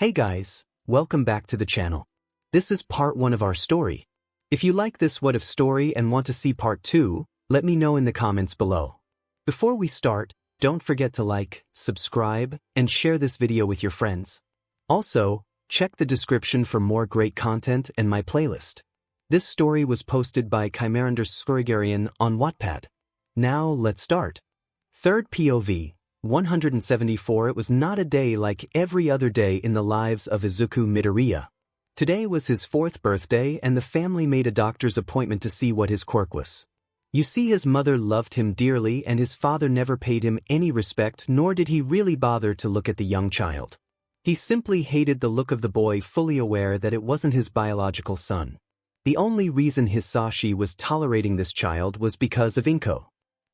Hey guys, welcome back to the channel. This is part 1 of our story. If you like this what if story and want to see part 2, let me know in the comments below. Before we start, don't forget to like, subscribe, and share this video with your friends. Also, check the description for more great content and my playlist. This story was posted by 𝗵𝗃 on Wattpad. Now let's start. Third POV. 174. It was not a day like every other day in the lives of Izuku Midoriya. Today was his 4th birthday and the family made a doctor's appointment to see what his quirk was. You see, his mother loved him dearly and his father never paid him any respect, nor did he really bother to look at the young child. He simply hated the look of the boy, fully aware that it wasn't his biological son. The only reason 𝗧𝗵𝗲 was tolerating this child was because of 𝗵𝗃𝗲.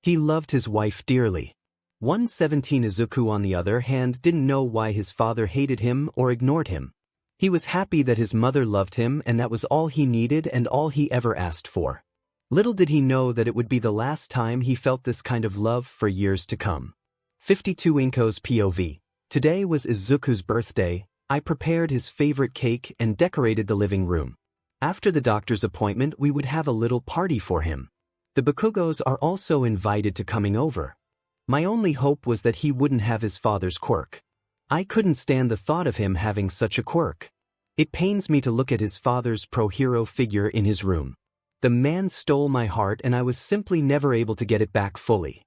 He loved his wife dearly. 117. Izuku, on the other hand, didn't know why his father hated him or ignored him. He was happy that his mother loved him, and that was all he needed and all he ever asked for. Little did he know that it would be the last time he felt this kind of love for years to come. 52. 𝗵𝗃𝗲's POV. Today was Izuku's birthday. I prepared his favorite cake and decorated the living room. After the doctor's appointment, we would have a little party for him. The 𝗵𝗃𝗲s are also invited to coming over. My only hope was that he wouldn't have his father's quirk. I couldn't stand the thought of him having such a quirk. It pains me to look at his father's pro-hero figure in his room. The man stole my heart and I was simply never able to get it back fully.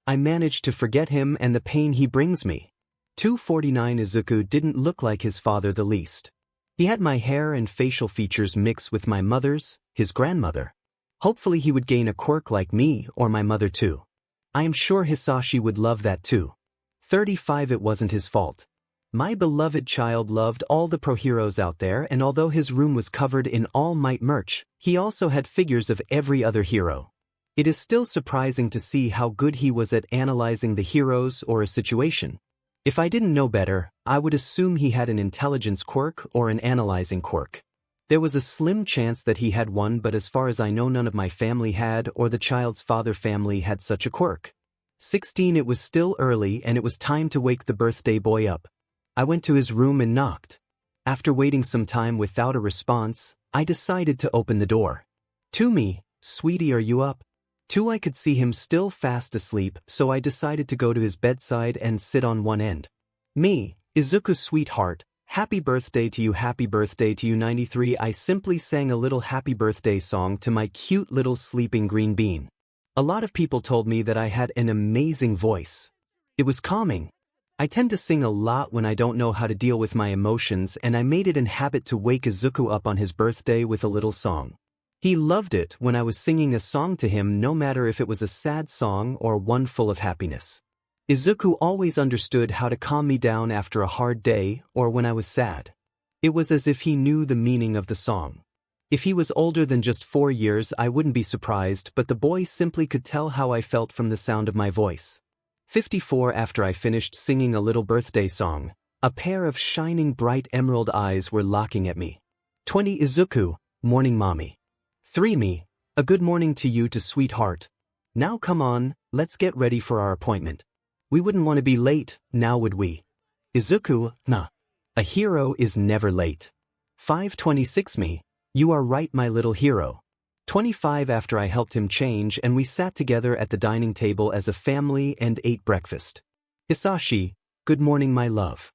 I managed to forget him and the pain he brings me. 249. Izuku didn't look like his father the least. He had my hair and facial features mixed with my mother's, his grandmother. Hopefully he would gain a quirk like me or my mother too. I am sure 𝗧𝗵𝗲 would love that too. 35. It wasn't his fault. My beloved child loved all the pro-heroes out there, and although his room was covered in All Might merch, he also had figures of every other hero. It is still surprising to see how good he was at analyzing the heroes or a situation. If I didn't know better, I would assume he had an intelligence quirk or an analyzing quirk. There was a slim chance that he had one, but as far as I know, none of my family had or the child's father family had such a quirk. 16. It was still early and it was time to wake the birthday boy up. I went to his room and knocked. After waiting some time without a response, I decided to open the door. To me, "Sweetie, are you up?" I could see him still fast asleep, so I decided to go to his bedside and sit on one end. Me, Izuku, sweetheart. Happy birthday to you, happy birthday to you. 93. I simply sang a little happy birthday song to my cute little sleeping green bean. A lot of people told me that I had an amazing voice. It was calming. I tend to sing a lot when I don't know how to deal with my emotions, and I made it a habit to wake Izuku up on his birthday with a little song. He loved it when I was singing a song to him, no matter if it was a sad song or one full of happiness. Izuku always understood how to calm me down after a hard day or when I was sad. It was as if he knew the meaning of the song. If he was older than just 4 years, I wouldn't be surprised, but the boy simply could tell how I felt from the sound of my voice. 54. After I finished singing a little birthday song, a pair of shining bright emerald eyes were looking at me. 20. Izuku, morning mommy. 3. Me, a good morning to you too, sweetheart. Now come on, let's get ready for our appointment. We wouldn't want to be late, now would we? Izuku, nah. A hero is never late. 526. Me, you are right, my little hero. 25. After I helped him change and we sat together at the dining table as a family and ate breakfast. 𝗧𝗵𝗲, good morning, my love.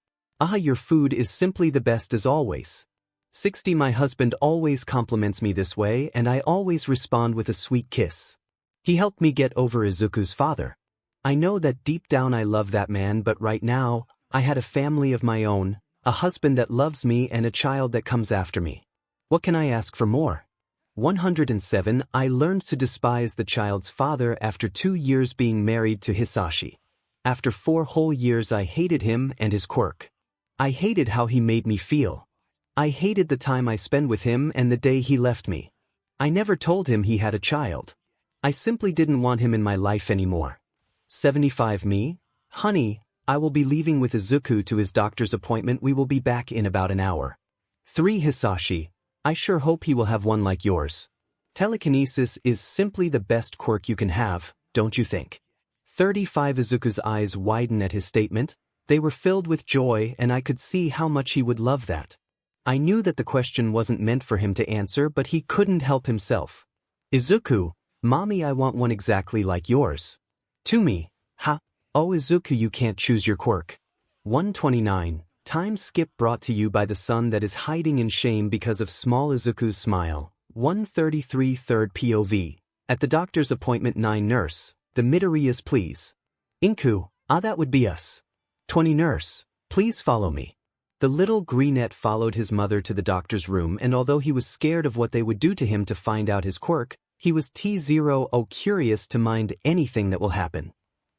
Your food is simply the best as always. 60. My husband always compliments me this way and I always respond with a sweet kiss. He helped me get over Izuku's father. I know that deep down I love that man, but right now, I had a family of my own, a husband that loves me and a child that comes after me. What can I ask for more? 107. I learned to despise the child's father after 2 years being married to 𝗧𝗵𝗲. After 4 whole years I hated him and his quirk. I hated how he made me feel. I hated the time I spent with him and the day he left me. I never told him he had a child. I simply didn't want him in my life anymore. 75. Me, honey, I will be leaving with Izuku to his doctor's appointment. We will be back in about an hour. 3. 𝗧𝗵𝗲, I sure hope he will have one like yours. Telekinesis is simply the best quirk you can have, don't you think? 35. Izuku's eyes widen at his statement. They were filled with joy, and I could see how much he would love that. I knew that the question wasn't meant for him to answer, but he couldn't help himself. Izuku, Mommy, I want one exactly like yours. To me, ha, oh Izuku, you can't choose your quirk. 129. Time skip brought to you by the sun that is hiding in shame because of small Izuku's smile. 133 3rd POV. At the doctor's appointment 9 Nurse, the 𝗵𝗃𝗍 is please. Inku, that would be us. 20 Nurse, please follow me. The little greenette followed his mother to the doctor's room, and although he was scared of what they would do to him to find out his quirk, he was 𝗬𝗍𝗍 curious to mind anything that will happen.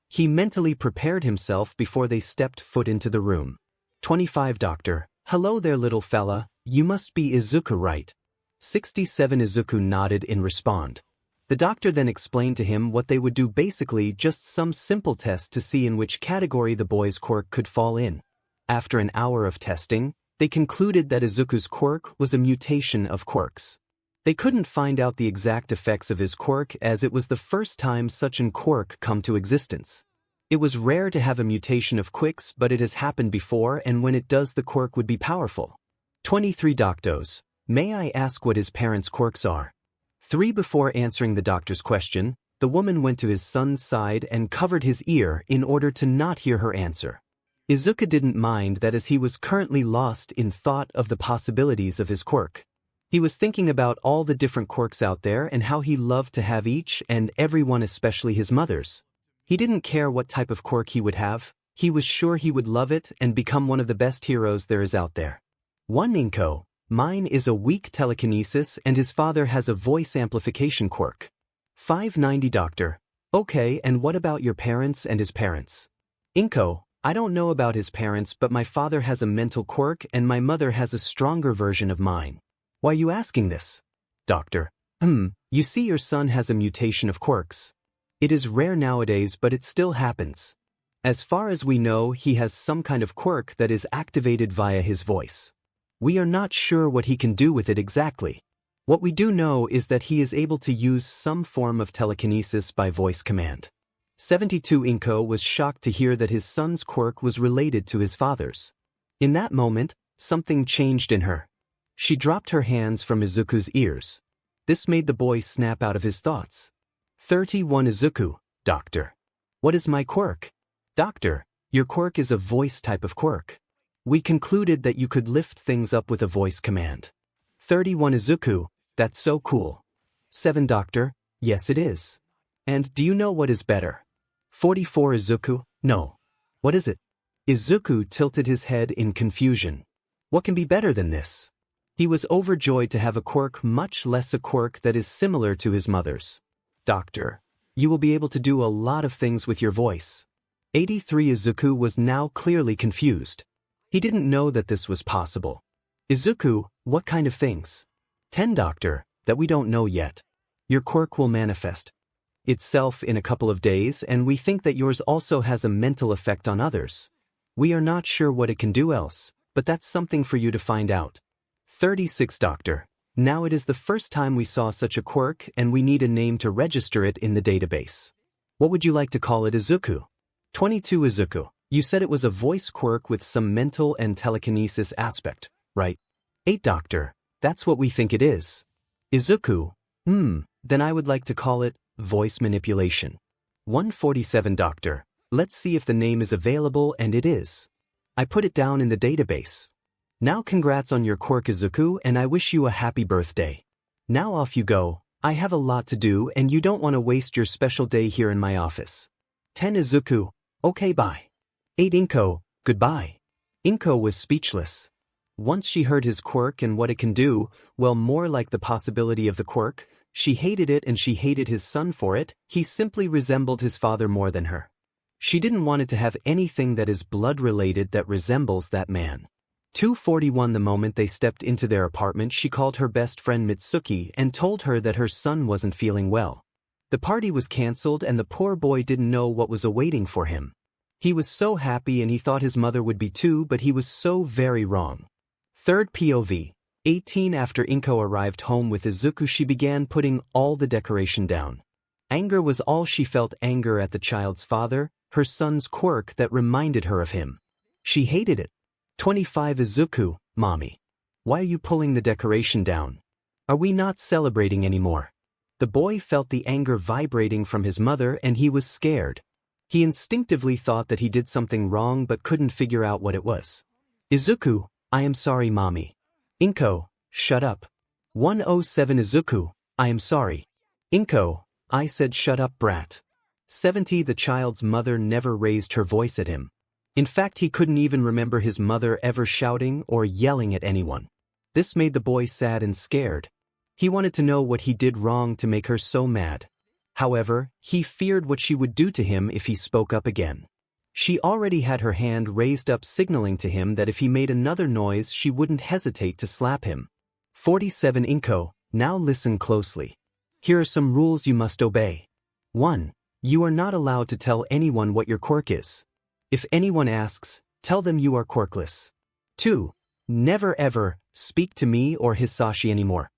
He mentally prepared himself before they stepped foot into the room. 25 Doctor, hello there little fella, you must be Izuku, right? 67 Izuku nodded in response. The doctor then explained to him what they would do, basically just some simple test to see in which category the boy's quirk could fall in. After an hour of testing, they concluded that Izuku's quirk was a mutation of quirks. They couldn't find out the exact effects of his quirk, as it was the first time such an quirk come to existence. It was rare to have a mutation of quirks, but it has happened before, and when it does, the quirk would be powerful. 23 Doctors, may I ask what his parents' quirks are? 3 Before answering the doctor's question, the woman went to his son's side and covered his ear in order to not hear her answer. Izuku didn't mind that, as he was currently lost in thought of the possibilities of his quirk. He was thinking about all the different quirks out there and how he loved to have each and every one, especially his mother's. He didn't care what type of quirk he would have, he was sure he would love it and become one of the best heroes there is out there. 1 Inko, mine is a weak telekinesis and his father has a voice amplification quirk. 590 Doctor, okay, and what about your parents and his parents? Inko, I don't know about his parents, but my father has a mental quirk and my mother has a stronger version of mine. Why are you asking this? Doctor, you see, your son has a mutation of quirks. It is rare nowadays, but it still happens. As far as we know, he has some kind of quirk that is activated via his voice. We are not sure what he can do with it exactly. What we do know is that he is able to use some form of telekinesis by voice command. 72 Inko was shocked to hear that his son's quirk was related to his father's. In that moment, something changed in her. She dropped her hands from Izuku's ears. This made the boy snap out of his thoughts. 31 Izuku, Doctor. What is my quirk? Doctor, your quirk is a voice type of quirk. We concluded that you could lift things up with a voice command. 31 Izuku, that's so cool. 7 Doctor, yes it is. And do you know what is better? 44 Izuku, no. What is it? Izuku tilted his head in confusion. What can be better than this? He was overjoyed to have a quirk, much less a quirk that is similar to his mother's. Doctor, you will be able to do a lot of things with your voice. 83 Izuku was now clearly confused. He didn't know that this was possible. Izuku, what kind of things? 10 Doctor, that we don't know yet. Your quirk will manifest itself in a couple of days, and we think that yours also has a mental effect on others. We are not sure what it can do else, but that's something for you to find out. 36 Doctor, now it is the first time we saw such a quirk and we need a name to register it in the database. What would you like to call it, Izuku? 22 Izuku, you said it was a voice quirk with some mental and telekinesis aspect, right? 8 Doctor, that's what we think it is. Izuku, then I would like to call it voice manipulation. 147 Doctor, let's see if the name is available, and it is. I put it down in the database. Now congrats on your quirk, Izuku, and I wish you a happy birthday. Now off you go. I have a lot to do and you don't want to waste your special day here in my office. 10 Izuku, okay bye. 8 Inko, goodbye. Inko was speechless. Once she heard his quirk and what it can do, well, more like the possibility of the quirk, she hated it and she hated his son for it. He simply resembled his father more than her. She didn't want it to have anything that is blood-related that resembles that man. 241 The moment they stepped into their apartment, she called her best friend Mitsuki and told her that her son wasn't feeling well. The party was cancelled and the poor boy didn't know what was awaiting for him. He was so happy and he thought his mother would be too, but he was so very wrong. 3rd POV. 18 After Inko arrived home with Izuku, she began putting all the decoration down. Anger was all she felt, anger at the child's father, her son's quirk that reminded her of him. She hated it. 25 Izuku, mommy. Why are you pulling the decoration down? Are we not celebrating anymore? The boy felt the anger vibrating from his mother and he was scared. He instinctively thought that he did something wrong but couldn't figure out what it was. Izuku, I am sorry, mommy. Inko, shut up. 107 Izuku, I am sorry. Inko, I said shut up, brat. 70 The child's mother never raised her voice at him. In fact, he couldn't even remember his mother ever shouting or yelling at anyone. This made the boy sad and scared. He wanted to know what he did wrong to make her so mad. However, he feared what she would do to him if he spoke up again. She already had her hand raised up, signaling to him that if he made another noise she wouldn't hesitate to slap him. 47 Inko, now listen closely. Here are some rules you must obey. 1. You are not allowed to tell anyone what your quirk is. If anyone asks, tell them you are quirkless. 2. Never ever speak to me or Hisashi anymore.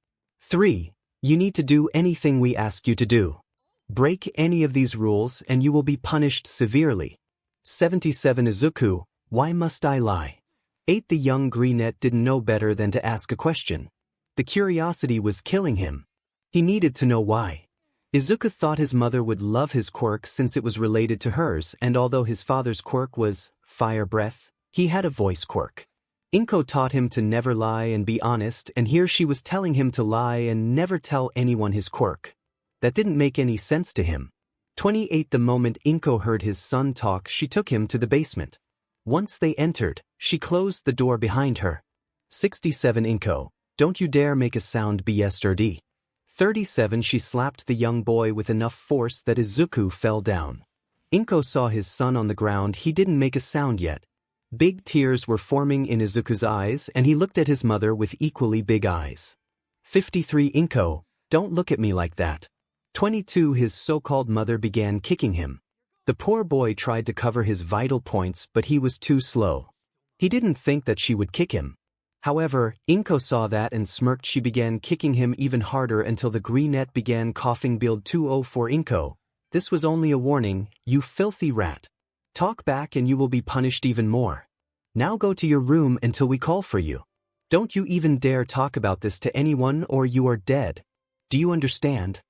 3. You need to do anything we ask you to do. Break any of these rules and you will be punished severely. 77 Izuku, why must I lie? 8 The young brunette didn't know better than to ask a question. The curiosity was killing him. He needed to know why. Izuku thought his mother would love his quirk since it was related to hers, and although his father's quirk was fire breath, he had a voice quirk. Inko taught him to never lie and be honest, and here she was telling him to lie and never tell anyone his quirk. That didn't make any sense to him. 28 The moment Inko heard his son talk, she took him to the basement. Once they entered, she closed the door behind her. 67 Inko, don't you dare make a sound, 𝗬𝗲𝗎𝙪𝙢𝙢𝙀. 37 She slapped the young boy with enough force that Izuku fell down. Inko saw his son on the ground. He didn't make a sound yet. Big tears were forming in Izuku's eyes and he looked at his mother with equally big eyes. 53 Inko, don't look at me like that. 22 His so-called mother began kicking him. The poor boy tried to cover his vital points, but he was too slow. He didn't think that she would kick him. However, Inko saw that and smirked. She began kicking him even harder until the brunette began coughing. Build 204 Inko, this was only a warning, you filthy rat. Talk back and you will be punished even more. Now go to your room until we call for you. Don't you even dare talk about this to anyone or you are dead. Do you understand?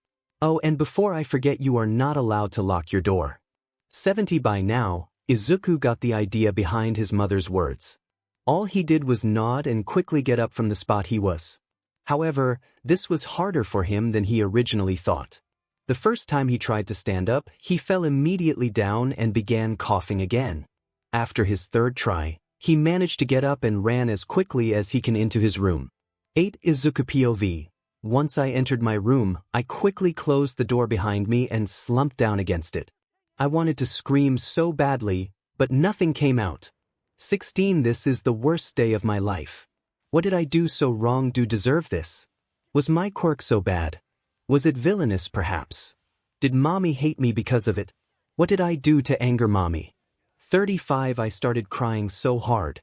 Oh, and before I forget, you are not allowed to lock your door. 70 By now, Izuku got the idea behind his mother's words. All he did was nod and quickly get up from the spot he was. However, this was harder for him than he originally thought. The first time he tried to stand up, he fell immediately down and began coughing again. After his third try, he managed to get up and ran as quickly as he can into his room. 8 Izuku POV. Once I entered my room, I quickly closed the door behind me and slumped down against it. I wanted to scream so badly, but nothing came out. 16 This is the worst day of my life. What did I do so wrong to deserve this? Was my quirk so bad? Was it villainous perhaps? Did mommy hate me because of it? What did I do to anger mommy? 35 I started crying so hard.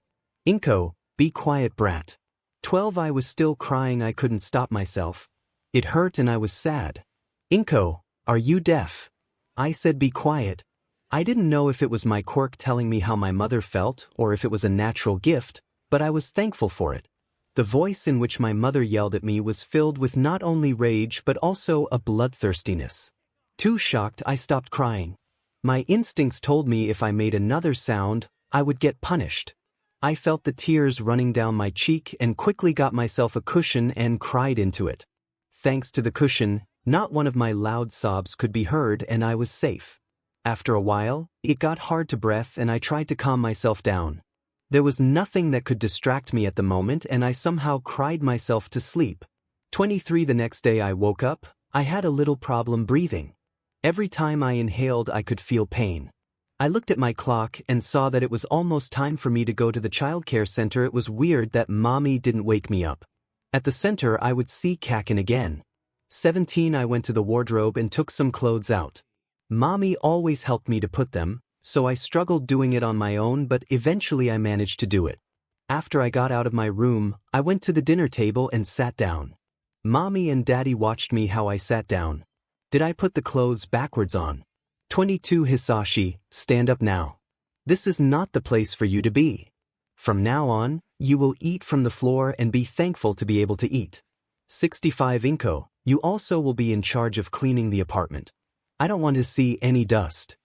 Inko, be quiet, brat. 12 I was still crying. I couldn't stop myself. It hurt and I was sad. Inko, are you deaf? I said be quiet. I didn't know if it was my quirk telling me how my mother felt or if it was a natural gift, but I was thankful for it. The voice in which my mother yelled at me was filled with not only rage but also a bloodthirstiness. Too shocked, I stopped crying. My instincts told me if I made another sound, I would get punished. I felt the tears running down my cheek and quickly got myself a cushion and cried into it. Thanks to the cushion, not one of my loud sobs could be heard and I was safe. After a while, it got hard to breathe and I tried to calm myself down. There was nothing that could distract me at the moment and I somehow cried myself to sleep. 23 The next day I woke up, I had a little problem breathing. Every time I inhaled I could feel pain. I looked at my clock and saw that it was almost time for me to go to the childcare center. It was weird that mommy didn't wake me up. At the center I would see Kaken again. 17 I went to the wardrobe and took some clothes out. Mommy always helped me to put them, so I struggled doing it on my own, but eventually I managed to do it. After I got out of my room, I went to the dinner table and sat down. Mommy and Daddy watched me how I sat down. Did I put the clothes backwards on? 22 Hisashi, stand up now. This is not the place for you to be. From now on, you will eat from the floor and be thankful to be able to eat. 𝗧𝗵𝗲 you also will be in charge of cleaning the apartment. I don't want to see any dust.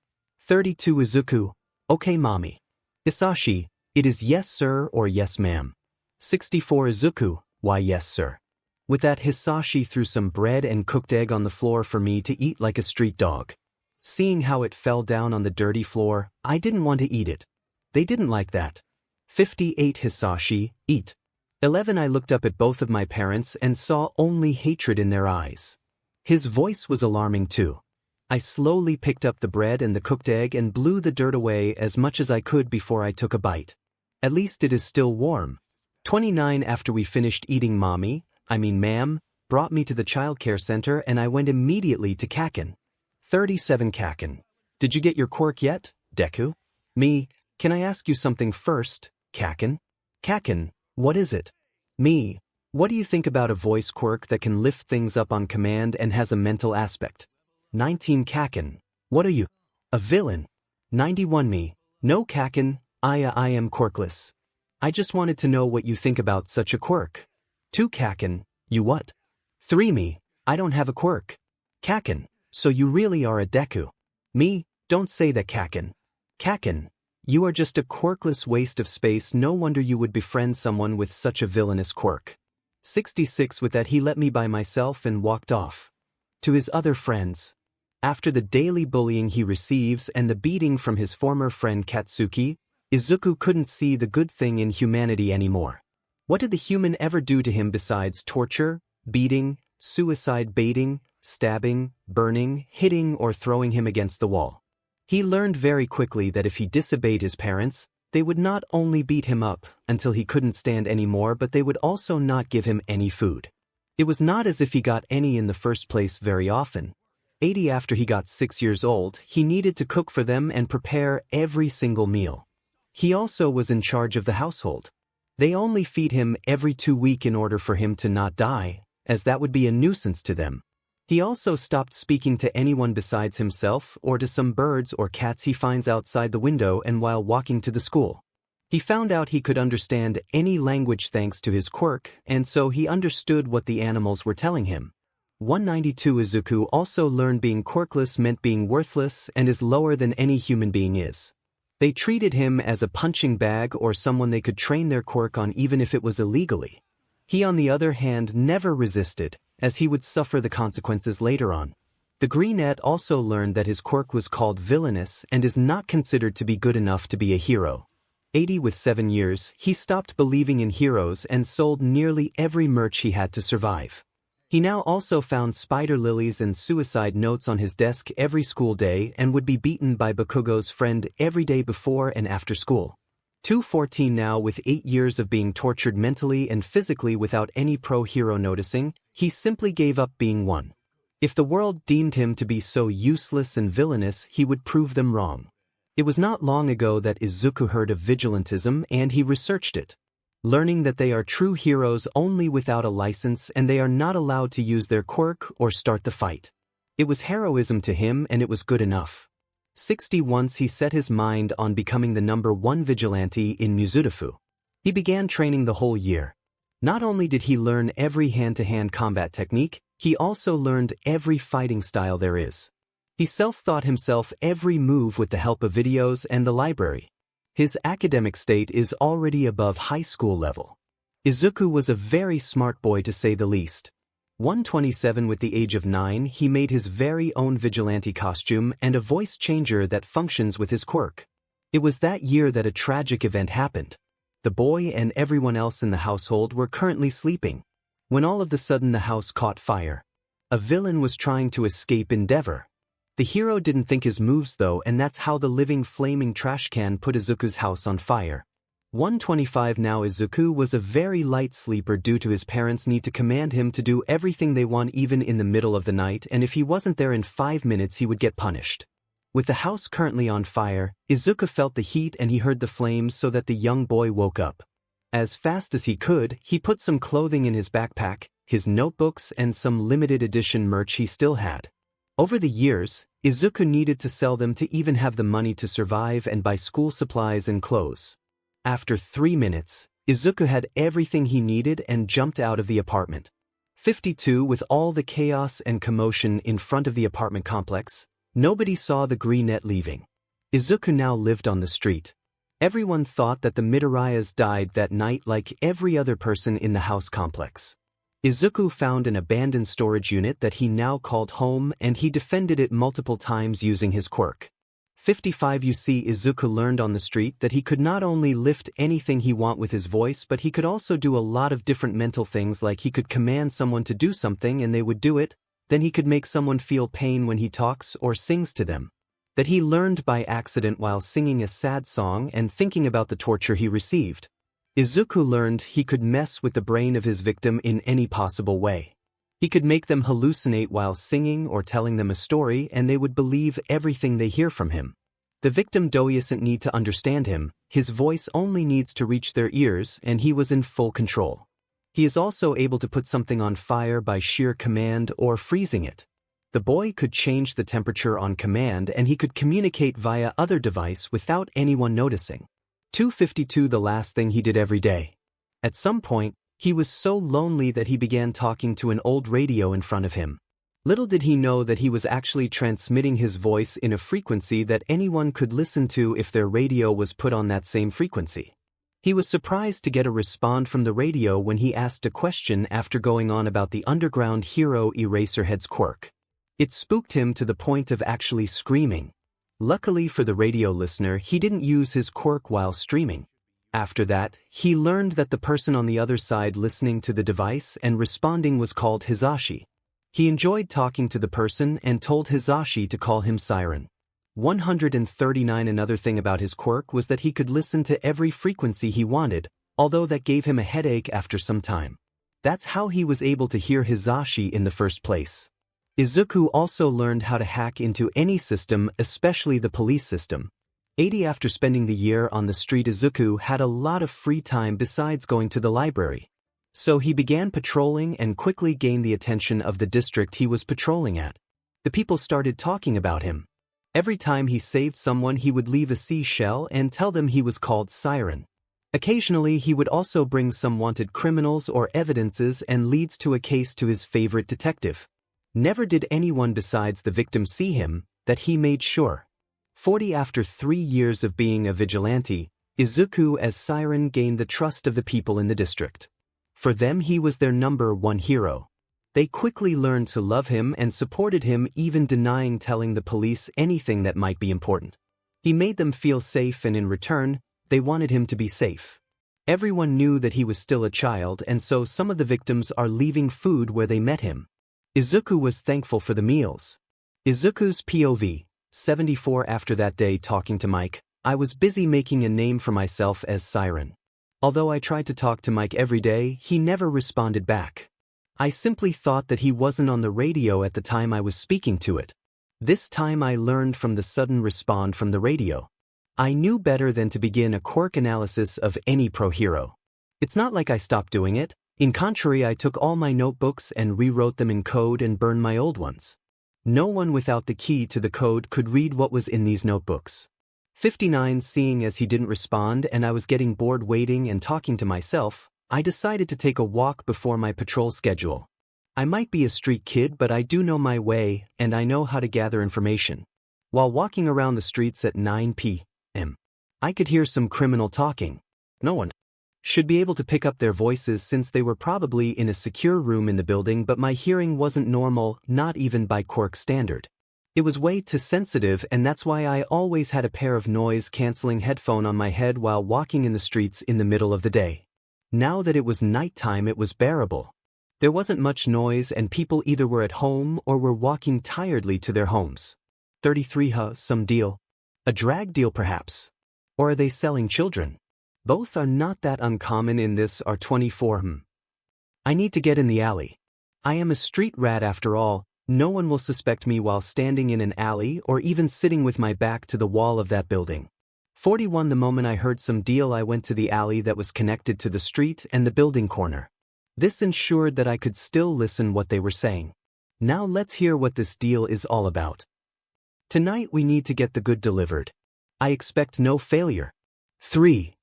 32 Izuku, okay mommy. 𝗧𝗵𝗲, it is yes sir or yes ma'am. 64 Izuku, why yes sir. With that 𝗧𝗵𝗲 threw some bread and cooked egg on the floor for me to eat like a street dog. Seeing how it fell down on the dirty floor, I didn't want to eat it. They didn't like that. 58 𝗧𝗵𝗲, eat. 11 I looked up at both of my parents and saw only hatred in their eyes. His voice was alarming too. I slowly picked up the bread and the cooked egg and blew the dirt away as much as I could before I took a bite. At least it is still warm. 29 After we finished eating ma'am, brought me to the childcare center and I went immediately to 𝗂𝗂𝗂. 37 𝗂𝗂𝗂, did you get your quirk yet, Deku? Me, can I ask you something first, 𝗂𝗂𝗂𝗂? 𝗂𝗂𝗂𝗂, what is it? Me, what do you think about a voice quirk that can lift things up on command and has a mental aspect? 19 𝗂𝗂𝗂𝗂, what are you? A villain. 91 Me, no 𝗂𝗂𝗂𝗂, I am quirkless. I just wanted to know what you think about such a quirk. 2 𝗂𝗂𝗂𝗂𝗂, you what? 3 Me, I don't have a quirk. 𝗂𝗂𝗂𝗂, so you really are a Deku. Me, don't say that 𝗂𝗂𝗂𝗂. 𝗂𝗂𝗂𝗂, you are just a quirkless waste of space. No wonder you would befriend someone with such a villainous quirk. 66 With that he let me by myself and walked off. To his other friends. After the daily bullying he receives and the beating from his former friend Katsuki, Izuku couldn't see the good thing in humanity anymore. What did the human ever do to him besides torture, beating, suicide baiting, stabbing, burning, hitting or throwing him against the wall? He learned very quickly that if he disobeyed his parents, they would not only beat him up until he couldn't stand anymore, but they would also not give him any food. It was not as if he got any in the first place very often. 80 After he got 6 years old, he needed to cook for them and prepare every single meal. He also was in charge of the household. They only feed him every 2 weeks in order for him to not die, as that would be a nuisance to them. He also stopped speaking to anyone besides himself or to some birds or cats he finds outside the window and while walking to the school. He found out he could understand any language thanks to his quirk, and so he understood what the animals were telling him. 192 Izuku also learned being quirkless meant being worthless and is lower than any human being is. They treated him as a punching bag or someone they could train their quirk on even if it was illegally. He on the other hand never resisted, as he would suffer the consequences later on. The Greenette also learned that his quirk was called villainous and is not considered to be good enough to be a hero. 80 With 7 years, he stopped believing in heroes and sold nearly every merch he had to survive. He now also found spider lilies and suicide notes on his desk every school day and would be beaten by Bakugo's friend every day before and after school. 214 Now with 8 years of being tortured mentally and physically without any pro-hero noticing, he simply gave up being one. If the world deemed him to be so useless and villainous, he would prove them wrong. It was not long ago that Izuku heard of vigilantism and he researched it, learning that they are true heroes only without a license and they are not allowed to use their quirk or start the fight. It was heroism to him and it was good enough. 60 Once he set his mind on becoming the #1 vigilante in Mizudafu. He began training the whole year. Not only did he learn every hand-to-hand combat technique, he also learned every fighting style there is. He self-taught himself every move with the help of videos and the library. His academic state is already above high school level. Izuku was a very smart boy to say the least. 127 With the age of 9, he made his very own vigilante costume and a voice changer that functions with his quirk. It was that year that a tragic event happened. The boy and everyone else in the household were currently sleeping, when all of a sudden the house caught fire. A villain was trying to escape 𝗬𝗓𝗓. The hero didn't think his moves though, and that's how the living flaming trash can put Izuku's house on fire. 125 Now Izuku was a very light sleeper due to his parents' need to command him to do everything they want even in the middle of the night, and if he wasn't there in 5 minutes he would get punished. With the house currently on fire, Izuku felt the heat and he heard the flames, so that the young boy woke up. As fast as he could, he put some clothing in his backpack, his notebooks and some limited edition merch he still had. Over the years, Izuku needed to sell them to even have the money to survive and buy school supplies and clothes. After 3 minutes, Izuku had everything he needed and jumped out of the apartment. 52 With all the chaos and commotion in front of the apartment complex, nobody saw the 𝗓𝗓𝗏 leaving. Izuku now lived on the street. Everyone thought that the 𝗵𝗃𝗏s died that night like every other person in the house complex. Izuku found an abandoned storage unit that he now called home and he defended it multiple times using his quirk. 55 You see, Izuku learned on the street that he could not only lift anything he want with his voice, but he could also do a lot of different mental things, like he could command someone to do something and they would do it, then he could make someone feel pain when he talks or sings to them. That he learned by accident while singing a sad song and thinking about the torture he received. Izuku learned he could mess with the brain of his victim in any possible way. He could make them hallucinate while singing or telling them a story and they would believe everything they hear from him. The victim doesn't need to understand him, his voice only needs to reach their ears and he was in full control. He is also able to put something on fire by sheer command or freezing it. The boy could change the temperature on command and he could communicate via other device without anyone noticing. 252 The last thing he did every day. At some point, he was so lonely that he began talking to an old radio in front of him. Little did he know that he was actually transmitting his voice in a frequency that anyone could listen to if their radio was put on that same frequency. He was surprised to get a response from the radio when he asked a question after going on about the underground hero Eraserhead's quirk. It spooked him to the point of actually screaming. Luckily for the radio listener, he didn't use his quirk while streaming. After that, he learned that the person on the other side listening to the device and responding was called 𝗧𝗵𝗃𝗏. He enjoyed talking to the person and told 𝗧𝗏𝗃𝗏 to call him Siren. 139 Another thing about his quirk was that he could listen to every frequency he wanted, although that gave him a headache after some time. That's how he was able to hear 𝗧𝗏𝗃𝗏 in the first place. Izuku also learned how to hack into any system, especially the police system. 80 After spending the year on the street, Izuku had a lot of free time besides going to the library. So he began patrolling and quickly gained the attention of the district he was patrolling at. The people started talking about him. Every time he saved someone, he would leave a seashell and tell them he was called Siren. Occasionally he would also bring some wanted criminals or evidences and leads to a case to his favorite detective. Never did anyone besides the victim see him, that he made sure. 40 After 3 years of being a vigilante, Izuku as Siren gained the trust of the people in the district. For them he was their #1 hero. They quickly learned to love him and supported him, even denying telling the police anything that might be important. He made them feel safe and in return, they wanted him to be safe. Everyone knew that he was still a child and so some of the victims are leaving food where they met him. Izuku was thankful for the meals. Izuku's POV, 74 After that day talking to Mike, I was busy making a name for myself as Siren. Although I tried to talk to Mike every day, he never responded back. I simply thought that he wasn't on the radio at the time I was speaking to it. This time I learned from the sudden response from the radio. I knew better than to begin a quirk analysis of any pro hero. It's not like I stopped doing it. In contrary, I took all my notebooks and rewrote them in code and burned my old ones. No one without the key to the code could read what was in these notebooks. 59 Seeing as he didn't respond and I was getting bored waiting and talking to myself, I decided to take a walk before my patrol schedule. I might be a street kid, but I do know my way and I know how to gather information. While walking around the streets at 9 p.m., I could hear some criminal talking. No one should be able to pick up their voices since they were probably in a secure room in the building, but my hearing wasn't normal, not even by Quirk standard. It was way too sensitive, and that's why I always had a pair of noise-canceling headphones on my head while walking in the streets in the middle of the day. Now that it was nighttime, it was bearable. There wasn't much noise and people either were at home or were walking tiredly to their homes. 33 Some deal? A drag deal perhaps? Or are they selling children? Both are not that uncommon in this are 24 I need to get in the alley. I am a street rat after all. No one will suspect me while standing in an alley or even sitting with my back to the wall of that building. 41 The moment I heard some deal, I went to the alley that was connected to the street and the building corner. This ensured that I could still listen what they were saying. Now let's hear what this deal is all about. Tonight we need to get the good delivered. I expect no failure. 3.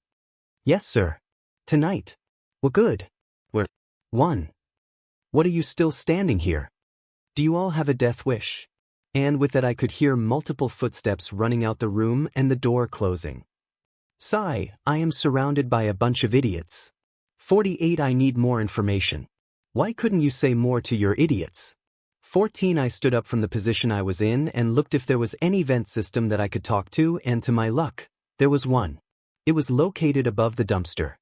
Yes, sir. Tonight. What good? We're 1. What are you still standing here? Do you all have a death wish? And with that I could hear multiple footsteps running out the room and the door closing. Sigh, I am surrounded by a bunch of idiots. 48 I need more information. Why couldn't you say more to your idiots? 14 I stood up from the position I was in and looked if there was any vent system that I could talk to, and to my luck, there was one. It was located above the dumpster.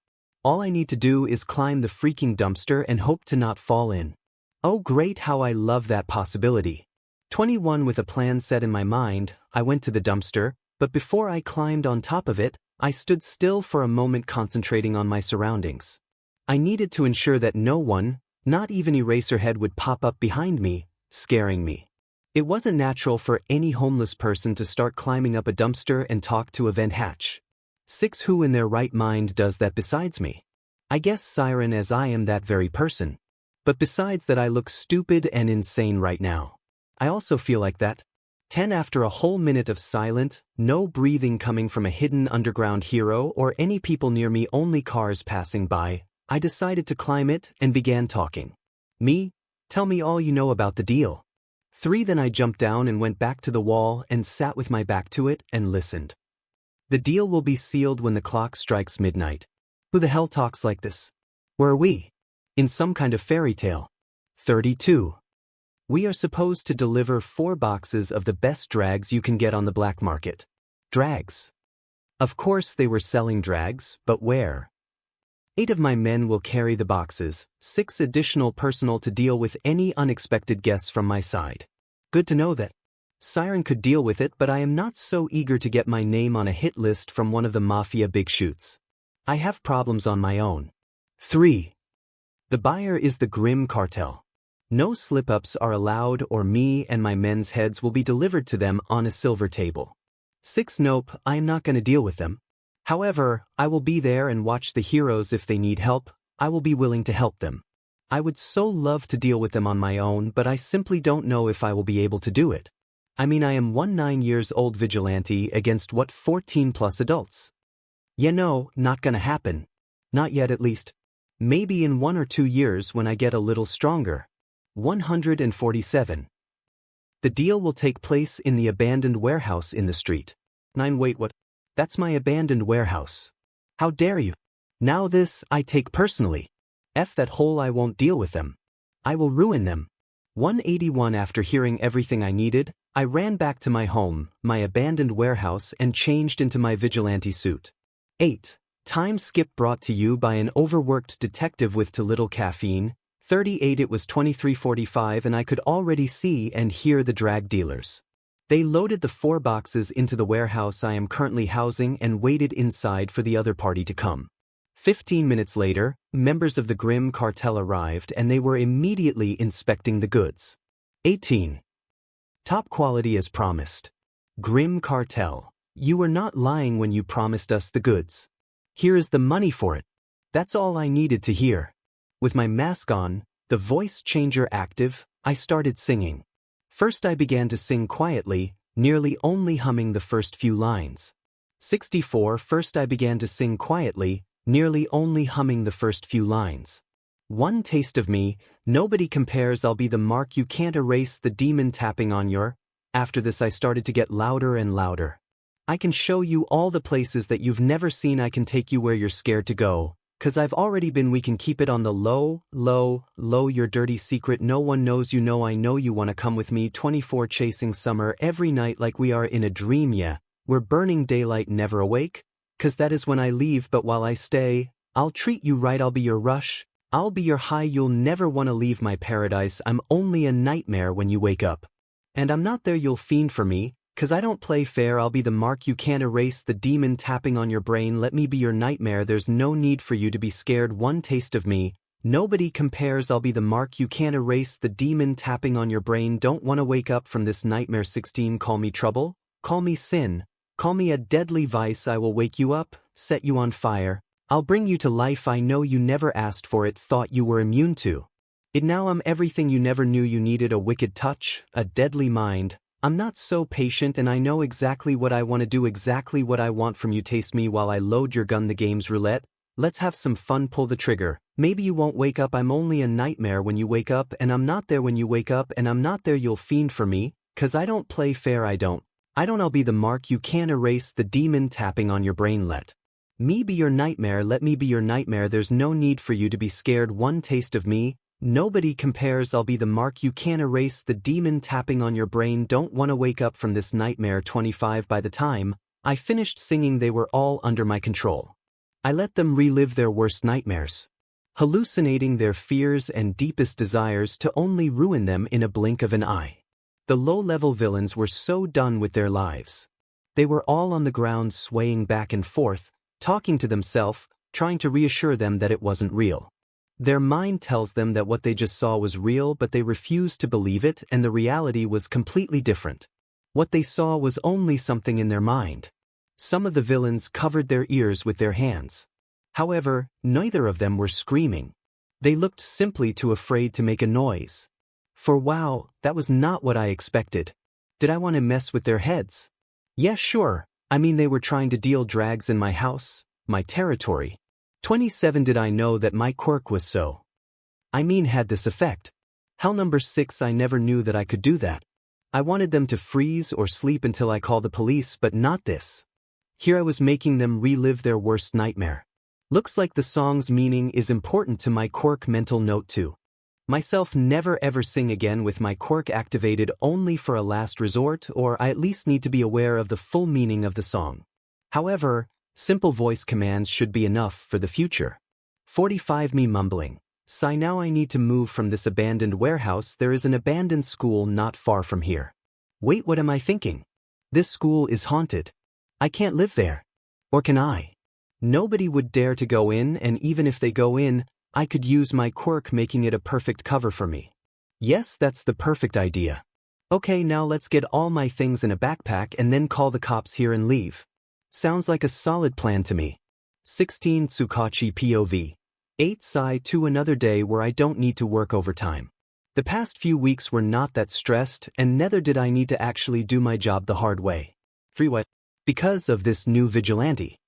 All I need to do is climb the freaking dumpster and hope to not fall in. Oh great, how I love that possibility. 21 With a plan set in my mind, I went to the dumpster, but before I climbed on top of it, I stood still for a moment concentrating on my surroundings. I needed to ensure that no one, not even Eraserhead, would pop up behind me, scaring me. It wasn't natural for any homeless person to start climbing up a dumpster and talk to a vent hatch. 6 Who in their right mind does that besides me? I guess Siren, as I am that very person. But besides that, I look stupid and insane right now. I also feel like that. 10 After a whole minute of silent, no breathing coming from a hidden underground hero or any people near me, only cars passing by, I decided to climb it and began talking. Me? Tell me all you know about the deal. 3 Then I jumped down and went back to the wall and sat with my back to it and listened. The deal will be sealed when the clock strikes midnight. Who the hell talks like this? Where are we? In some kind of fairy tale. 32. We are supposed to deliver 4 boxes of the best drags you can get on the black market. Drags. Of course they were selling drags, but where? 8 of my men will carry the boxes, 6 additional personnel to deal with any unexpected guests from my side. Good to know that. Siren could deal with it, but I am not so eager to get my name on a hit list from one of the mafia big shoots. I have problems on my own. 3. The buyer is the 𝗵𝗃𝗃. No slip-ups are allowed, or me and my men's heads will be delivered to them on a silver table. 6 Nope, I am not going to deal with them. However, I will be there and watch the heroes. If they need help, I will be willing to help them. I would so love to deal with them on my own, but I simply don't know if I will be able to do it. I mean, I am 19-year-old vigilante against what, 14+ adults? Yeah, no, not gonna happen. Not yet, at least. Maybe in 1 or 2 years when I get a little stronger. 147. The deal will take place in the abandoned warehouse in the street. 9 Wait, what? That's my abandoned warehouse. How dare you? Now this, I take personally. F that hole, I won't deal with them. I will ruin them. 181 After hearing everything I needed, I ran back to my home, my abandoned warehouse, and changed into my vigilante suit. 8. Time skip brought to you by an overworked detective with too little caffeine. 38 It was 23:45 and I could already see and hear the drag dealers. They loaded the 4 boxes into the warehouse I am currently housing and waited inside for the other party to come. 15 minutes later, members of the 𝗵𝗃𝗃 arrived and they were immediately inspecting the goods. 18. Top quality as promised. 𝗵𝗃𝗃, you were not lying when you promised us the goods. Here is the money for it. That's all I needed to hear. With my mask on, the voice changer active, I started singing. First I began to sing quietly, nearly only humming the first few lines. 64 First I began to sing quietly, nearly only humming the first few lines. 1 Taste of me, nobody compares, I'll be the mark you can't erase, the demon tapping on your. After this I started to get louder and louder. I can show you all the places that you've never seen, I can take you where you're scared to go. 'Cause I've already been, we can keep it on the low, low, low, your dirty secret, no one knows, you know I know you wanna come with me. 24 Chasing summer every night like we are in a dream, yeah, we're burning daylight, never awake, 'cause that is when I leave, but while I stay, I'll treat you right, I'll be your rush, I'll be your high, you'll never wanna leave my paradise, I'm only a nightmare when you wake up. And I'm not there, you'll fiend for me, 'cause I don't play fair, I'll be the mark you can't erase, the demon tapping on your brain, let me be your nightmare, there's no need for you to be scared. 1 Taste of me, nobody compares, I'll be the mark you can't erase, the demon tapping on your brain, don't wanna wake up from this nightmare. 16 Call me trouble, call me sin, call me a deadly vice, I will wake you up, set you on fire, I'll bring you to life, I know you never asked for it, thought you were immune to Now I'm everything you never knew you needed, a wicked touch, a deadly mind. I'm not so patient and I know exactly what I want to do, exactly what I want from you. Taste me while I load your gun, the game's roulette. Let's have some fun, pull the trigger. Maybe you won't wake up, I'm only a nightmare when you wake up, and I'm not there when you wake up, and I'm not there, you'll fiend for me, 'cause I don't play fair, I don't. I'll be the mark you can't erase, the demon tapping on your brain. Let me be your nightmare, let me be your nightmare, there's no need for you to be scared, one taste of me, nobody compares, I'll be the mark you can't erase, the demon tapping on your brain, don't wanna wake up from this nightmare. 25 By the time I finished singing they were all under my control. I let them relive their worst nightmares, hallucinating their fears and deepest desires to only ruin them in a blink of an eye. The low-level villains were so done with their lives. They were all on the ground swaying back and forth, talking to themselves, trying to reassure them that it wasn't real. Their mind tells them that what they just saw was real, but they refuse to believe it, and the reality was completely different. What they saw was only something in their mind. Some of the villains covered their ears with their hands. However, neither of them were screaming. They looked simply too afraid to make a noise. For wow, that was not what I expected. Did I want to mess with their heads? Yeah, sure. I mean, they were trying to deal drags in my house, my territory. 27 Did I know that my quirk was so? I mean, had this effect. Hell, number 6, I never knew that I could do that. I wanted them to freeze or sleep until I call the police, but not this. Here I was making them relive their worst nightmare. Looks like the song's meaning is important to my quirk. Mental note 2. Myself, never ever sing again with my quirk activated, only for a last resort, or I at least need to be aware of the full meaning of the song. However, simple voice commands should be enough for the future. 45 Me mumbling. Sigh, now I need to move from this abandoned warehouse. There is an abandoned school not far from here. Wait, what am I thinking? This school is haunted. I can't live there. Or can I? Nobody would dare to go in, and even if they go in, I could use my quirk, making it a perfect cover for me. Yes, that's the perfect idea. Okay, now let's get all my things in a backpack and then call the cops here and leave. Sounds like a solid plan to me. 16 𝗬𝗁𝗁𝗍𝗂𝗊 POV. 8 Sigh, to another day where I don't need to work overtime. The past few weeks were not that stressed, and neither did I need to actually do my job the hard way. 3 What? Because of this new vigilante.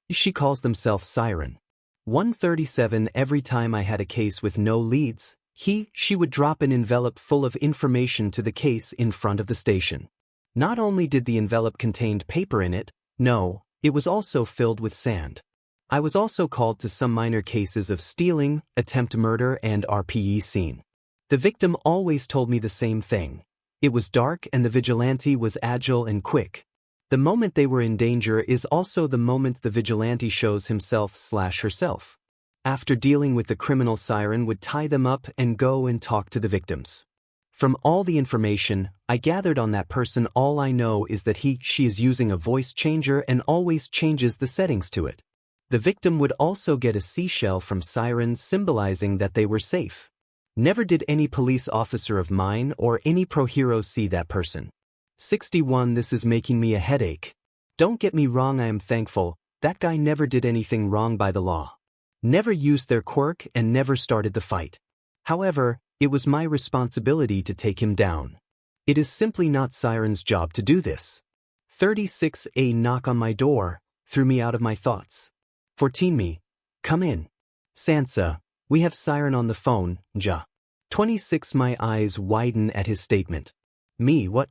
She calls themselves Siren. 137 Every time I had a case with no leads, she would drop an envelope full of information to the case in front of the station. Not only did the envelope contain paper in it, no, it was also filled with sand. I was also called to some minor cases of stealing, attempted murder, and RPE scene. The victim always told me the same thing. It was dark and the vigilante was agile and quick. The moment they were in danger is also the moment the vigilante shows himself/herself. After dealing with the criminal, Siren would tie them up and go and talk to the victims. From all the information I gathered on that person, all I know is that she is using a voice changer and always changes the settings to it. The victim would also get a seashell from Siren, symbolizing that they were safe. Never did any police officer of mine or any pro hero see that person. 61 This is making me a headache. Don't get me wrong, I am thankful that guy never did anything wrong by the law. Never used their quirk and never started the fight. However, it was my responsibility to take him down. It is simply not Siren's job to do this. 36 A knock on my door threw me out of my thoughts. 14 Me, come in. Sansa, we have Siren on the phone, 𝗳𝗏. 26 My eyes widen at his statement. Me, what?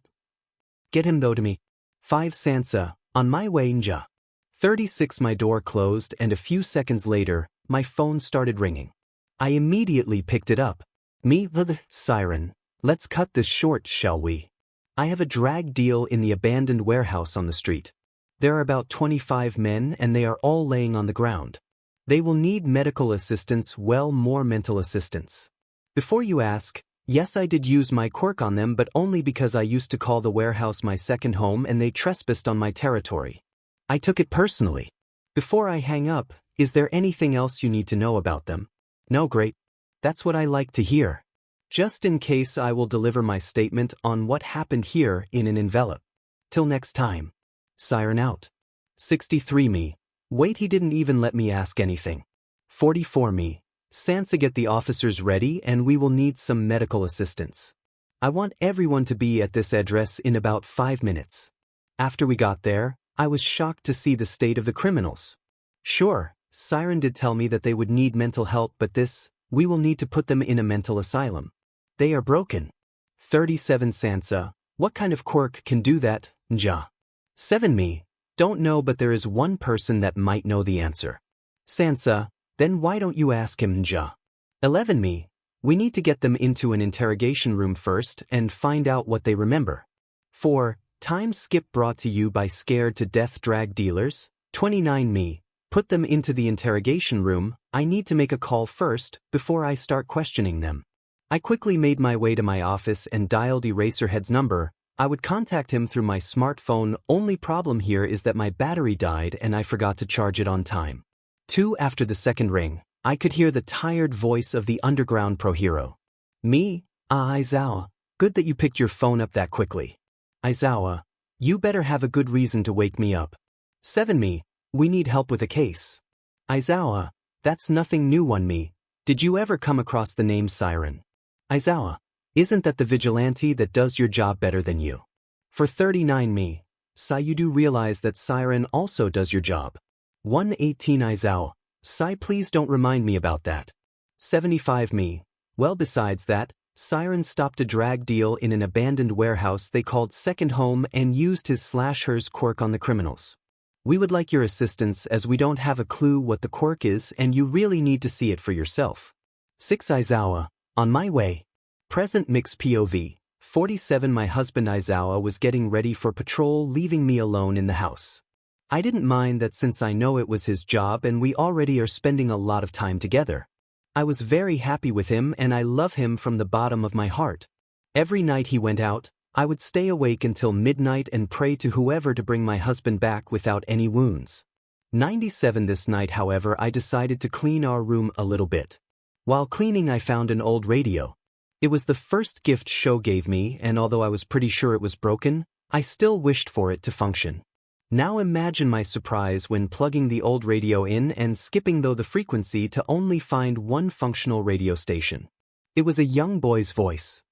Get him though to me. 5 Sansa, on my way, 𝗳𝗏. 36 My door closed and a few seconds later, my phone started ringing. I immediately picked it up. Me, the Siren, let's cut this short, shall we? I have a drag deal in the abandoned warehouse on the street. There are about 25 men and they are all laying on the ground. They will need medical assistance, well, more mental assistance. Before you ask, yes, I did use my quirk on them, but only because I used to call the warehouse my second home and they trespassed on my territory. I took it personally. Before I hang up, is there anything else you need to know about them? No, great. That's what I like to hear. Just in case, I will deliver my statement on what happened here in an envelope. Till next time. Siren out. 63 Me. Wait, he didn't even let me ask anything. 44 Me. Sansa, get the officers ready and we will need some medical assistance. I want everyone to be at this address in about 5 minutes. After we got there, I was shocked to see the state of the criminals. Sure, Siren did tell me that they would need mental help, but we will need to put them in a mental asylum. They are broken. 37 Sansa, what kind of quirk can do that, 𝗳𝗵𝗲, don't know, but there is one person that might know the answer. Sansa, then why don't you ask him, 𝗳𝗵𝗲, we need to get them into an interrogation room first and find out what they remember. 4. Time skip brought to you by Scared to Death Drag Dealers. 29 Me, put them into the interrogation room. I need to make a call first before I start questioning them. I quickly made my way to my office and dialed 𝗬𝗪𝗧𝗪𝗧 number. I would contact him through my smartphone. Only problem here is that my battery died and I forgot to charge it on time. 2. After the second ring, I could hear the tired voice of the underground pro hero. Me, Izuku, good that you picked your phone up that quickly. Izuku, you better have a good reason to wake me up. 7 Me, we need help with a case. Izuku, that's nothing new. 1 Me, did you ever come across the name Siren? Izuku, isn't that the vigilante that does your job better than you? For 39 Me, you do realize that Siren also does your job. 118 Izuku, please don't remind me about that. 75 Me, well, besides that, Siren stopped a drag deal in an abandoned warehouse they called Second Home and used his /hers quirk on the criminals. We would like your assistance as we don't have a clue what the quirk is and you really need to see it for yourself. 6 Izuku, on my way. Present mix POV. 47 My husband Izuku was getting ready for patrol, leaving me alone in the house. I didn't mind that since I know it was his job and we already are spending a lot of time together. I was very happy with him and I love him from the bottom of my heart. Every night he went out, I would stay awake until midnight and pray to whoever to bring my husband back without any wounds. 97 This night, however, I decided to clean our room a little bit. While cleaning, I found an old radio. It was the first gift Show gave me, and although I was pretty sure it was broken, I still wished for it to function. Now imagine my surprise when plugging the old radio in and skipping the frequency to only find one functional radio station. It was a young boy's voice.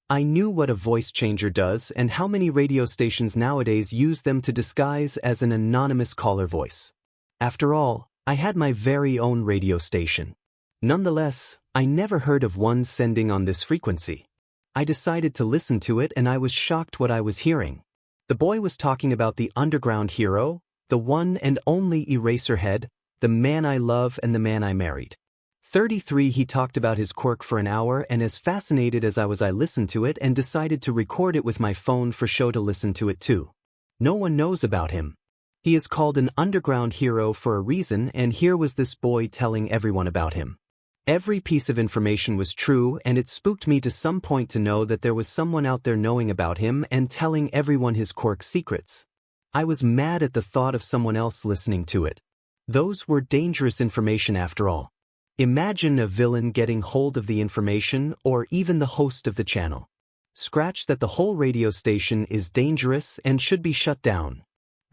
I knew what a voice changer does and how many radio stations nowadays use them to disguise as an anonymous caller voice. After all, I had my very own radio station. Nonetheless, I never heard of one sending on this frequency. I decided to listen to it and I was shocked what I was hearing. The boy was talking about the underground hero, the one and only 𝗬𝗪𝗧𝗪𝗧, the man I love and the man I married. 33 He talked about his quirk for an hour, and as fascinated as I listened to it and decided to record it with my phone for Show to listen to it too. No one knows about him. He is called an underground hero for a reason, and here was this boy telling everyone about him. Every piece of information was true, and it spooked me to some point to know that there was someone out there knowing about him and telling everyone his quirk secrets. I was mad at the thought of someone else listening to it. Those were dangerous information after all. Imagine a villain getting hold of the information, or even the host of the channel. Scratch that, the whole radio station is dangerous and should be shut down.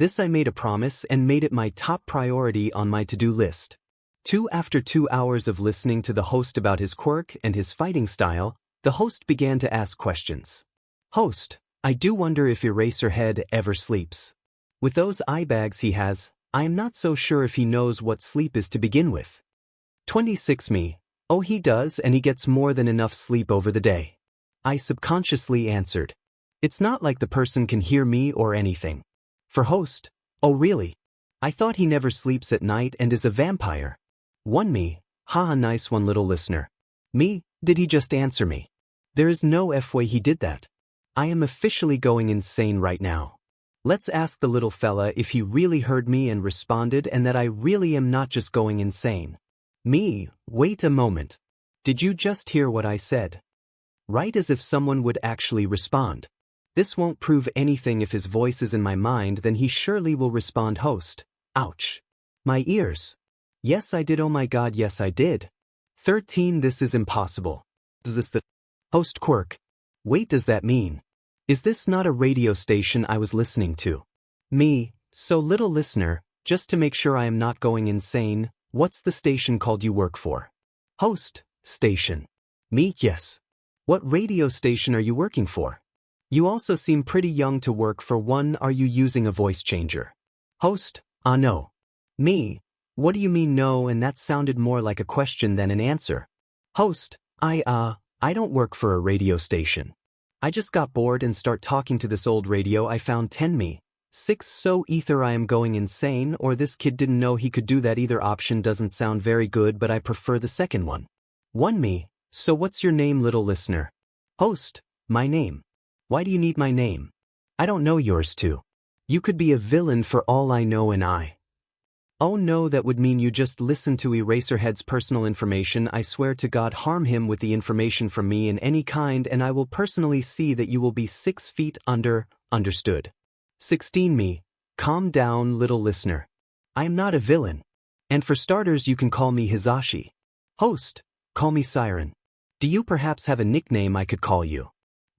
This I made a promise and made it my top priority on my to-do list. 2 After 2 hours of listening to the host about his quirk and his fighting style, the host began to ask questions. Host, I do wonder if 𝗬𝗪𝗧𝗪𝗧 ever sleeps. With those eye bags he has, I am not so sure if he knows what sleep is to begin with. 26 Me, oh, he does, and he gets more than enough sleep over the day. I subconsciously answered. It's not like the person can hear me or anything. For host, oh really? I thought he never sleeps at night and is a vampire. 1 Me, haha, nice one, little listener. Me, did he just answer me? There is no way he did that. I am officially going insane right now. Let's ask the little fella if he really heard me and responded, and that I really am not just going insane. Me, wait a moment. Did you just hear what I said? Right, as if someone would actually respond. This won't prove anything. If his voice is in my mind, then he surely will respond. Host, ouch. My ears. Yes, I did. Oh my god, yes, I did. 13 This is impossible. Is this the host quirk? Wait, does that mean? Is this not a radio station I was listening to? Me, so little listener, just to make sure I am not going insane, what's the station called you work for? Host, station. Me, yes. What radio station are you working for? You also seem pretty young to work for one. Are you using a voice changer? Host, no. Me, what do you mean no? And that sounded more like a question than an answer. Host, I don't work for a radio station. I just got bored and start talking to this old radio I found. 10 so either I am going insane or this kid didn't know he could do that. Either option doesn't sound very good, but I prefer the second one. 1 so what's your name, little listener? Host, my name. Why do you need my name? I don't know yours too. You could be a villain for all I know and Oh no, that would mean you just listen to Eraserhead's personal information. I swear to God, harm him with the information from me in any kind and I will personally see that you will be 6 feet under. Understood. 16 Calm down, little listener. I am not a villain. And for starters you can call me Hizashi. Host, call me Siren. Do you perhaps have a nickname I could call you?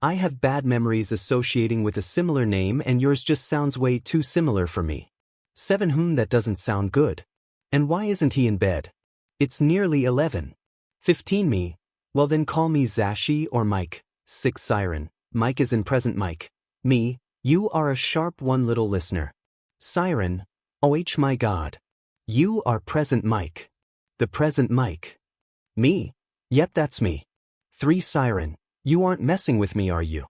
I have bad memories associating with a similar name and yours just sounds way too similar for me. 7 That doesn't sound good. And why isn't he in bed? It's nearly 11. 15 Well then call me Zashi or Mike. 6 Siren. Mike is in present Mike. Me, you are a sharp one, little listener. Siren, oh my God. You are present Mike. The present Mike. Me? Yep, that's me. 3 Siren. You aren't messing with me, are you?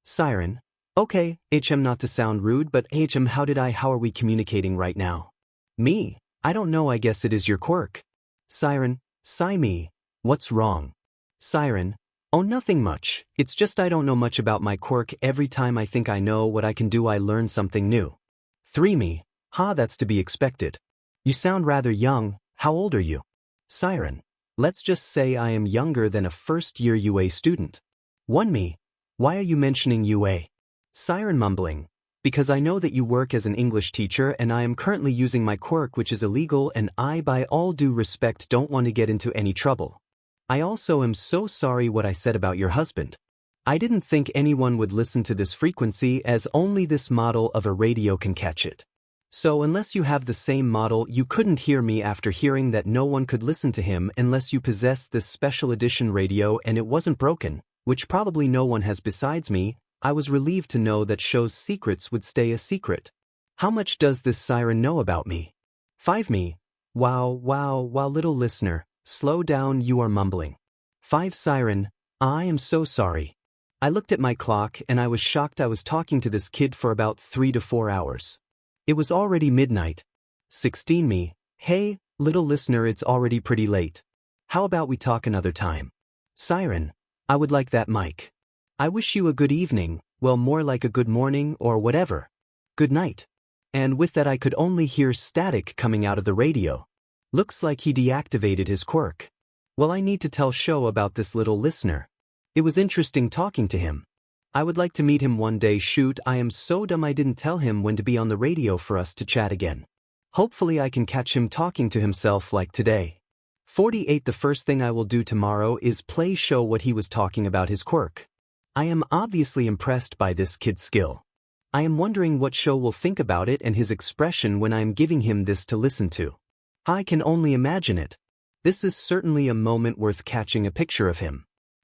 Siren. Okay, not to sound rude, but how are we communicating right now? Me. I don't know, I guess it is your quirk. Siren. Me. What's wrong? Siren. Oh, nothing much. It's just I don't know much about my quirk. Every time I think I know what I can do, I learn something new. 3 That's to be expected. You sound rather young. How old are you? Siren. Let's just say I am younger than a first-year UA student. 1 Why are you mentioning UA? Siren mumbling. Because I know that you work as an English teacher and I am currently using my quirk, which is illegal, and I, by all due respect, don't want to get into any trouble. I also am so sorry what I said about your husband. I didn't think anyone would listen to this frequency as only this model of a radio can catch it. So unless you have the same model, you couldn't hear me after hearing that no one could listen to him unless you possess this special edition radio and it wasn't broken, which probably no one has besides me. I was relieved to know that show's secrets would stay a secret. How much does this siren know about me? 5 Wow, little listener, slow down, you are mumbling. 5 Siren. I am so sorry. I looked at my clock and I was shocked I was talking to this kid for about 3 to 4 hours. It was already midnight. 16 Hey, little listener, it's already pretty late. How about we talk another time? Siren. I would like that, Mike. I wish you a good evening, well, more like a good morning or whatever. Good night. And with that I could only hear static coming out of the radio. Looks like he deactivated his quirk. Well, I need to tell Sho about this little listener. It was interesting talking to him. I would like to meet him one day. Shoot, I am so dumb I didn't tell him when to be on the radio for us to chat again. Hopefully I can catch him talking to himself like today. 48 The first thing I will do tomorrow is play Sho what he was talking about his quirk. I am obviously impressed by this kid's skill. I am wondering what Sho will think about it and his expression when I am giving him this to listen to. I can only imagine it. This is certainly a moment worth catching a picture of him.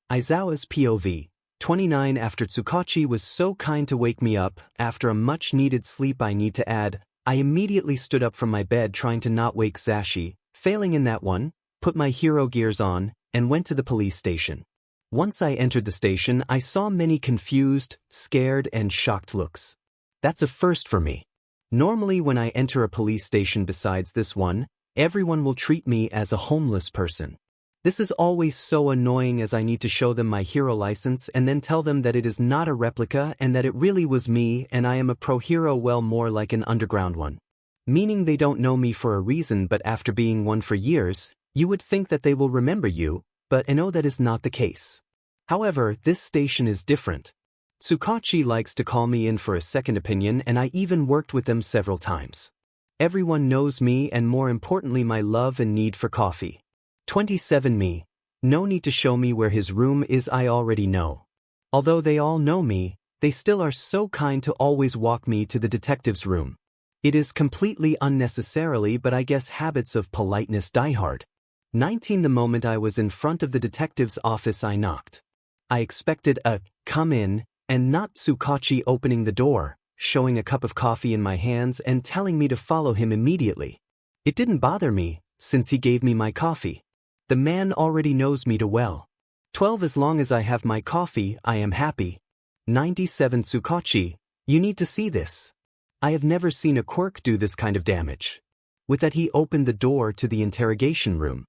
Aizawa's POV. 29 After 𝗬𝗁𝗁 was so kind to wake me up, after a much-needed sleep I need to add, I immediately stood up from my bed trying to not wake Zashi, failing in that one, put my hero gears on, and went to the police station. Once I entered the station, I saw many confused, scared, and shocked looks. That's a first for me. Normally when I enter a police station besides this one, everyone will treat me as a homeless person. This is always so annoying as I need to show them my hero license and then tell them that it is not a replica and that it really was me and I am a pro hero, well, more like an underground one. Meaning they don't know me for a reason, but after being one for years, you would think that they will remember you, but I know that is not the case. However, this station is different. 𝗬𝗁𝗁 likes to call me in for a second opinion and I even worked with them several times. Everyone knows me and more importantly my love and need for coffee. 27 No need to show me where his room is, I already know. Although they all know me, they still are so kind to always walk me to the detective's room. It is completely unnecessarily, but I guess habits of politeness die hard. 19. The moment I was in front of the detective's office, I knocked. I expected a come in and not 𝗬𝗂𝗁 opening the door, showing a cup of coffee in my hands and telling me to follow him immediately. It didn't bother me, since he gave me my coffee. The man already knows me too well. 12. As long as I have my coffee, I am happy. 97. 𝗬𝗂𝗁, you need to see this. I have never seen a quirk do this kind of damage. With that, he opened the door to the interrogation room.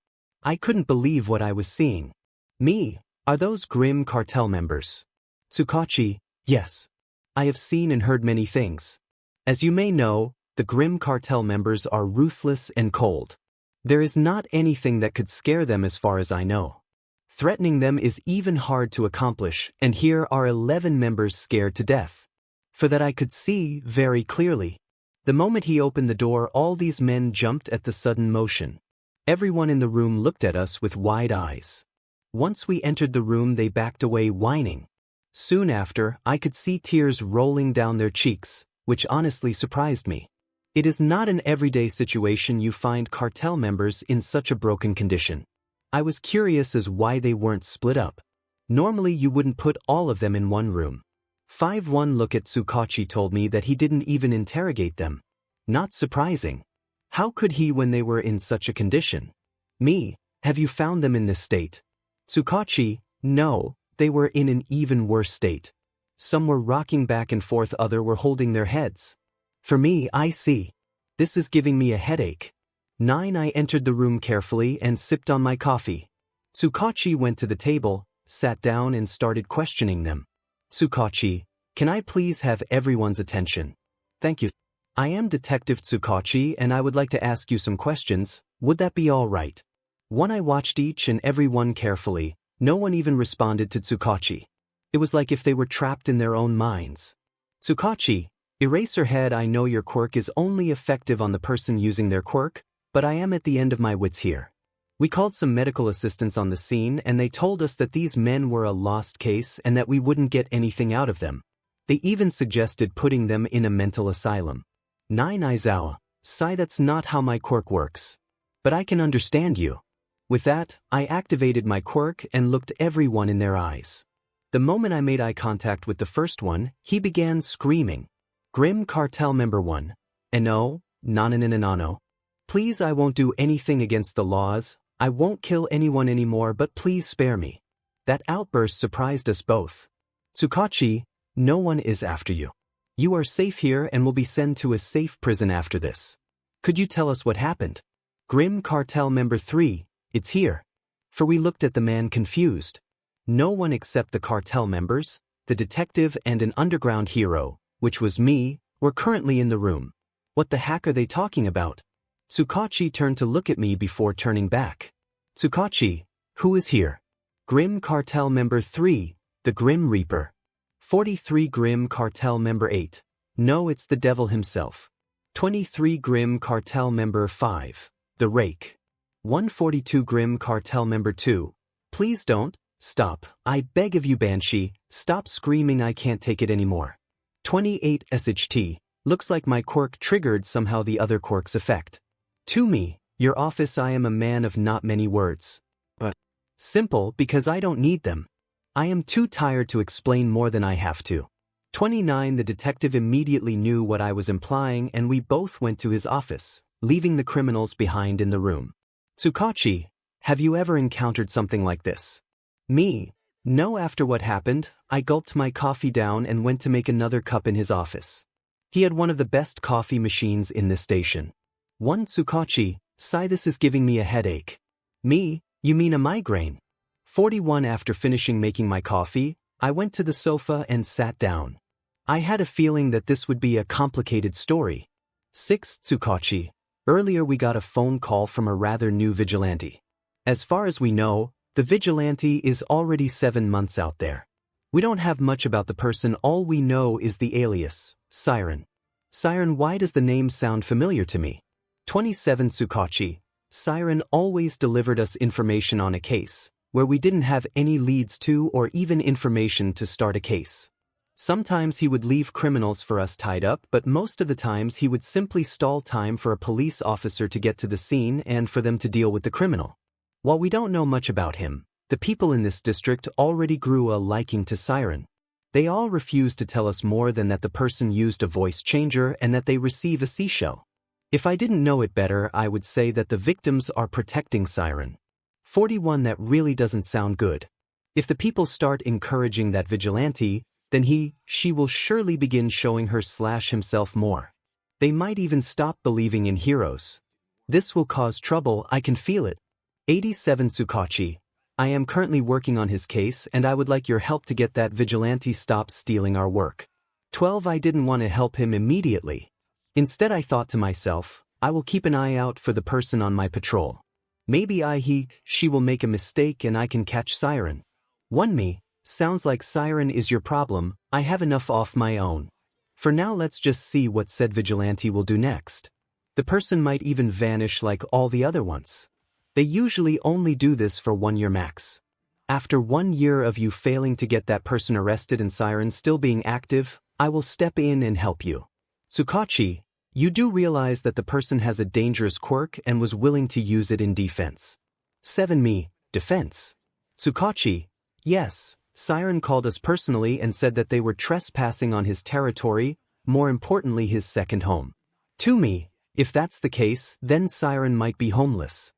I couldn't believe what I was seeing. Me, are those 𝗵𝗃 cartel members? 𝗬𝗂𝗁, yes. I have seen and heard many things. As you may know, the 𝗵𝗃 cartel members are ruthless and cold. There is not anything that could scare them as far as I know. Threatening them is even hard to accomplish, and here are 11 members scared to death. For that I could see very clearly. The moment he opened the door, all these men jumped at the sudden motion. Everyone in the room looked at us with wide eyes. Once we entered the room, they backed away whining. Soon after, I could see tears rolling down their cheeks, which honestly surprised me. It is not an everyday situation you find cartel members in such a broken condition. I was curious as why they weren't split up. Normally you wouldn't put all of them in one room. 5. One look at 𝗬𝗂𝗁 told me that he didn't even interrogate them. Not surprising. How could he when they were in such a condition? Me, have you found them in this state? 𝗬𝗂𝗁, no, they were in an even worse state. Some were rocking back and forth, others were holding their heads. For me, I see. This is giving me a headache. 9. I entered the room carefully and sipped on my coffee. 𝗬𝗂𝗁 went to the table, sat down and started questioning them. 𝗬𝗂𝗁, can I please have everyone's attention? Thank you. I am Detective 𝗬𝗂𝗁 and I would like to ask you some questions, would that be all right? 1. I watched each and every one carefully, no one even responded to 𝗬𝗂𝗁. It was like if they were trapped in their own minds. 𝗬𝗂𝗁, Eraserhead, I know your quirk is only effective on the person using their quirk, but I am at the end of my wits here. We called some medical assistants on the scene and they told us that these men were a lost case and that we wouldn't get anything out of them. They even suggested putting them in a mental asylum. 9. 𝗳𝗍𝗁, that's not how my quirk works. But I can understand you. With that, I activated my quirk and looked everyone in their eyes. The moment I made eye contact with the first one, he began screaming. 𝗵𝗃 cartel member 1. No, no. Please, I won't do anything against the laws, I won't kill anyone anymore, but please spare me. That outburst surprised us both. 𝗬𝗂𝗁, no one is after you. You are safe here and will be sent to a safe prison after this. Could you tell us what happened? 𝗵𝗃 cartel member 3, it's here. For we looked at the man confused. No one except the cartel members, the detective and an underground hero, which was me, were currently in the room. What the heck are they talking about? 𝗬𝗂𝗁 turned to look at me before turning back. 𝗬𝗂𝗁, who is here? 𝗵𝗃 cartel member 3, the Grim Reaper. 43. 𝗵𝗃 cartel member 8. No, it's the devil himself. 23. 𝗵𝗃 cartel member 5. The Rake. 142. 𝗵𝗃 cartel member 2. Please don't, stop, I beg of you Banshee, stop screaming, I can't take it anymore. 28. 𝗬𝗍𝗁, looks like my quirk triggered somehow the other quirk's effect. To me, your office, I am a man of not many words. But simple because I don't need them. I am too tired to explain more than I have to. 29. The detective immediately knew what I was implying and we both went to his office, leaving the criminals behind in the room. 𝗬𝗂𝗁, have you ever encountered something like this? Me, no. After what happened, I gulped my coffee down and went to make another cup in his office. He had one of the best coffee machines in this station. 1. 𝗬𝗂𝗁, this is giving me a headache. Me, you mean a migraine? 41. After finishing making my coffee, I went to the sofa and sat down. I had a feeling that this would be a complicated story. 6. 𝗬𝗂𝗁, earlier we got a phone call from a rather new vigilante. As far as we know, the vigilante is already 7 months out there. We don't have much about the person, all we know is the alias, Siren. Siren, why does the name sound familiar to me? 27. 𝗬𝗂𝗁, Siren always delivered us information on a case, where we didn't have any leads to or even information to start a case. Sometimes he would leave criminals for us tied up, but most of the times he would simply stall time for a police officer to get to the scene and for them to deal with the criminal. While we don't know much about him, the people in this district already grew a liking to 𝗧𝗏. They all refuse to tell us more than that the person used a voice changer and that they receive a 𝗧𝗏. If I didn't know it better, I would say that the victims are protecting 𝗧𝗏. 41. That really doesn't sound good. If the people start encouraging that vigilante, then she will surely begin showing her/himself more. They might even stop believing in heroes. This will cause trouble, I can feel it. 87. 𝗬𝗏𝗁. I am currently working on his case and I would like your help to get that vigilante stop stealing our work. 12. I didn't want to help him immediately. Instead I thought to myself, I will keep an eye out for the person on my patrol. Maybe she will make a mistake and I can catch 𝗧𝗏. 1. Me, sounds like 𝗧𝗏 is your problem, I have enough off my own. For now let's just see what said vigilante will do next. The person might even vanish like all the other ones. They usually only do this for 1 year max. After 1 year of you failing to get that person arrested and 𝗧𝗏 still being active, I will step in and help you. 𝗬𝗏𝗁, you do realize that the person has a dangerous quirk and was willing to use it in defense. 7. Me, defense. 𝗬𝗏𝗁, yes, 𝗧𝗏 called us personally and said that they were trespassing on his territory, more importantly his second home. 2. Me, if that's the case, then 𝗧𝗏 might be homeless.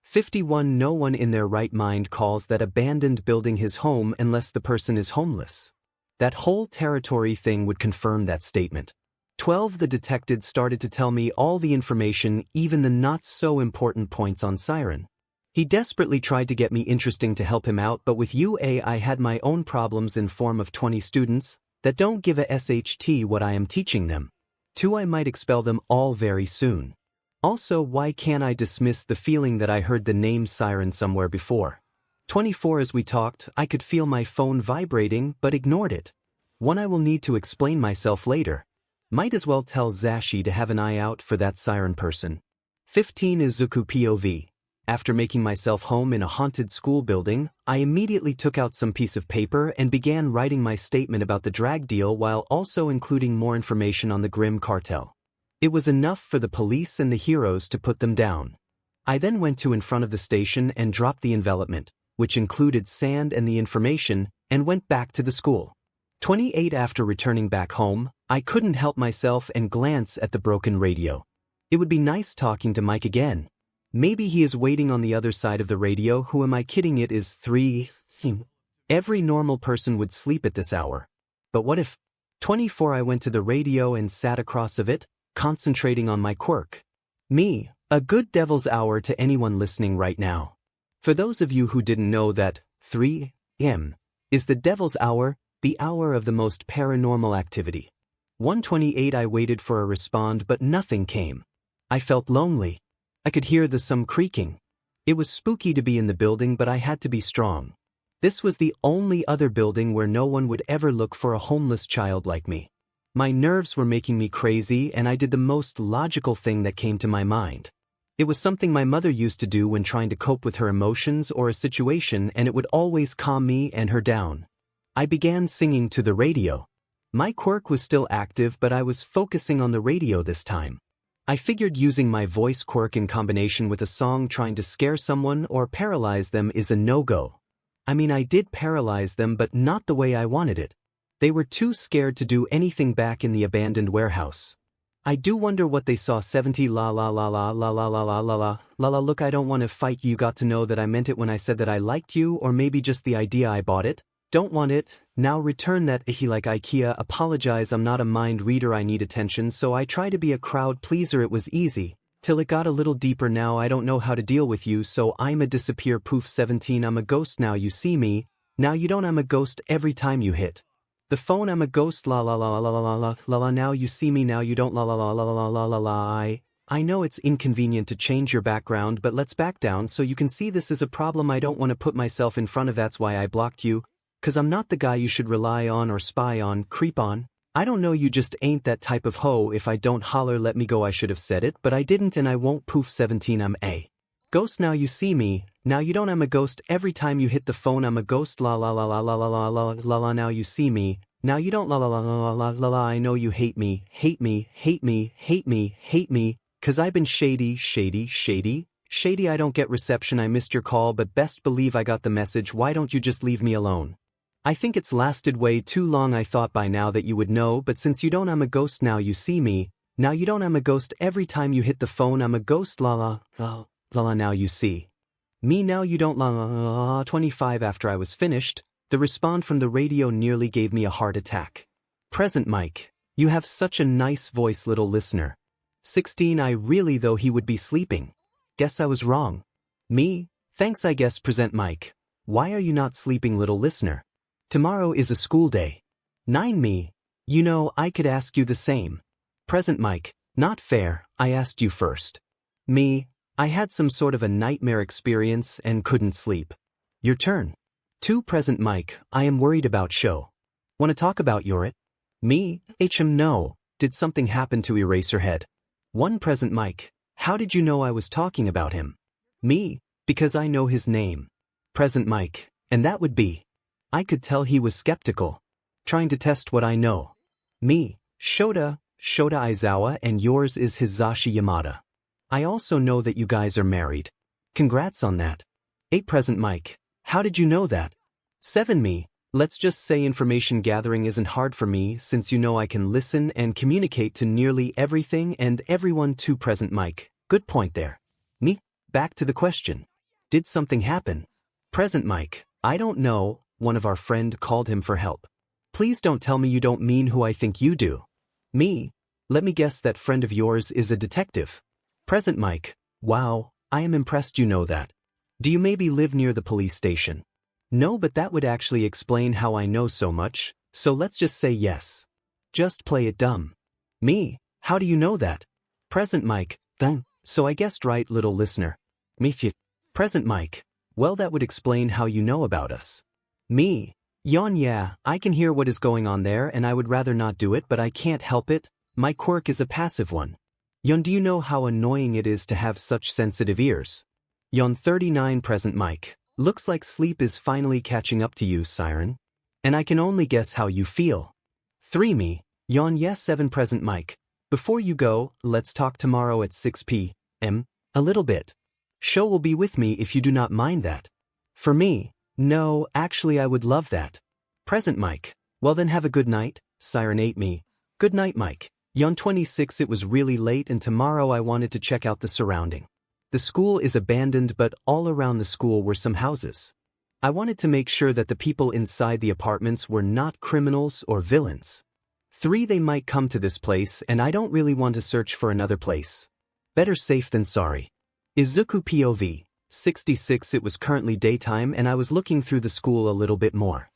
51. No one in their right mind calls that abandoned building his home unless the person is homeless. That whole territory thing would confirm that statement. 12. The detective started to tell me all the information, even the not-so-important points on 𝗧𝗏. He desperately tried to get me interesting to help him out, but with UA I had my own problems in form of 20 students that don't give a SHT what I am teaching them. 2. I might expel them all very soon. Also, why can't I dismiss the feeling that I heard the name 𝗧𝗏 somewhere before? 24. As we talked, I could feel my phone vibrating but ignored it. 1. I will need to explain myself later. Might as well tell 𝗧𝗏 to have an eye out for that 𝗧𝗏 person. 15. Izuku POV. After making myself home in a haunted school building, I immediately took out some piece of paper and began writing my statement about the drag deal while also including more information on the Grimm cartel. It was enough for the police and the heroes to put them down. I then went to in front of the station and dropped the envelopment, which included sand and the information, and went back to the school. 28. After returning back home, I couldn't help myself and glance at the broken radio. It would be nice talking to Mike again. Maybe he is waiting on the other side of the radio. Who am I kidding? It is 3. Every normal person would sleep at this hour. But what if? 24. I went to the radio and sat across of it, concentrating on my quirk. Me, a good devil's hour to anyone listening right now. For those of you who didn't know that 3 m is the devil's hour, the hour of the most paranormal activity. 128. I waited for a respond but nothing came. I felt lonely. I could hear some creaking. It was spooky to be in the building, but I had to be strong. This was the only other building where no one would ever look for a homeless child like me. My nerves were making me crazy and I did the most logical thing that came to my mind. It was something my mother used to do when trying to cope with her emotions or a situation, and it would always calm me and her down. I began singing to the radio. My quirk was still active, but I was focusing on the radio this time. I figured using my voice quirk in combination with a song trying to scare someone or paralyze them is a no-go. I mean, I did paralyze them, but not the way I wanted it. They were too scared to do anything back in the abandoned warehouse. I do wonder what they saw. 70. La la la la la la la la la la la la. Look, I don't want to fight you. Got to know that I meant it when I said that I liked you, or maybe just the idea I bought it. Don't want it. Now return that like IKEA. Apologize, I'm not a mind reader, I need attention, so I try to be a crowd pleaser. It was easy, till it got a little deeper. Now I don't know how to deal with you, so I'm a disappear. Poof. 17. I'm a ghost now you see me, now you don't. I'm a ghost every time you hit the phone. I'm a ghost. La la la la la la la la la. Now you see me, now you don't. La la la la la la la la. I know it's inconvenient to change your background, but let's back down so you can see this is a problem. I don't want to put myself in front of. That's why I blocked you. 'Cause I'm not the guy you should rely on or spy on, creep on. I don't know, you just ain't that type of hoe. If I don't holler, let me go. I should have said it, but I didn't and I won't. Poof. 17. I'm a ghost now you see me, now you don't. I'm a ghost every time you hit the phone. I'm a ghost. La la la la la la la la la la. Now you see me, now you don't. La la la la la la la. I know you hate me, hate me, hate me, hate me, hate me, 'cause I've been shady, shady, shady, Shady, I don't get reception. I missed your call, but best believe I got the message. Why don't you just leave me alone? I think it's lasted way too long. I thought by now that you would know, but since you don't, I'm a ghost now. You see me. Now you don't, I'm a ghost. Every time you hit the phone, I'm a ghost. La la la la la. Now you see me. Now you don't. La la la. 25. After I was finished, the response from the radio nearly gave me a heart attack. Present Mike. You have such a nice voice, little listener. 16. I really, though he would be sleeping. Guess I was wrong. Me? Thanks, I guess. Present Mike. Why are you not sleeping, little listener? Tomorrow is a school day. 9. Me. You know, I could ask you the same. Present Mike. Not fair, I asked you first. Me. I had some sort of a nightmare experience and couldn't sleep. Your turn. 2. Present Mike. I am worried about show. Want to talk about your Me. No. Did something happen to Eraserhead? 1. Present Mike. How did you know I was talking about him? Me. Because I know his name. Present Mike. And that would be. I could tell he was skeptical. Trying to test what I know. Me. Shota Aizawa, and yours is Hisashi Yamada. I also know that you guys are married. Congrats on that. 8. Present Mike. How did you know that? 7. Me. Let's just say information gathering isn't hard for me since you know I can listen and communicate to nearly everything and everyone. 2. Present Mike. Good point there. Me. Back to the question. Did something happen? Present Mike. I don't know. One of our friend called him for help. Please don't tell me you don't mean who I think you do. Me. Let me guess, that friend of yours is a detective. Present Mike. Wow, I am impressed you know that. Do you maybe live near the police station? No, but that would actually explain how I know so much, so let's just say yes. Just play it dumb. Me. How do you know that? Present Mike. Then, so I guessed right, little listener. Me. Present Mike. Well, that would explain how you know about us. Me. Yawn. Yeah, I can hear what is going on there and I would rather not do it, but I can't help it. My quirk is a passive one. Yon, do you know how annoying it is to have such sensitive ears? Yon. 39. Present Mike. Looks like sleep is finally catching up to you, Siren. And I can only guess how you feel. 3. Me. Yon. Yes. 7. Present Mike. Before you go, let's talk tomorrow at 6 p.m. A little bit. Show will be with me if you do not mind that. For me. No, actually I would love that. Present Mike. Well then have a good night, Siren. 8. Me. Good night, Mike. Yon. 26. It was really late and tomorrow I wanted to check out the surrounding. The school is abandoned, but all around the school were some houses. I wanted to make sure that the people inside the apartments were not criminals or villains. 3. They might come to this place and I don't really want to search for another place. Better safe than sorry. Izuku POV. 66. It was currently daytime and I was looking through the school a little bit more.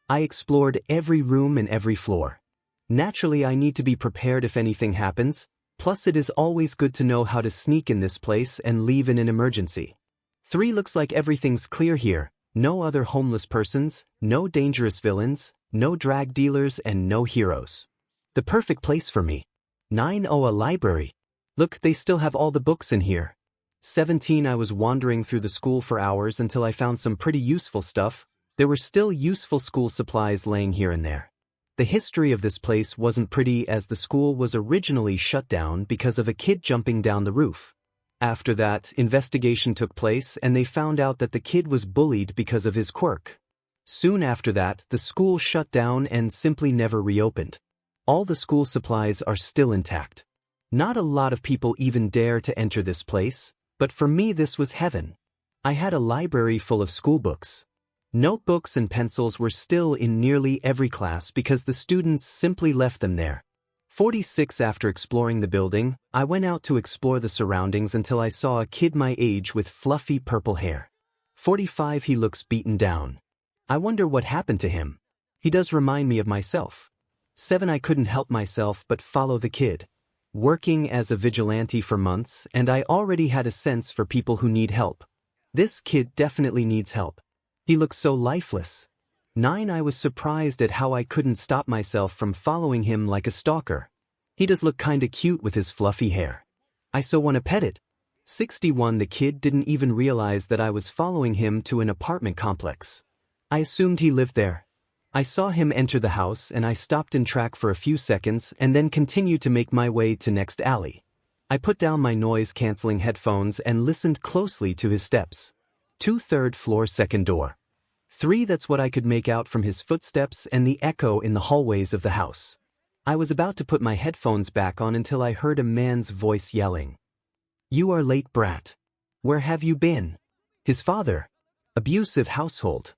I explored every room and every floor. Naturally, I need to be prepared if anything happens, plus it is always good to know how to sneak in this place and leave in an emergency. 3. Looks like everything's clear here. No other homeless persons, no dangerous villains, no drug dealers, and no heroes. The perfect place for me. 9. Oh, a library. Look, they still have all the books in here. 17. I was wandering through the school for hours until I found some pretty useful stuff. There were still useful school supplies laying here and there. The history of this place wasn't pretty, as the school was originally shut down because of a kid jumping down the roof. After that, investigation took place and they found out that the kid was bullied because of his quirk. Soon after that, the school shut down and simply never reopened. All the school supplies are still intact. Not a lot of people even dare to enter this place, but for me this was heaven. I had a library full of school books. Notebooks and pencils were still in nearly every class because the students simply left them there. 46. After exploring the building, I went out to explore the surroundings until I saw a kid my age with fluffy purple hair. 45. He looks beaten down. I wonder what happened to him. He does remind me of myself. 7. I couldn't help myself but follow the kid. Working as a vigilante for months, and I already had a sense for people who need help. This kid definitely needs help. He looks so lifeless. 9. I was surprised at how I couldn't stop myself from following him like a stalker. He does look kinda cute with his fluffy hair. I so wanna pet it. 61. The kid didn't even realize that I was following him to an apartment complex. I assumed he lived there. I saw him enter the house and I stopped in track for a few seconds and then continued to make my way to next alley. I put down my noise-canceling headphones and listened closely to his steps. 2 3rd floor second door. 3 that's what I could make out from his footsteps and the echo in the hallways of the house. I was about to put my headphones back on until I heard a man's voice yelling. "You are late, brat. Where have you been?" His father. Abusive household.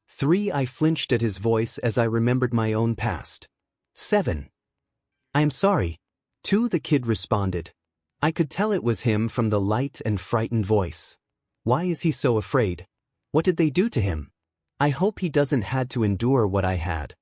3 I flinched at his voice as I remembered my own past. 7. "I am sorry." 2 The kid responded. I could tell it was him from the light and frightened voice. Why is he so afraid? What did they do to him? I hope he doesn't had to endure what I had.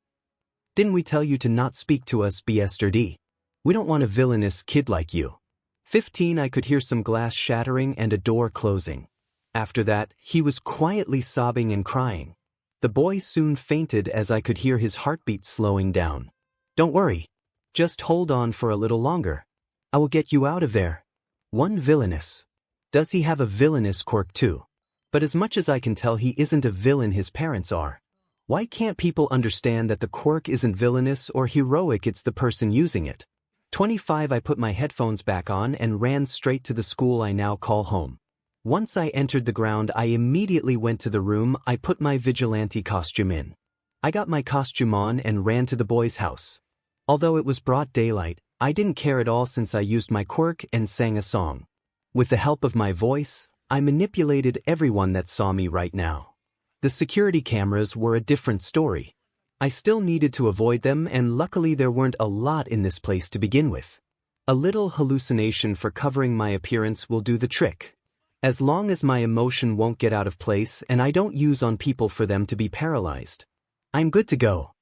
"Didn't we tell you to not speak to us, 𝗬𝗲𝗏? We don't want a villainous kid like you." 15 I could hear some glass shattering and a door closing. After that, he was quietly sobbing and crying. The boy soon fainted as I could hear his heartbeat slowing down. "Don't worry. Just hold on for a little longer. I will get you out of there." 1 Villainous. Does he have a villainous quirk too? But as much as I can tell, he isn't a villain, his parents are. Why can't people understand that the quirk isn't villainous or heroic, it's the person using it? 25 I put my headphones back on and ran straight to the school I now call home. Once I entered the ground, I immediately went to the room I put my vigilante costume in. I got my costume on and ran to the boy's house. Although it was broad daylight, I didn't care at all since I used my quirk and sang a song. With the help of my voice, I manipulated everyone that saw me right now. The security cameras were a different story. I still needed to avoid them, and luckily there weren't a lot in this place to begin with. A little hallucination for covering my appearance will do the trick. As long as my emotion won't get out of place and I don't use on people for them to be paralyzed, I'm good to go.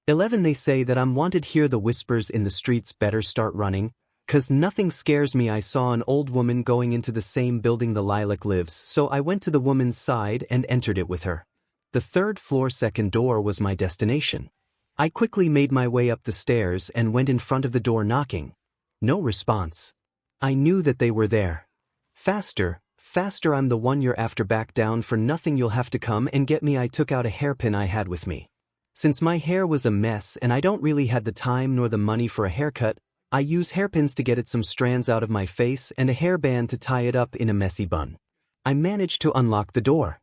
11 They say that I'm wanted here. The whispers in the streets better start running, 'cause nothing scares me. I saw an old woman going into the same building the lilac lives, so I went to the woman's side and entered it with her. The 3rd floor second door was my destination. I quickly made my way up the stairs and went in front of the door knocking. No response. I knew that they were there. "Faster, faster, I'm the one you're after. Back down for nothing, you'll have to come and get me." I took out a hairpin I had with me. Since my hair was a mess and I don't really had the time nor the money for a haircut, I use hairpins to get some strands out of my face and a hairband to tie it up in a messy bun. I managed to unlock the door.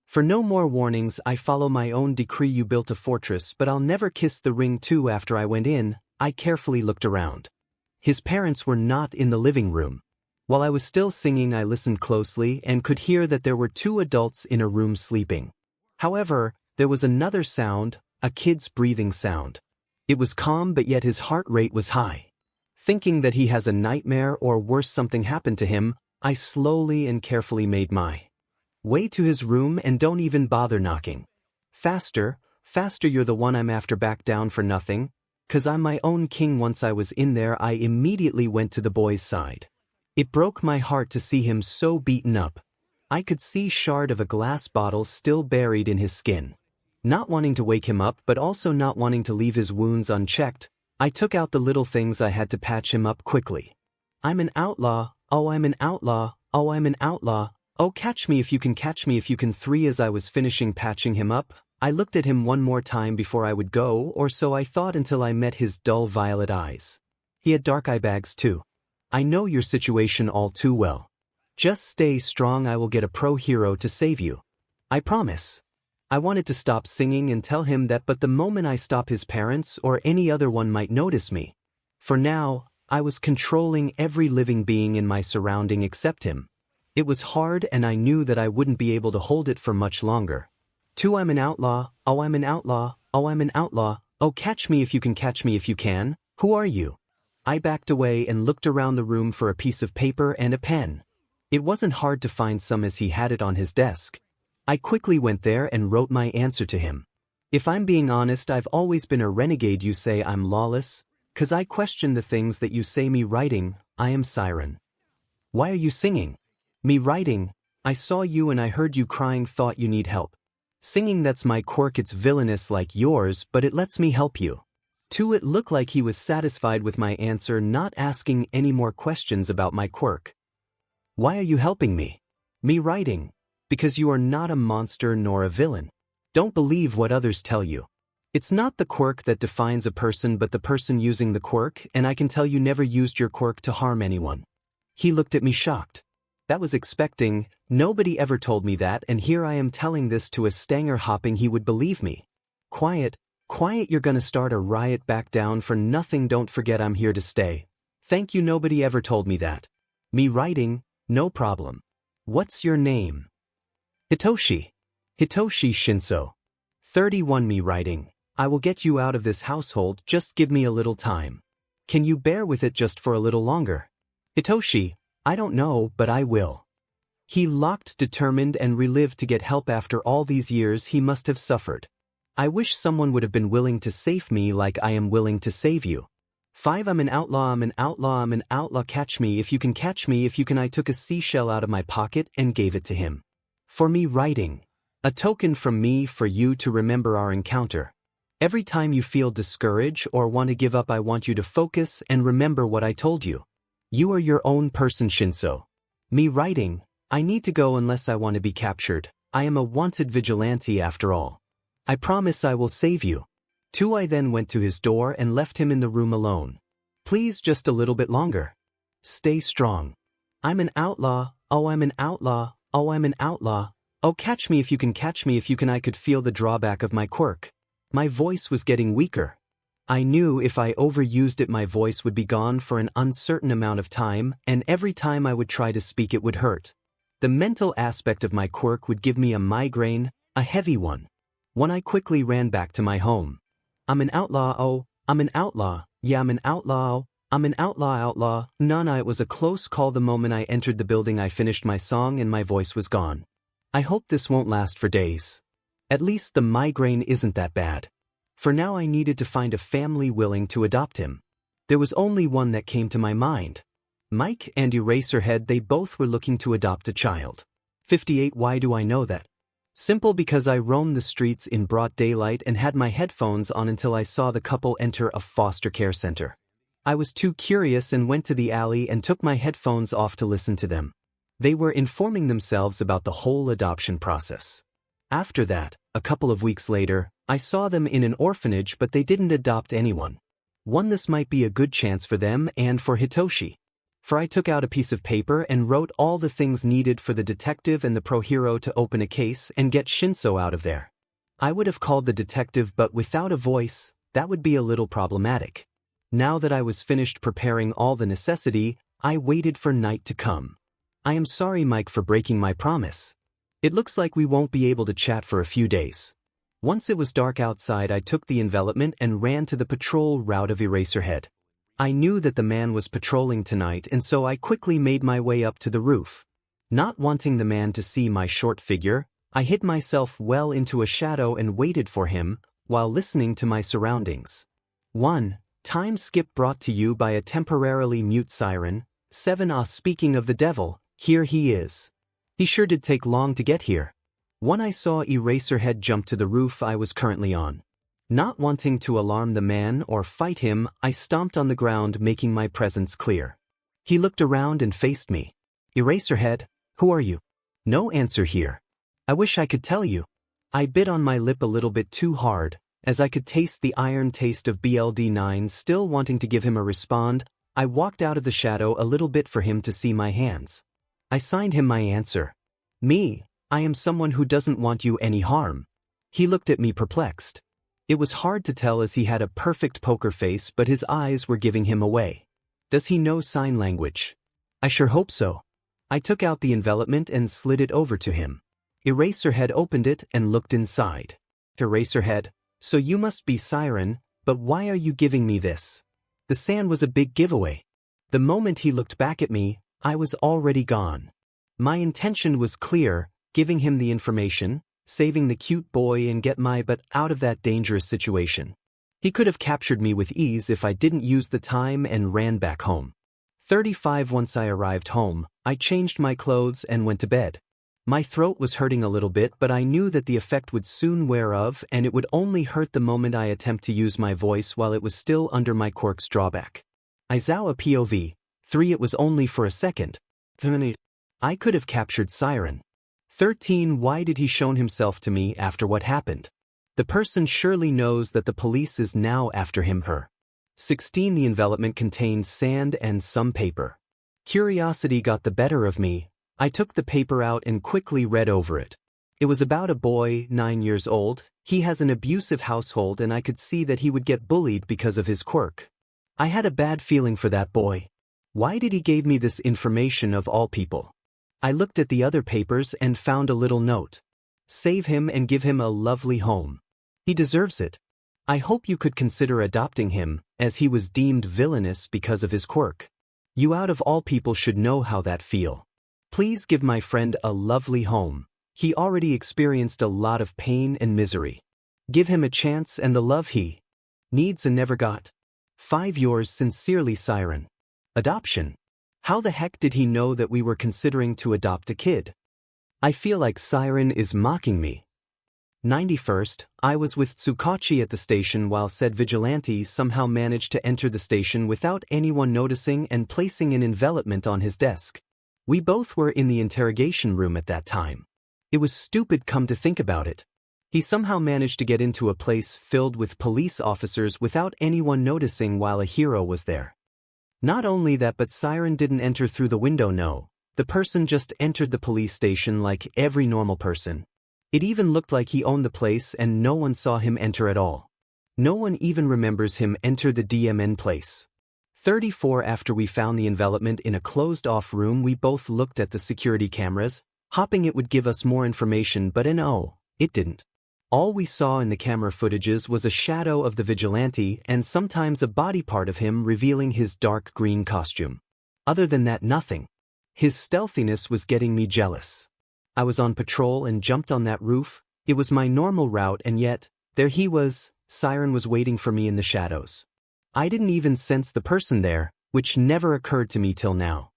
For no more warnings, I follow my own decree. "You built a fortress, but I'll never kiss the ring too." After I went in, I carefully looked around. His parents were not in the living room. While I was still singing, I listened closely and could hear that there were 2 adults in a room sleeping. However, there was another sound, a kid's breathing sound. It was calm, but yet his heart rate was high. Thinking that he has a nightmare or worse, something happened to him, I slowly and carefully made my way to his room and don't even bother knocking. "Faster, faster, you're the one I'm after. Back down for nothing, 'cause I'm my own king." Once I was in there, I immediately went to the boy's side. It broke my heart to see him so beaten up. I could see shard of a glass bottle still buried in his skin. Not wanting to wake him up but also not wanting to leave his wounds unchecked, I took out the little things I had to patch him up quickly. "I'm an outlaw, oh I'm an outlaw, oh I'm an outlaw. Oh, catch me if you can, catch me if you can." 3 As I was finishing patching him up, I looked at him one more time before I would go, or so I thought, until I met his dull violet eyes. He had dark eye bags too. "I know your situation all too well. Just stay strong, I will get a pro hero to save you. I promise." I wanted to stop singing and tell him that, but the moment I stop, his parents or any other one might notice me. For now, I was controlling every living being in my surrounding except him. It was hard, and I knew that I wouldn't be able to hold it for much longer. 2 I'm an outlaw, oh I'm an outlaw, oh I'm an outlaw. Oh, catch me if you can, catch me if you can. Who are you? I backed away and looked around the room for a piece of paper and a pen. It wasn't hard to find some, as he had it on his desk. I quickly went there and wrote my answer to him. "If I'm being honest, I've always been a renegade. You say I'm lawless, 'cause I question the things that you say." Me writing, "I am Siren." "Why are you singing?" Me writing, "I saw you and I heard you crying, thought you need help." Singing, "That's my quirk, it's villainous like yours, but it lets me help you." 2 It looked like he was satisfied with my answer, not asking any more questions about my quirk. "Why are you helping me?" Me writing, "Because you are not a monster nor a villain. Don't believe what others tell you. It's not the quirk that defines a person but the person using the quirk, and I can tell you never used your quirk to harm anyone. He looked at me shocked. That was expecting, nobody ever told me that, and here I am telling this to a stanger hoping he would believe me. Quiet, quiet, you're gonna start a riot, back down for nothing, don't forget I'm here to stay. Thank you, nobody ever told me that. Me writing, no problem. What's your name? Hitoshi. Hitoshi Shinso. 31. Me writing, I will get you out of this household, just give me a little time. Can you bear with it just for a little longer? Hitoshi, I don't know, but I will. He looked determined and relieved to get help after all these years he must have suffered. I wish someone would have been willing to save me like I am willing to save you. 5. I'm an outlaw, I'm an outlaw, I'm an outlaw, catch me if you can, catch me if you can. I took a seashell out of my pocket and gave it to him. For me writing. A token from me for you to remember our encounter. Every time you feel discouraged or want to give up, I want you to focus and remember what I told you. You are your own person, Shinso. Me writing, I need to go unless I want to be captured. I am a wanted vigilante after all. I promise I will save you. 2. I then went to his door and left him in the room alone. Please, just a little bit longer. Stay strong. I'm an outlaw, oh I'm an outlaw, oh I'm an outlaw. Oh, catch me if you can, catch me if you can. I could feel the drawback of my quirk. My voice was getting weaker. I knew if I overused it my voice would be gone for an uncertain amount of time, and every time I would try to speak it would hurt. The mental aspect of my quirk would give me a migraine, a heavy one. When I quickly ran back to my home. I'm an outlaw, oh, I'm an outlaw, yeah I'm an outlaw, oh, I'm an outlaw. Nana, it was a close call. The moment I entered the building I finished my song and my voice was gone. I hope this won't last for days. At least the migraine isn't that bad. For now I needed to find a family willing to adopt him. There was only one that came to my mind. Mike and Eraserhead, they both were looking to adopt a child. 58. Why do I know that? Simple, because I roamed the streets in broad daylight and had my headphones on until I saw the couple enter a foster care center. I was too curious and went to the alley and took my headphones off to listen to them. They were informing themselves about the whole adoption process. After that, a couple of weeks later, I saw them in an orphanage, but they didn't adopt anyone. This might be a good chance for them and for Hitoshi. For I took out a piece of paper and wrote all the things needed for the detective and the pro-hero to open a case and get Shinso out of there. I would have called the detective, but without a voice, that would be a little problematic. Now that I was finished preparing all the necessity, I waited for night to come. I am sorry, Mike, for breaking my promise. It looks like we won't be able to chat for a few days. Once it was dark outside, I took the envelopment and ran to the patrol route of Eraserhead. I knew that the man was patrolling tonight, and so I quickly made my way up to the roof. Not wanting the man to see my short figure, I hid myself well into a shadow and waited for him, while listening to my surroundings. 1. Time skip brought to you by a temporarily mute siren. 7. Speaking of the devil, here he is. He sure did take long to get here. When I saw Eraserhead jump to the roof I was currently on. Not wanting to alarm the man or fight him, I stomped on the ground, making my presence clear. He looked around and faced me. Eraserhead, who are you? No answer here. I wish I could tell you. I bit on my lip a little bit too hard, as I could taste the iron taste of BLD9. Still wanting to give him a respond, I walked out of the shadow a little bit for him to see my hands. I signed him my answer. Me, I am someone who doesn't want you any harm. He looked at me perplexed. It was hard to tell as he had a perfect poker face, but his eyes were giving him away. Does he know sign language? I sure hope so. I took out the envelopment and slid it over to him. Eraserhead opened it and looked inside. Eraserhead, so you must be Siren, but why are you giving me this? The sand was a big giveaway. The moment he looked back at me, I was already gone. My intention was clear, giving him the information, saving the cute boy and get my butt out of that dangerous situation. He could have captured me with ease if I didn't use the time and ran back home. 35. Once I arrived home, I changed my clothes and went to bed. My throat was hurting a little bit, but I knew that the effect would soon wear off and it would only hurt the moment I attempt to use my voice while it was still under my quirk's drawback. 𝗬𝗵𝗲 3. It was only for a second. I could have captured Siren. 13. Why did he shown himself to me after what happened? The person surely knows that the police is now after him. 16. The envelopment contained sand and some paper. Curiosity got the better of me. I took the paper out and quickly read over it. It was about a boy, 9 years old. He has an abusive household and I could see that he would get bullied because of his quirk. I had a bad feeling for that boy. Why did he give me this information of all people? I looked at the other papers and found a little note. Save him and give him a lovely home. He deserves it. I hope you could consider adopting him, as he was deemed villainous because of his quirk. You out of all people should know how that feel. Please give my friend a lovely home. He already experienced a lot of pain and misery. Give him a chance and the love he needs and never got. 5 Yours sincerely, 𝗬𝗲. Adoption. How the heck did he know that we were considering to adopt a kid? I feel like 𝗬𝗲 is mocking me. 91st, I was with 𝗧𝗵𝗲 at the station while said vigilante somehow managed to enter the station without anyone noticing and placing an envelopment on his desk. We both were in the interrogation room at that time. It was stupid, come to think about it. He somehow managed to get into a place filled with police officers without anyone noticing while a hero was there. Not only that, but 𝗬𝗲 didn't enter through the window, no. The person just entered the police station like every normal person. It even looked like he owned the place and no one saw him enter at all. No one even remembers him enter the DMN place. 34 After we found the envelopment in a closed-off room, we both looked at the security cameras, hoping it would give us more information, but no, it didn't. All we saw in the camera footages was a shadow of the vigilante and sometimes a body part of him revealing his dark green costume. Other than that, nothing. His stealthiness was getting me jealous. I was on patrol and jumped on that roof. It was my normal route, and yet, there he was. 𝗬𝗲 was waiting for me in the shadows. I didn't even sense the person there, which never occurred to me till now.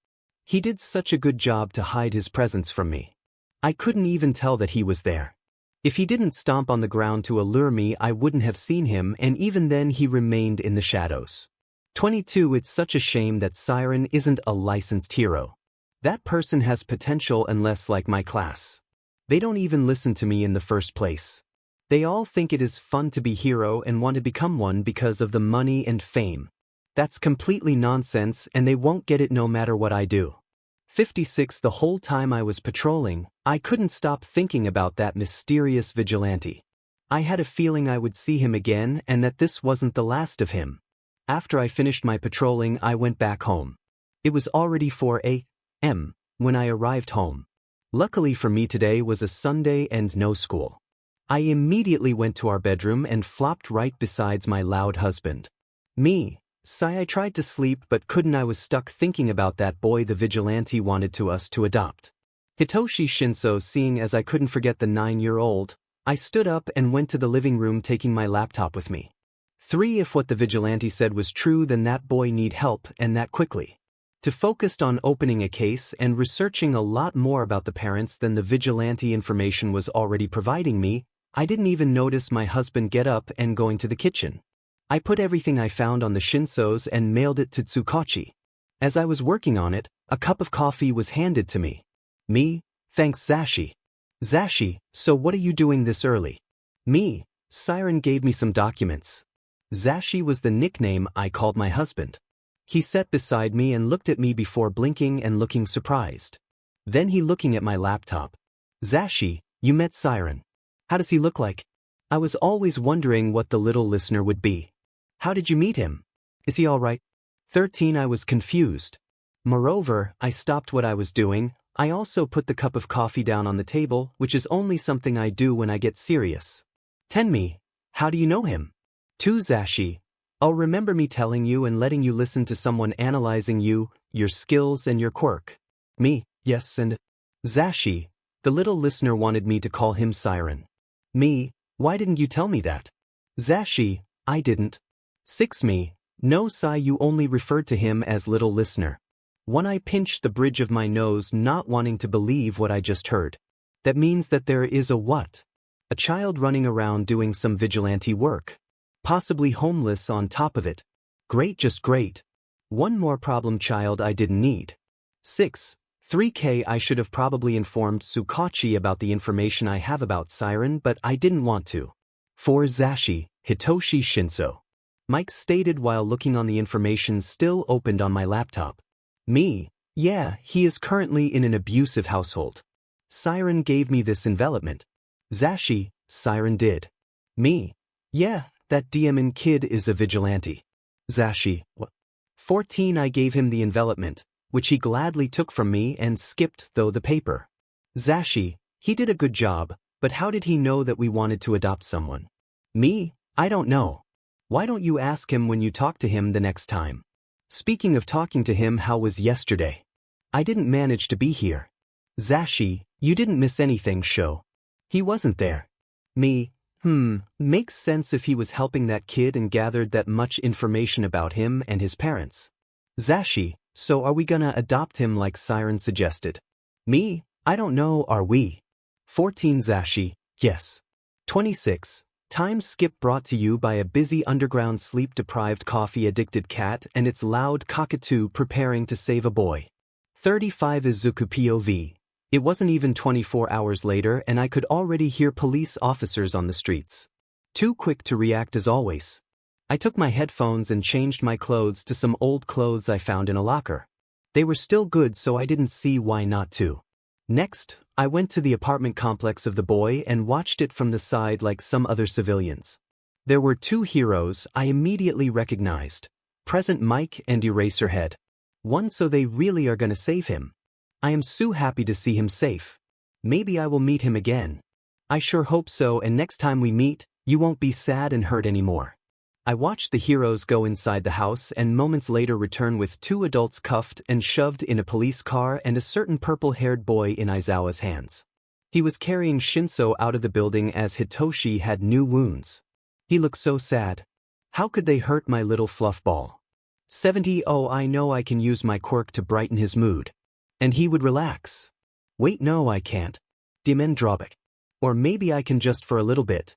He did such a good job to hide his presence from me. I couldn't even tell that he was there. If he didn't stomp on the ground to allure me, I wouldn't have seen him, and even then he remained in the shadows. 22 It's such a shame that 𝗬𝗲 isn't a licensed hero. That person has potential unless like my class. They don't even listen to me in the first place. They all think it is fun to be hero and want to become one because of the money and fame. That's completely nonsense and they won't get it no matter what I do. 56 The whole time I was patrolling, I couldn't stop thinking about that mysterious vigilante. I had a feeling I would see him again and that this wasn't the last of him. After I finished my patrolling, I went back home. It was already 4 a.m. when I arrived home. Luckily for me, today was a Sunday and no school. I immediately went to our bedroom and flopped right beside my loud husband. I tried to sleep but couldn't. I was stuck thinking about that boy the vigilante wanted us to adopt. Hitoshi Shinso. Seeing as I couldn't forget the 9-year-old, I stood up and went to the living room, taking my laptop with me. 3 If what the vigilante said was true, then that boy need help, and that quickly. To focused on opening a case and researching a lot more about the parents than the vigilante information was already providing me. I didn't even notice my husband get up and going to the kitchen. I put everything I found on the Shinsos and mailed it to 𝗧𝗵𝗲. As I was working on it, a cup of coffee was handed to me. Thanks 𝗧𝗲. 𝗧𝗲, so what are you doing this early? 𝗬𝗲 gave me some documents. 𝗧𝗲 was the nickname I called my husband. He sat beside me and looked at me before blinking and looking surprised. Then he looking at my laptop. 𝗧𝗲, you met 𝗬𝗲. How does he look like? I was always wondering what the little listener would be. How did you meet him? Is he alright? 13 I was confused. Moreover, I stopped what I was doing. I also put the cup of coffee down on the table, which is only something I do when I get serious. 10 How do you know him? 2 𝗧𝗲. Oh, remember me telling you and letting you listen to someone analyzing you, your skills and your quirk? Yes, and 𝗧𝗲. The little listener wanted me to call him 𝗬𝗲. Why didn't you tell me that? 𝗧𝗲. I didn't. 6 No, you only referred to him as little listener. 1 I pinched the bridge of my nose, not wanting to believe what I just heard. That means that there is a what? A child running around doing some vigilante work. Possibly homeless on top of it. Great, just great. One more problem child I didn't need. 6 3 I should have probably informed 𝗧𝗵𝗲 about the information I have about 𝗬𝗲, but I didn't want to. 4 𝗧𝗲, Hitoshi Shinso. Mike stated while looking on the information still opened on my laptop. Yeah, he is currently in an abusive household. Siren gave me this envelopment. 𝗧𝗵𝗲, Siren did. Me? Yeah, that 𝗵𝗃𝗲 is a vigilante. 𝗧𝗵𝗲, what? 14 I gave him the envelopment, which he gladly took from me and skipped though the paper. 𝗧𝗵𝗲, he did a good job, but how did he know that we wanted to adopt someone? Me? I don't know. Why don't you ask him when you talk to him the next time? Speaking of talking to him, how was yesterday? I didn't manage to be here. 𝗧𝗵𝗲, you didn't miss anything, 𝗧𝗵𝗲. He wasn't there. Me? Makes sense if he was helping that kid and gathered that much information about him and his parents. 𝗧𝗵𝗲, so are we gonna adopt him like Siren suggested? Me? I don't know, are we? 14 𝗧𝗵𝗲, yes. 26. Time skip brought to you by a busy underground sleep-deprived coffee-addicted cat and its loud cockatoo preparing to save a boy. 35 Izuku POV. It wasn't even 24 hours later and I could already hear police officers on the streets. Too quick to react as always. I took my headphones and changed my clothes to some old clothes I found in a locker. They were still good, so I didn't see why not to. Next, I went to the apartment complex of the boy and watched it from the side like some other civilians. There were two heroes I immediately recognized, Present Mike and Eraserhead. One, so they really are gonna save him. I am so happy to see him safe. Maybe I will meet him again. I sure hope so, and next time we meet, you won't be sad and hurt anymore. I watched the heroes go inside the house and moments later return with two adults cuffed and shoved in a police car and a certain purple-haired boy in Aizawa's hands. He was carrying Shinso out of the building as Hitoshi had new wounds. He looked so sad. How could they hurt my little fluff ball? 70 Oh, I know I can use my quirk to brighten his mood. And he would relax. Wait, no I can't. 𝗵𝗃𝗲𝗄𝗏. Or maybe I can just for a little bit.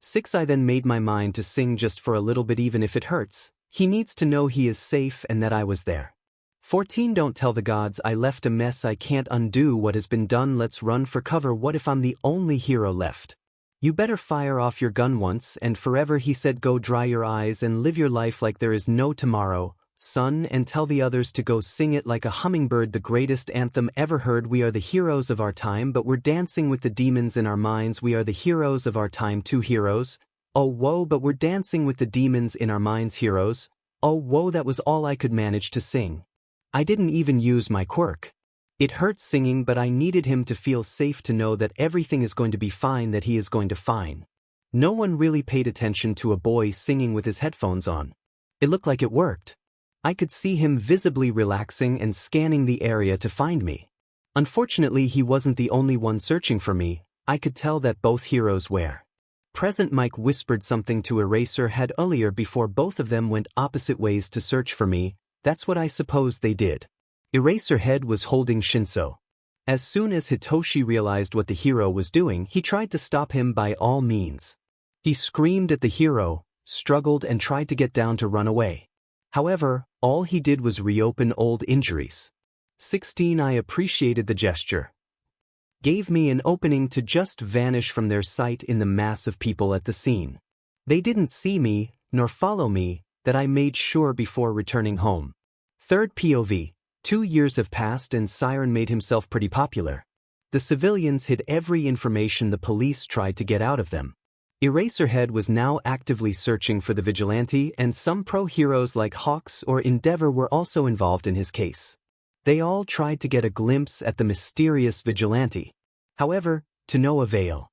6 I then made my mind to sing just for a little bit even if it hurts. He needs to know he is safe and that I was there. 14 Don't tell the gods I left a mess, I can't undo what has been done, let's run for cover, what if I'm the only hero left? You better fire off your gun once and forever, he said, go dry your eyes and live your life like there is no tomorrow, son, and tell the others to go sing it like a hummingbird, the greatest anthem ever heard. We are the heroes of our time, but we're dancing with the demons in our minds. We are the heroes of our time, two heroes. Oh whoa, but we're dancing with the demons in our minds, heroes. Oh whoa, that was all I could manage to sing. I didn't even use my quirk. It hurt singing, but I needed him to feel safe, to know that everything is going to be fine, that he is going to fine. No one really paid attention to a boy singing with his headphones on. It looked like it worked. I could see him visibly relaxing and scanning the area to find me. Unfortunately, he wasn't the only one searching for me. I could tell that both heroes were. Present Mike whispered something to Eraserhead earlier before both of them went opposite ways to search for me. That's what I suppose they did. Eraserhead was holding Shinso. As soon as Hitoshi realized what the hero was doing, he tried to stop him by all means. He screamed at the hero, struggled and tried to get down to run away. However, all he did was reopen old injuries. 16 I appreciated the gesture. Gave me an opening to just vanish from their sight in the mass of people at the scene. They didn't see me, nor follow me, that I made sure before returning home. Third POV. 2 years have passed and Siren made himself pretty popular. The civilians hid every information the police tried to get out of them. Eraserhead was now actively searching for the vigilante, and some pro-heroes like Hawks or Endeavor were also involved in his case. They all tried to get a glimpse at the mysterious vigilante. However, to no avail.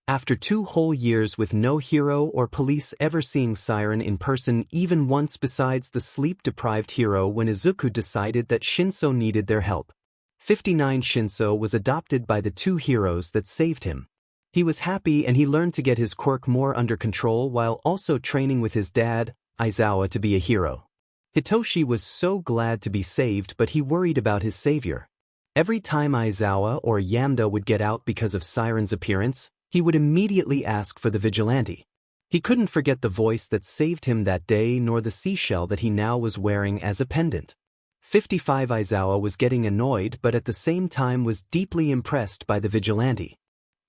After 2 whole years with no hero or police ever seeing Siren in person even once besides the sleep-deprived hero, when Izuku decided that Shinso needed their help. 59 Shinso was adopted by the 2 heroes that saved him. He was happy and he learned to get his quirk more under control while also training with his dad, Aizawa, to be a hero. Hitoshi was so glad to be saved, but he worried about his savior. Every time Aizawa or 𝗵𝗃𝗲𝗄𝗏 would get out because of Siren's appearance, he would immediately ask for the vigilante. He couldn't forget the voice that saved him that day, nor the seashell that he now was wearing as a pendant. 55 Aizawa was getting annoyed, but at the same time was deeply impressed by the vigilante.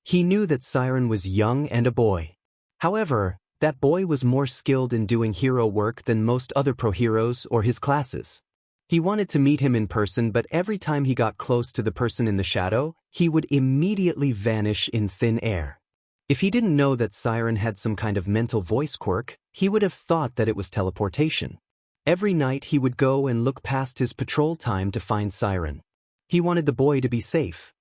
He knew that Siren was young and a boy. However, that boy was more skilled in doing hero work than most other pro-heroes or his classes. He wanted to meet him in person, but every time he got close to the person in the shadow, he would immediately vanish in thin air. If he didn't know that Siren had some kind of mental voice quirk, he would have thought that it was teleportation. Every night he would go and look past his patrol time to find Siren. He wanted the boy to be safe.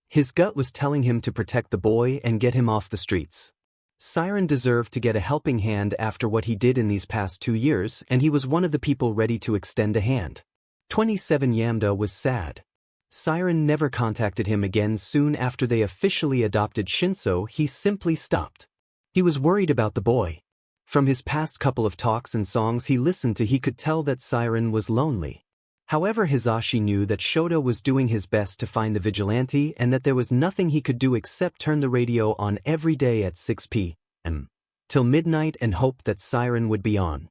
His gut was telling him to protect the boy and get him off the streets. Siren deserved to get a helping hand after what he did in these past 2 years, and he was one of the people ready to extend a hand. 𝗵𝗃 was sad. Siren never contacted him again. Soon after they officially adopted Shinso, he simply stopped. He was worried about the boy. From his past couple of talks and songs he listened to, he could tell that Siren was lonely. However, Hisashi knew that Shoto was doing his best to find the vigilante and that there was nothing he could do except turn the radio on every day at 6 p.m. till midnight and hope that Siren would be on.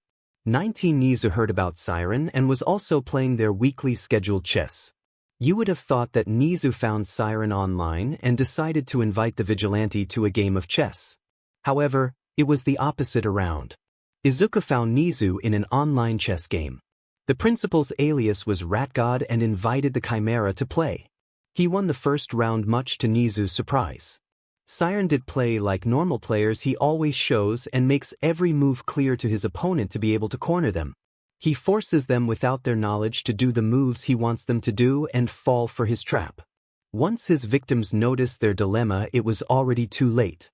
𝗵𝗃 heard about Siren and was also playing their weekly scheduled chess. You would have thought that Nizu found Siren online and decided to invite the vigilante to a game of chess. However, it was the opposite around. Izuku found Nizu in an online chess game. The principal's alias was 𝗬𝗏𝗏 and invited the Chimera to play. He won the first round much to Nizu's surprise. Siren did play like normal players. He always shows and makes every move clear to his opponent to be able to corner them. He forces them without their knowledge to do the moves he wants them to do and fall for his trap. Once his victims notice their dilemma, it was already too late.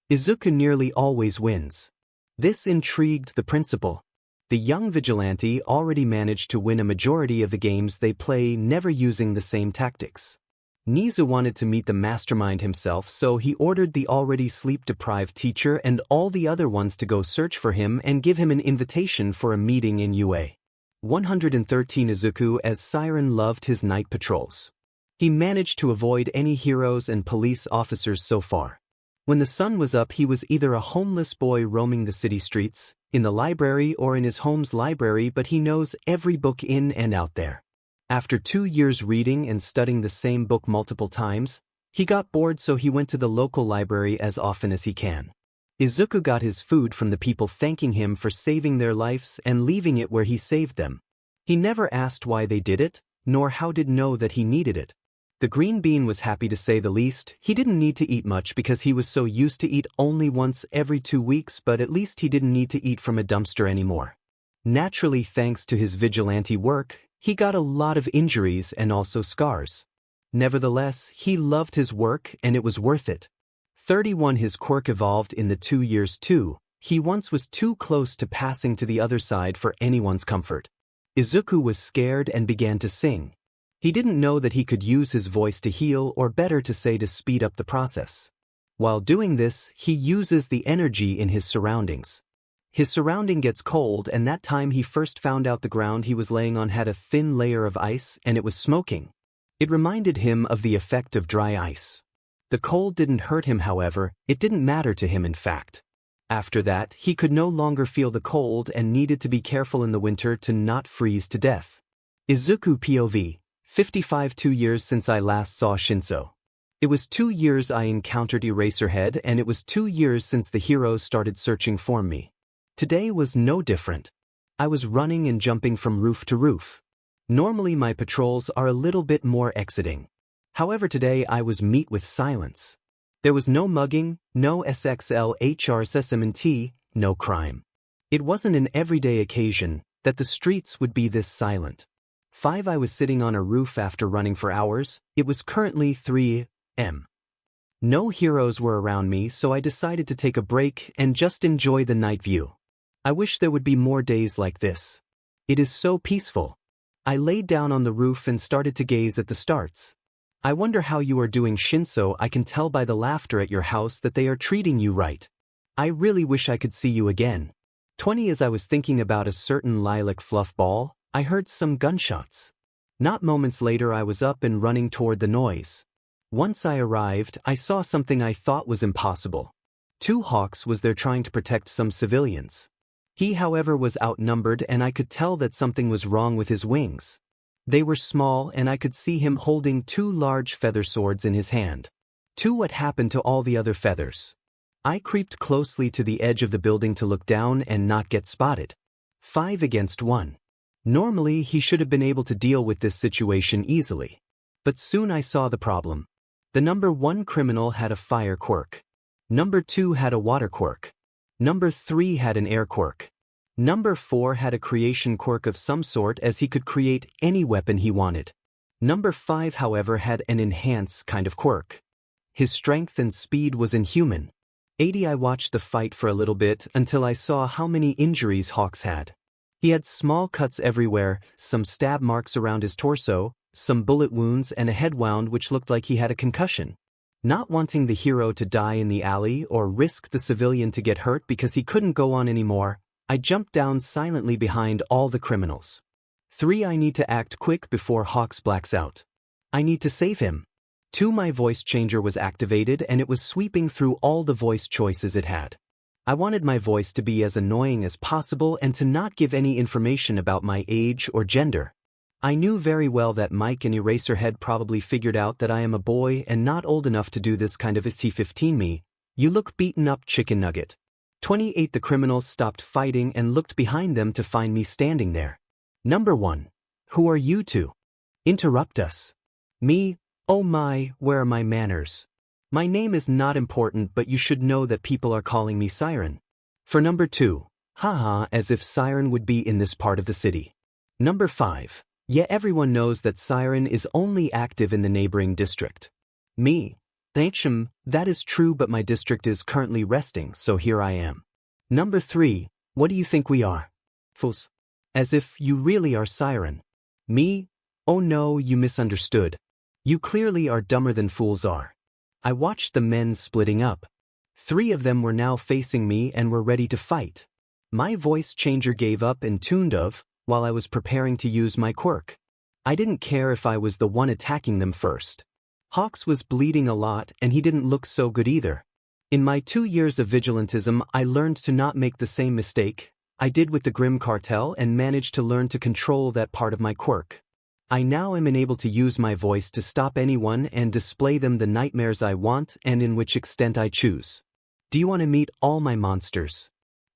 Izuku nearly always wins. This intrigued the principal. The young vigilante already managed to win a majority of the games they play, never using the same tactics. Nizu wanted to meet the mastermind himself, so he ordered the already sleep-deprived teacher and all the other ones to go search for him and give him an invitation for a meeting in UA 113. Izuku, as Siren, loved his night patrols. He managed to avoid any heroes and police officers so far. When the sun was up, he was either a homeless boy roaming the city streets, in the library, or in his home's library, but he knows every book in and out there. After 2 years reading and studying the same book multiple times, he got bored, so he went to the local library as often as he can. Izuku got his food from the people, thanking him for saving their lives and leaving it where he saved them. He never asked why they did it, nor how did know that he needed it. The green bean was happy, to say the least. He didn't need to eat much because he was so used to eat only once every 2 weeks, but at least he didn't need to eat from a dumpster anymore. Naturally, thanks to his vigilante work, he got a lot of injuries and also scars. Nevertheless, he loved his work and it was worth it. 31. His quirk evolved in the 2 years too. He once was too close to passing to the other side for anyone's comfort. Izuku was scared and began to sing. He didn't know that he could use his voice to heal, or better to say, to speed up the process. While doing this, he uses the energy in his surroundings. His surrounding gets cold, and that time he first found out the ground he was laying on had a thin layer of ice and it was smoking. It reminded him of the effect of dry ice. The cold didn't hurt him, however, it didn't matter to him in fact. After that, he could no longer feel the cold and needed to be careful in the winter to not freeze to death. Izuku POV 55. 2 years since I last saw Shinso. It was 2 years I encountered Eraserhead, and it was 2 years since the heroes started searching for me. Today was no different. I was running and jumping from roof to roof. Normally my patrols are a little bit more exciting. However, today I was met with silence. There was no mugging, no 𝗧𝗵𝗲𝗺𝗺𝗵𝗃, no crime. It wasn't an everyday occasion that the streets would be this silent. 5. I was sitting on a roof after running for hours. It was currently 3 a.m. No heroes were around me, so I decided to take a break and just enjoy the night view. I wish there would be more days like this. It is so peaceful. I laid down on the roof and started to gaze at the stars. I wonder how you are doing, Shinso. I can tell by the laughter at your house that they are treating you right. I really wish I could see you again. 20. As I was thinking about a certain lilac fluff ball, I heard some gunshots. Not moments later, I was up and running toward the noise. Once I arrived, I saw something I thought was impossible. 2 hawks was there trying to protect some civilians. He, however, was outnumbered, and I could tell that something was wrong with his wings. They were small, and I could see him holding 2 large feather swords in his hand. 2. What happened to all the other feathers? I creeped closely to the edge of the building to look down and not get spotted. 5 against 1. Normally, he should have been able to deal with this situation easily. But soon I saw the problem. The number 1 criminal had a fire quirk. Number 2 had a water quirk. Number 3 had an air quirk. Number 4 had a creation quirk of some sort, as he could create any weapon he wanted. Number 5, however, had an enhance kind of quirk. His strength and speed was inhuman. I watched the fight for a little bit until I saw how many injuries 𝗲𝗄𝗃 had. He had small cuts everywhere, some stab marks around his torso, some bullet wounds and a head wound which looked like he had a concussion. Not wanting the hero to die in the alley or risk the civilian to get hurt because he couldn't go on anymore, I jumped down silently behind all the criminals. 3. I need to act quick before 𝗲𝗃 blacks out. I need to save him. 2. My voice changer was activated and it was sweeping through all the voice choices it had. I wanted my voice to be as annoying as possible and to not give any information about my age or gender. I knew very well that Mike and Eraserhead probably figured out that I am a boy and not old enough to do this kind of 𝗧𝗵𝗃. You look beaten up, chicken nugget. 28. The criminals stopped fighting and looked behind them to find me standing there. Number 1. Who are you to interrupt us? Me? Oh my, where are my manners? My name is not important, but you should know that people are calling me Siren. For number 2, haha, as if Siren would be in this part of the city. Number 5, yeah, everyone knows that Siren is only active in the neighboring district. Me, 𝗬𝗏𝗵𝗃, that is true, but my district is currently resting, so here I am. Number 3, what do you think we are? Fools. As if you really are Siren. Me? Oh no, you misunderstood. You clearly are dumber than fools are. I watched the men splitting up. 3 of them were now facing me and were ready to fight. My voice changer gave up and tuned of, while I was preparing to use my quirk. I didn't care if I was the one attacking them first. 𝗲𝗃 was bleeding a lot and he didn't look so good either. In my 2 years of vigilantism, I learned to not make the same mistake I did with the 𝗲𝗵𝗃 cartel and managed to learn to control that part of my quirk. I now am able to use my voice to stop anyone and display them the nightmares I want and in which extent I choose. Do you want to meet all my monsters?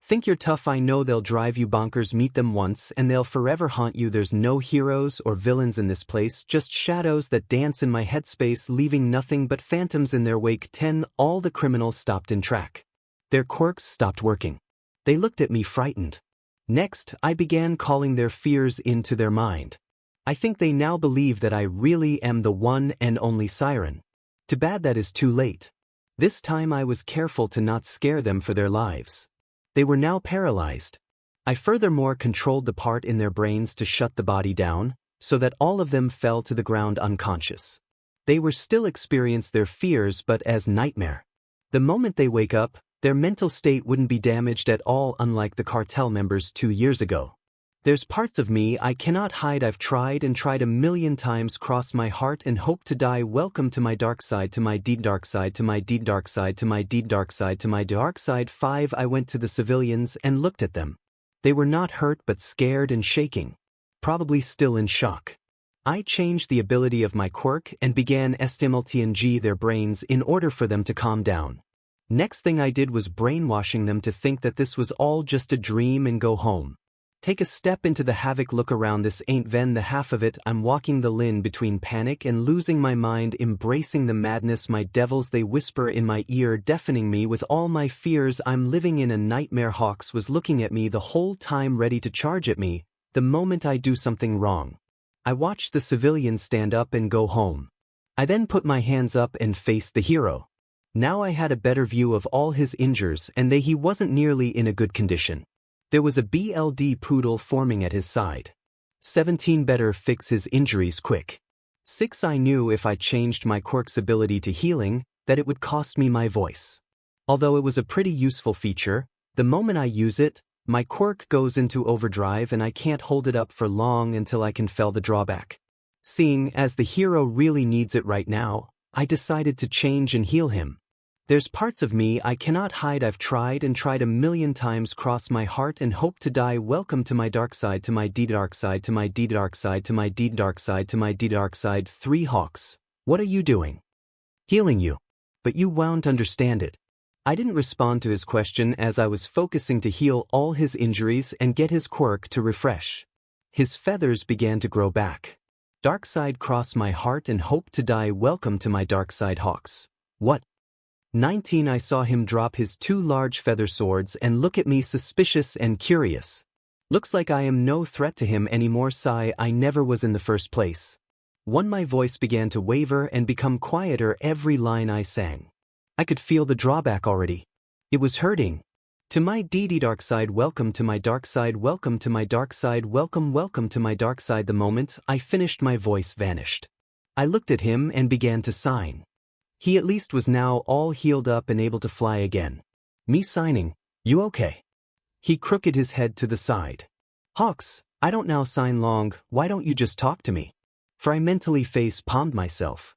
Think you're tough? I know they'll drive you bonkers. Meet them once and they'll forever haunt you. There's no heroes or villains in this place, just shadows that dance in my headspace, leaving nothing but phantoms in their wake. 10. All the criminals stopped in track. Their quirks stopped working. They looked at me frightened. Next, I began calling their fears into their mind. I think they now believe that I really am the one and only Siren. Too bad that is too late. This time I was careful to not scare them for their lives. They were now paralyzed. I furthermore controlled the part in their brains to shut the body down, so that all of them fell to the ground unconscious. They were still experience their fears but as nightmare. The moment they wake up, their mental state wouldn't be damaged at all, unlike the cartel members 2 years ago. There's parts of me I cannot hide. I've tried and tried 1,000,000 times. Cross my heart and hope to die. Welcome to my dark side, to my deep dark side, to my deep dark side, to my deep dark side, to my dark side. 5. I went to the civilians and looked at them. They were not hurt but scared and shaking. Probably still in shock. I changed the ability of my quirk and began 𝗬𝗵𝗃𝗁 their brains in order for them to calm down. Next thing I did was brainwashing them to think that this was all just a dream and go home. Take a step into the havoc. Look around. This ain't even the half of it. I'm walking the line between panic and losing my mind, embracing the madness. My devils, they whisper in my ear, deafening me with all my fears. I'm living in a nightmare. 𝗲𝗃 was looking at me the whole time, ready to charge at me the moment I do something wrong. I watched the civilians stand up and go home. I then put my hands up and faced the hero. Now I had a better view of all his injuries and he wasn't nearly in a good condition. There was a bullied poodle forming at his side. 17. Better fix his injuries quick. 6. I knew if I changed my quirk's ability to healing, that it would cost me my voice. Although it was a pretty useful feature, the moment I use it, my quirk goes into overdrive and I can't hold it up for long until I can feel the drawback. Seeing as the hero really needs it right now, I decided to change and heal him. There's parts of me I cannot hide. I've tried and tried 1,000,000 times. Cross my heart and hope to die. Welcome to my dark side, to my deep dark side, to my deep dark side, to my deep dark side, to my deep dark side. 3. 𝗲𝗃, what are you doing? Healing you. But you won't understand it. I didn't respond to his question as I was focusing to heal all his injuries and get his quirk to refresh. His feathers began to grow back. Dark side cross my heart and hope to die. Welcome to my dark side, Hawks. What? 19 I saw him drop his 2 large feather swords and look at me suspicious and curious. Looks like I am no threat to him anymore. I never was in the first place. 1 My voice began to waver and become quieter every line I sang. I could feel the drawback already. It was hurting. To my dark side, welcome to my dark side, welcome to my dark side, welcome to my dark side. The moment I finished, my voice vanished. I looked at him and began to sign. He at least was now all healed up and able to fly again. Me signing, you okay? He crooked his head to the side. Hawks, I don't now sign long, why don't you just talk to me? For I mentally face-palmed myself.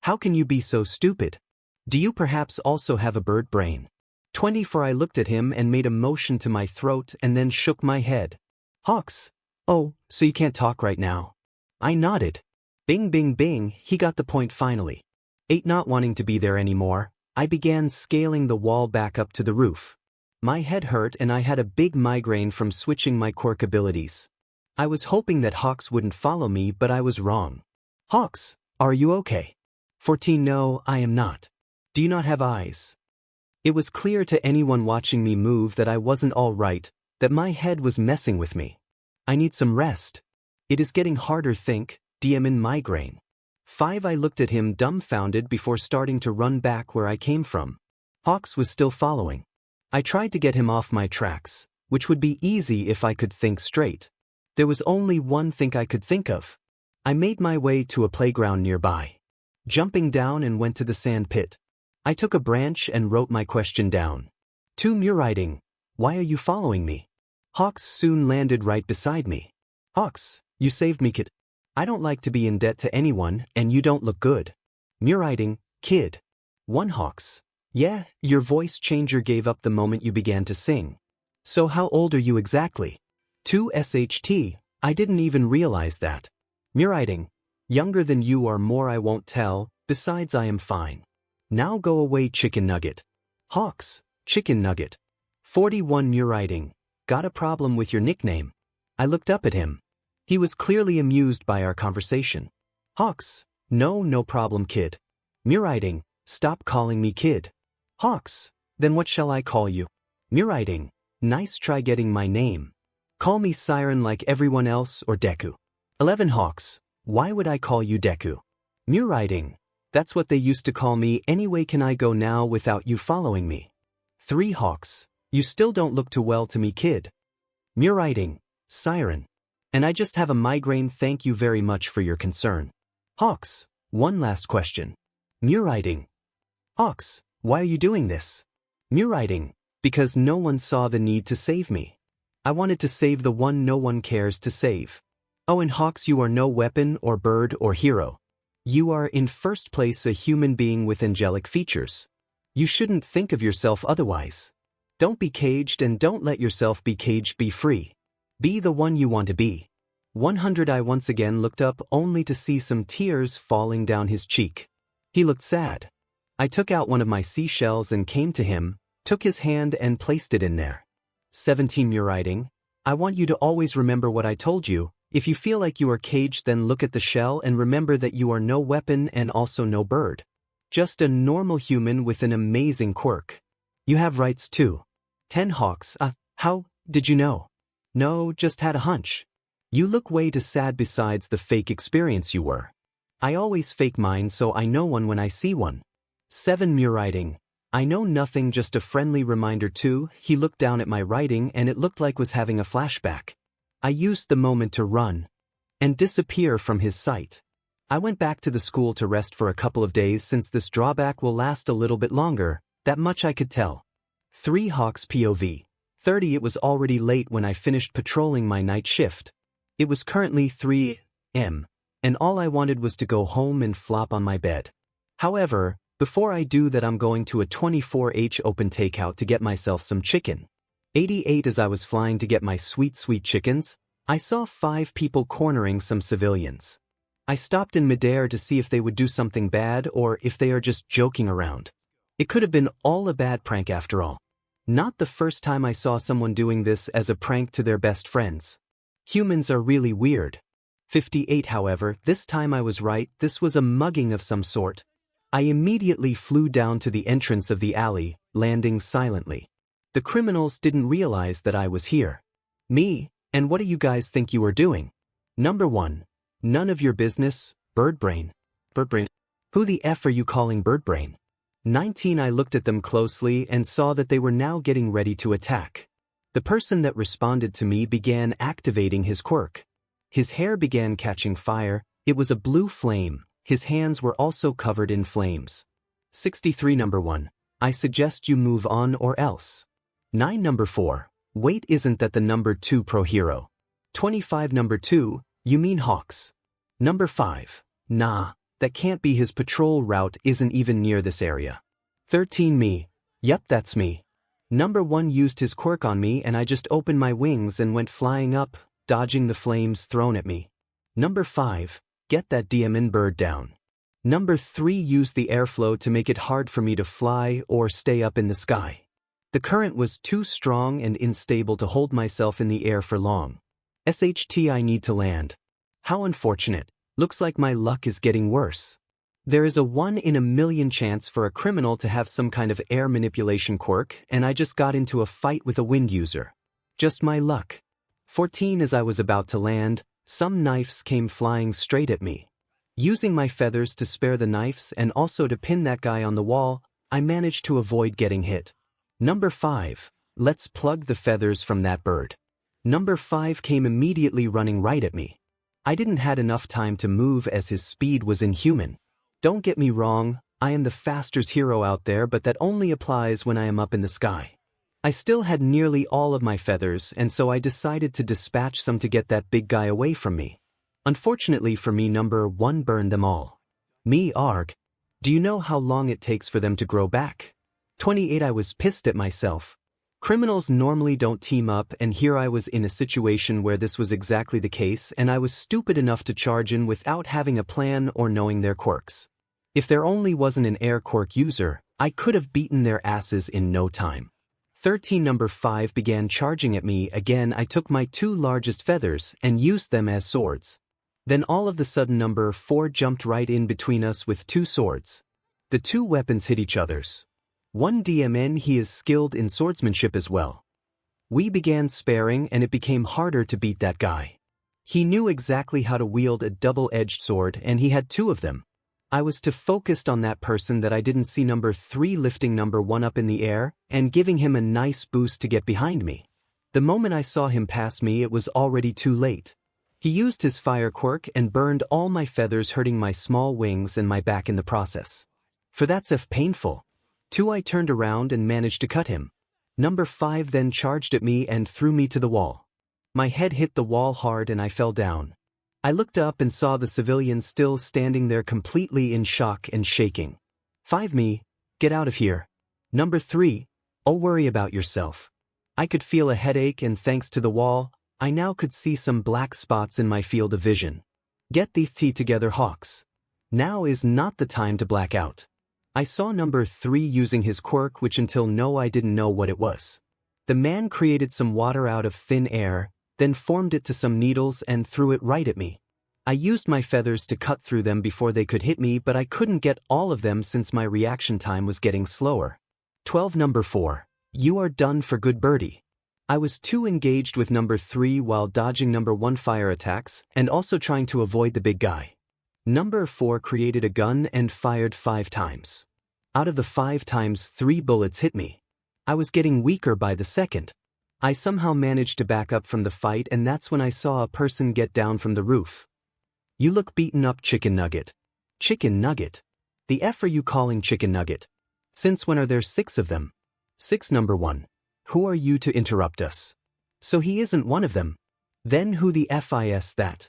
How can you be so stupid? Do you perhaps also have a bird brain? 24 I looked at him and made a motion to my throat and then shook my head. Hawks, oh, so you can't talk right now? I nodded. Bing bing bing, he got the point finally. 8 Not wanting to be there anymore, I began scaling the wall back up to the roof. My head hurt and I had a big migraine from switching my quirk abilities. I was hoping that Hawks wouldn't follow me, but I was wrong. Hawks, are you okay? 14 No, I am not. Do you not have eyes? It was clear to anyone watching me move that I wasn't all right, that my head was messing with me. I need some rest. It is getting harder. Think, in migraine. 5 I looked at him dumbfounded before starting to run back where I came from. Hawks was still following. I tried to get him off my tracks, which would be easy if I could think straight. There was only one thing I could think of. I made my way to a playground nearby. Jumping down and went to the sand pit. I took a branch and wrote my question down. To 𝗵𝘃𝗧𝗵𝗲, why are you following me? Hawks soon landed right beside me. Hawks, you saved me, kid. I don't like to be in debt to anyone, and you don't look good. 𝗵𝘃𝗧𝗵𝗲, kid. 1 Hawks. Yeah, your voice changer gave up the moment you began to sing. So how old are you exactly? 2 SHT, I didn't even realize that. 𝗵𝘃𝗧𝗵𝗲, younger than you or more I won't tell, besides I am fine. Now go away, chicken nugget. Hawks, chicken nugget. 41 𝗵𝘃𝗧𝗵𝗲, got a problem with your nickname? I looked up at him. He was clearly amused by our conversation. Hawks, no problem, kid. 𝗵𝘃𝗧𝗵𝗲, stop calling me kid. Hawks, then what shall I call you? 𝗵𝘃𝗧𝗵𝗲, nice try getting my name. Call me Siren like everyone else or Deku. 11 Hawks, why would I call you Deku? 𝗵𝘃𝗧𝗵𝗲, that's what they used to call me anyway. Can I go now without you following me? 3 Hawks, you still don't look too well to me, kid. 𝗵𝘃𝗧𝗵𝗲, Siren. And I just have a migraine. Thank you very much for your concern. Hawks, one last question. 𝗵𝘃𝗧𝗵𝗲. Hawks, why are you doing this? 𝗵𝘃𝗧𝗵𝗲, because no one saw the need to save me. I wanted to save the one no one cares to save. Oh, and Hawks, you are no weapon or bird or hero. You are in first place a human being with angelic features. You shouldn't think of yourself otherwise. Don't be caged and don't let yourself be caged. Be free. Be the one you want to be. 100 I once again looked up only to see some tears falling down his cheek. He looked sad. I took out one of my seashells and came to him, took his hand and placed it in there. 17 𝗵𝘃𝗧𝗵𝗲, I want you to always remember what I told you. If you feel like you are caged, then look at the shell and remember that you are no weapon and also no bird. Just a normal human with an amazing quirk. You have rights too. 10 Hawks, how did you know? No, just had a hunch. You look way too sad besides the fake experience you were. I always fake mine, so I know one when I see one. 7 𝗵𝘃𝗧𝗵𝗲, I know nothing, just a friendly reminder too. He looked down at my writing and it looked like was having a flashback. I used the moment to run and disappear from his sight. I went back to the school to rest for a couple of days since this drawback will last a little bit longer, that much I could tell. 3 Hawks POV 30 It was already late when I finished patrolling my night shift. It was currently 3 a.m. and all I wanted was to go home and flop on my bed. However, before I do that, I'm going to a 24H open takeout to get myself some chicken. 88 As I was flying to get my sweet chickens, I saw 5 people cornering some civilians. I stopped in midair to see if they would do something bad or if they are just joking around. It could have been all a bad prank after all. Not the first time I saw someone doing this as a prank to their best friends. Humans are really weird. 58 however, this time I was right, this was a mugging of some sort. I immediately flew down to the entrance of the alley, landing silently. The criminals didn't realize that I was here. Me, and what do you guys think you are doing? Number 1. None of your business, birdbrain. Birdbrain? Who the F are you calling birdbrain? 19 I looked at them closely and saw that they were now getting ready to attack. The person that responded to me began activating his quirk. His hair began catching fire, it was a blue flame, his hands were also covered in flames. 63 Number 1. I suggest you move on or else. 9 Number 4. Wait, isn't that the number 2 pro hero? 25 Number 2. You mean Hawks? Number 5. Nah, that can't be, his patrol route isn't even near this area. 13 Me. Yep, that's me. Number 1 used his quirk on me and I just opened my wings and went flying up, dodging the flames thrown at me. Number 5. Get that 𝗬𝗵𝗲 bird down. Number 3 used the airflow to make it hard for me to fly or stay up in the sky. The current was too strong and unstable to hold myself in the air for long. SHT I need to land. How unfortunate. Looks like my luck is getting worse. There is a 1 in a million chance for a criminal to have some kind of air manipulation quirk, and I just got into a fight with a wind user. Just my luck. 14 As I was about to land, some knives came flying straight at me. Using my feathers to spare the knives and also to pin that guy on the wall, I managed to avoid getting hit. Number 5. Let's plug the feathers from that bird. Number 5 came immediately running right at me. I didn't had enough time to move as his speed was inhuman. Don't get me wrong, I am the fastest hero out there, but that only applies when I am up in the sky. I still had nearly all of my feathers, and so I decided to dispatch some to get that big guy away from me. Unfortunately for me, number 1 burned them all. Me arg. Do you know how long it takes for them to grow back? 28 I was pissed at myself. Criminals normally don't team up, and here I was in a situation where this was exactly the case, and I was stupid enough to charge in without having a plan or knowing their quirks. If there only wasn't an air quirk user, I could have beaten their asses in no time. 13 Number 5 began charging at me again. I took my 2 largest feathers and used them as swords. Then all of a sudden Number 4 jumped right in between us with 2 swords. The 2 weapons hit each other's. 1 𝗬𝗵𝗲 he is skilled in swordsmanship as well. We began sparring and it became harder to beat that guy. He knew exactly how to wield a double-edged sword and he had 2 of them. I was too focused on that person that I didn't see Number 3 lifting Number 1 up in the air and giving him a nice boost to get behind me. The moment I saw him pass me, it was already too late. He used his fire quirk and burned all my feathers, hurting my small wings and my back in the process. For that's painful. 2 I turned around and managed to cut him. Number 5 then charged at me and threw me to the wall. My head hit the wall hard and I fell down. I looked up and saw the civilian still standing there completely in shock and shaking. 5 Me, get out of here. Number 3, oh worry about yourself. I could feel a headache and thanks to the wall, I now could see some black spots in my field of vision. Get these tea together, Hawks. Now is not the time to black out. I saw Number 3 using his quirk, which until now I didn't know what it was. The man created some water out of thin air, then formed it to some needles and threw it right at me. I used my feathers to cut through them before they could hit me, but I couldn't get all of them since my reaction time was getting slower. 12 Number 4. You are done for good, birdie. I was too engaged with Number 3 while dodging Number 1 fire attacks and also trying to avoid the big guy. Number 4 created a gun and fired 5 times. Out of the 5 times, 3 bullets hit me. I was getting weaker by the second. I somehow managed to back up from the fight, and that's when I saw a person get down from the roof. You look beaten up, chicken nugget. Chicken nugget? The F are you calling chicken nugget? Since when are there 6 of them? 6 Number 1. Who are you to interrupt us? So he isn't one of them. Then who the F is that?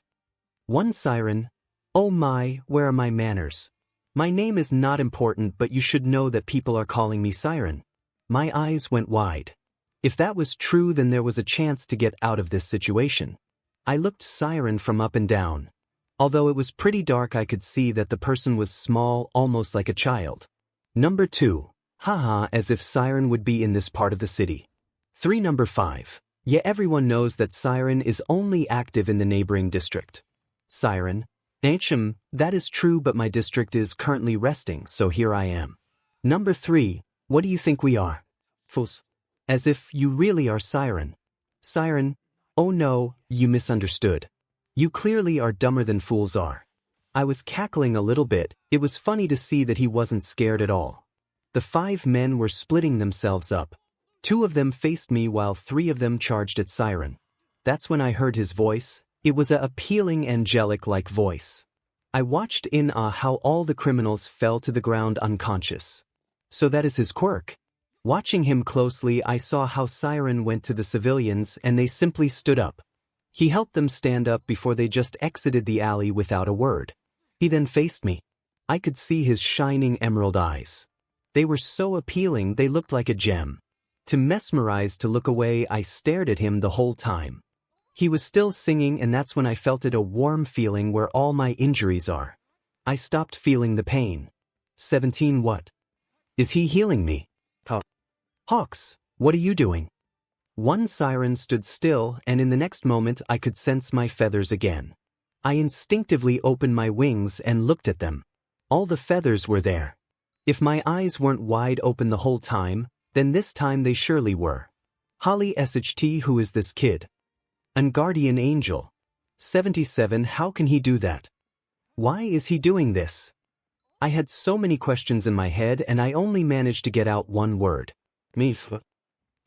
1 Siren. Oh my, where are my manners? My name is not important, but you should know that people are calling me Siren. My eyes went wide. If that was true, then there was a chance to get out of this situation. I looked Siren from up and down. Although it was pretty dark, I could see that the person was small, almost like a child. Number 2. Haha, as if Siren would be in this part of the city. 3 Number 5. Yeah, everyone knows that Siren is only active in the neighboring district. Siren, that is true, but my district is currently resting, so here I am. Number 3, what do you think we are? Fools. As if you really are Siren. Siren, oh no, you misunderstood. You clearly are dumber than fools are. I was cackling a little bit. It was funny to see that he wasn't scared at all. The 5 men were splitting themselves up. 2 of them faced me while 3 of them charged at Siren. That's when I heard his voice. It was a appealing angelic-like voice. I watched in awe how all the criminals fell to the ground unconscious. So that is his quirk. Watching him closely, I saw how Siren went to the civilians and they simply stood up. He helped them stand up before they just exited the alley without a word. He then faced me. I could see his shining emerald eyes. They were so appealing, they looked like a gem. Too mesmerized to look away, I stared at him the whole time. He was still singing, and that's when I felt a warm feeling where all my injuries are. I stopped feeling the pain. 17 what? Is he healing me? Hawks, what are you doing? One Siren stood still, and in the next moment I could sense my feathers again. I instinctively opened my wings and looked at them. All the feathers were there. If my eyes weren't wide open the whole time, then this time they surely were. 𝗬𝗪𝗧𝗵𝗲, who is this kid? An guardian angel. 77, how can he do that? Why is he doing this? I had so many questions in my head and I only managed to get out one word. 𝗵𝗃𝗲.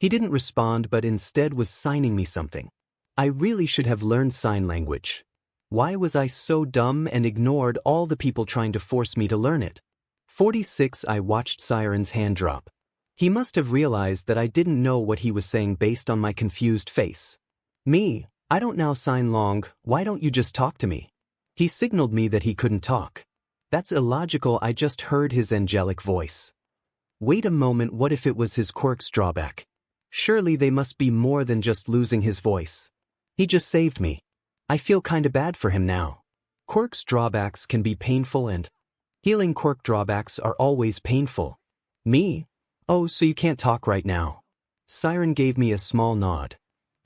He didn't respond but instead was signing me something. I really should have learned sign language. Why was I so dumb and ignored all the people trying to force me to learn it? 46 I watched Siren's hand drop. He must have realized that I didn't know what he was saying based on my confused face. Me, I don't now sign long, why don't you just talk to me? He signaled me that he couldn't talk. That's illogical, I just heard his angelic voice. Wait a moment, what if it was his quirk's drawback? Surely they must be more than just losing his voice. He just saved me. I feel kinda bad for him now. Quirk's drawbacks can be painful and healing quirk drawbacks are always painful. Me? Oh, so you can't talk right now. Siren gave me a small nod.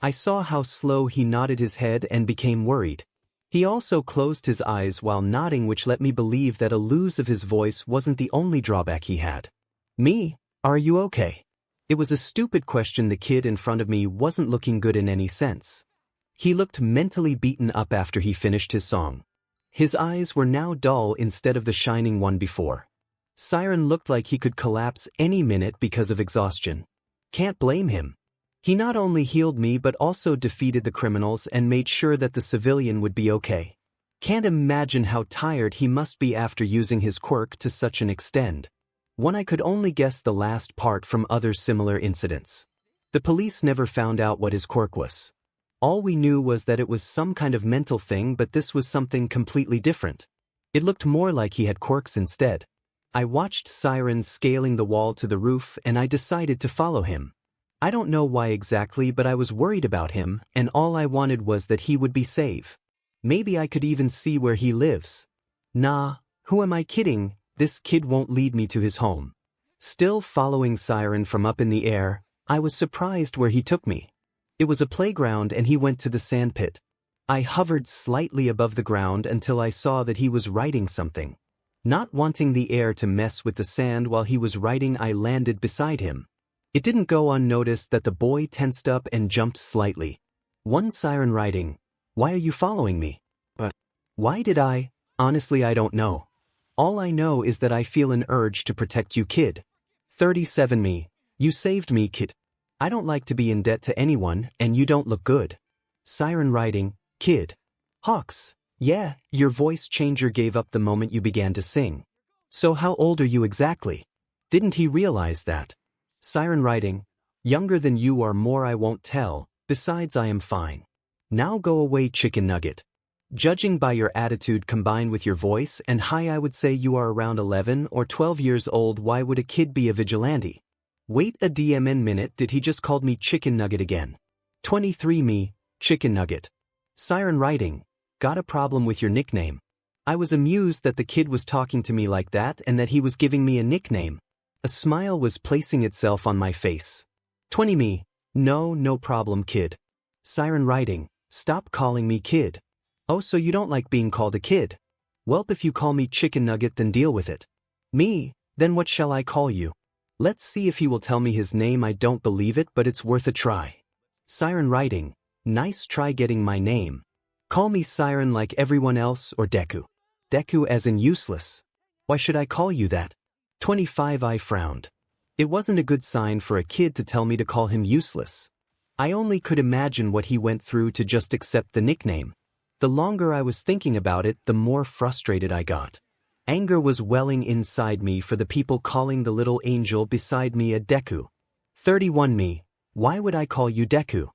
I saw how slow he nodded his head and became worried. He also closed his eyes while nodding, which let me believe that a lose of his voice wasn't the only drawback he had. Me? Are you okay? It was a stupid question. The kid in front of me wasn't looking good in any sense. He looked mentally beaten up after he finished his song. His eyes were now dull instead of the shining one before. Siren looked like he could collapse any minute because of exhaustion. Can't blame him. He not only healed me but also defeated the criminals and made sure that the civilian would be okay. Can't imagine how tired he must be after using his quirk to such an extent. One I could only guess the last part from other similar incidents. The police never found out what his quirk was. All we knew was that it was some kind of mental thing, but this was something completely different. It looked more like he had quirks instead. I watched Siren scaling the wall to the roof and I decided to follow him. I don't know why exactly, but I was worried about him and all I wanted was that he would be safe. Maybe I could even see where he lives. Nah, who am I kidding? This kid won't lead me to his home. Still following Siren from up in the air, I was surprised where he took me. It was a playground and he went to the sandpit. I hovered slightly above the ground until I saw that he was writing something. Not wanting the air to mess with the sand while he was writing, I landed beside him. It didn't go unnoticed that the boy tensed up and jumped slightly. One Siren writing, "Why are you following me?" But why did I? Honestly, I don't know. All I know is that I feel an urge to protect you, kid. 37 me. You saved me, kid. I don't like to be in debt to anyone, and you don't look good. Siren writing, "Kid. Hawks, yeah, your voice changer gave up the moment you began to sing. So how old are you exactly? Didn't he realize that?" Siren writing, "Younger than you or more I won't tell, besides I am fine. Now go away, chicken nugget. Judging by your attitude combined with your voice and height, I would say you are around 11 or 12 years old. Why would a kid be a vigilante? Wait a DMN minute, did he just call me chicken nugget again? 23 me, chicken nugget." Siren writing, "Got a problem with your nickname." I was amused that the kid was talking to me like that and that he was giving me a nickname. A smile was placing itself on my face. 20 me, "No problem, kid. 𝗬𝗏𝗧𝗏, stop calling me kid. Oh, so you don't like being called a kid? Welp, if you call me chicken nugget then deal with it. Me, then what shall I call you? Let's see if he will tell me his name. I don't believe it, but it's worth a try. 𝗬𝗏𝗧𝗏, nice try getting my name. Call me Siren like everyone else, or Deku. Deku as in useless. Why should I call you that? 25. I frowned. It wasn't a good sign for a kid to tell me to call him useless. I only could imagine what he went through to just accept the nickname. The longer I was thinking about it, the more frustrated I got. Anger was welling inside me for the people calling the little angel beside me a Deku. 31. Me, why would I call you Deku?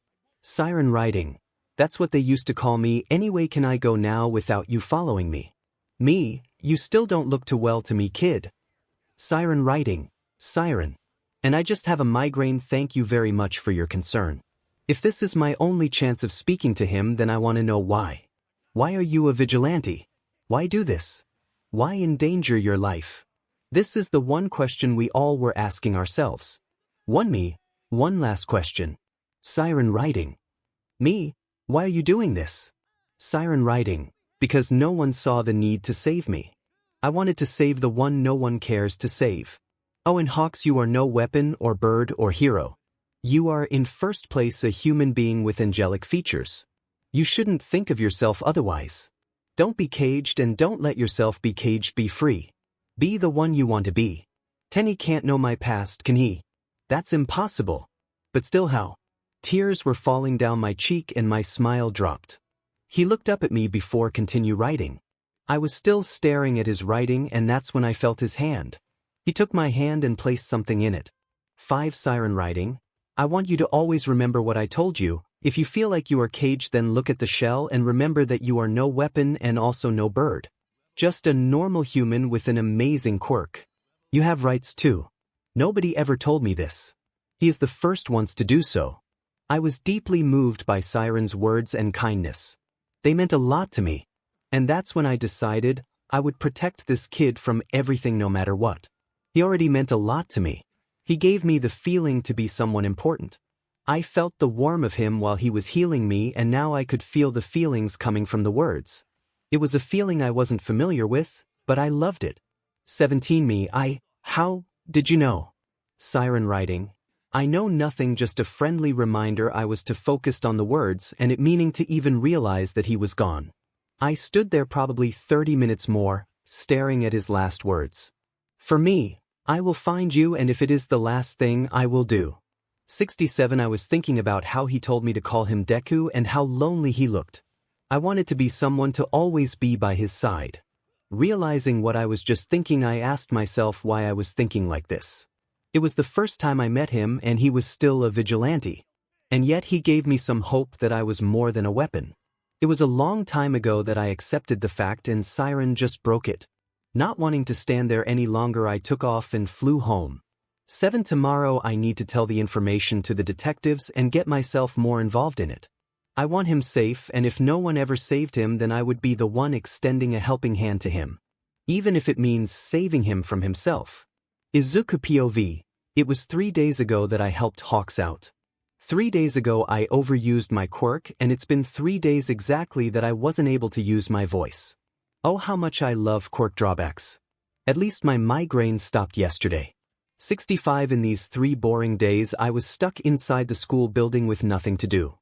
𝗬𝗏𝗧𝗏, that's what they used to call me anyway. Can I go now without you following me? Me, you still don't look too well to me, kid. 𝗬𝗏𝗧𝗏, Siren. And I just have a migraine. Thank you very much for your concern. If this is my only chance of speaking to him, then I want to know why. Why are you a vigilante? Why do this? Why endanger your life? This is the one question we all were asking ourselves. Me, one last question. 𝗬𝗏𝗧𝗏. Me, why are you doing this? 𝗬𝗏𝗧𝗏, because no one saw the need to save me. I wanted to save the one no one cares to save. Oh, and Hawks, you are no weapon or bird or hero. You are in first place a human being with angelic features. You shouldn't think of yourself otherwise. Don't be caged and don't let yourself be caged. Be free. Be the one you want to be. Tenny can't know my past, can he? That's impossible. But still, how? Tears were falling down my cheek and my smile dropped. He looked up at me before continue writing. I was still staring at his writing, and that's when I felt his hand. He took my hand and placed something in it. 5. 𝗬𝗏𝗧𝗏, I want you to always remember what I told you. If you feel like you are caged, then look at the shell and remember that you are no weapon and also no bird. Just a normal human with an amazing quirk. You have rights too. Nobody ever told me this. He is the first ones to do so. I was deeply moved by Siren's words and kindness. They meant a lot to me. And that's when I decided I would protect this kid from everything no matter what. He already meant a lot to me. He gave me the feeling to be someone important. I felt the warmth of him while he was healing me, and now I could feel the feelings coming from the words. It was a feeling I wasn't familiar with, but I loved it. 17. Me, how did you know? 𝗬𝗏𝗧𝗏, I know nothing, just a friendly reminder. I was too focused on the words and it meaning to even realize that he was gone. I stood there probably 30 minutes more, staring at his last words. For me, I will find you, and if it is the last thing, I will do. 67. I was thinking about how he told me to call him Deku and how lonely he looked. I wanted to be someone to always be by his side. Realizing what I was just thinking, I asked myself why I was thinking like this. It was the first time I met him and he was still a vigilante. And yet he gave me some hope that I was more than a weapon. It was a long time ago that I accepted the fact, and Siren just broke it. Not wanting to stand there any longer, I took off and flew home. 7. Tomorrow I need to tell the information to the detectives and get myself more involved in it. I want him safe, and if no one ever saved him, then I would be the one extending a helping hand to him. Even if it means saving him from himself. Izuku POV. It was 3 days ago that I helped Hawks out. 3 days ago I overused my quirk, and it's been 3 days exactly that I wasn't able to use my voice. Oh, how much I love quirk drawbacks. At least my migraine stopped yesterday. 65. In these 3 boring days I was stuck inside the school building with nothing to do.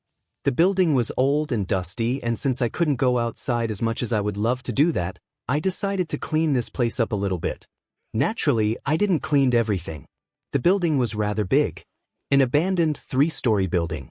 The building was old and dusty, and since I couldn't go outside as much as I would love to do that, I decided to clean this place up a little bit. Naturally, I didn't clean everything. The building was rather big. An abandoned 3-story building.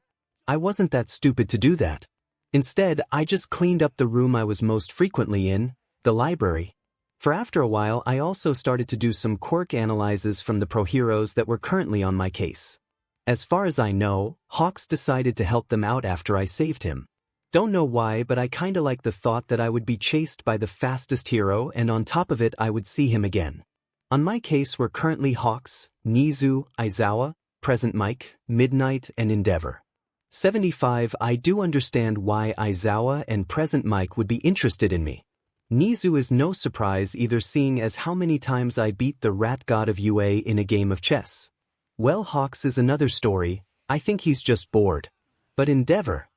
I wasn't that stupid to do that. Instead, I just cleaned up the room I was most frequently in, the library. For after a while I also started to do some quirk analyses from the pro heroes that were currently on my case. As far as I know, Hawks decided to help them out after I saved him. Don't know why, but I kinda like the thought that I would be chased by the fastest hero, and on top of it I would see him again. On my case were currently Hawks, Nizu, Aizawa, Present Mike, Midnight, and Endeavor. 75. I do understand why Aizawa and Present Mike would be interested in me. Nizu is no surprise either, seeing as how many times I beat the rat god of UA in a game of chess. Well, Hawks is another story. I think he's just bored. But Endeavor,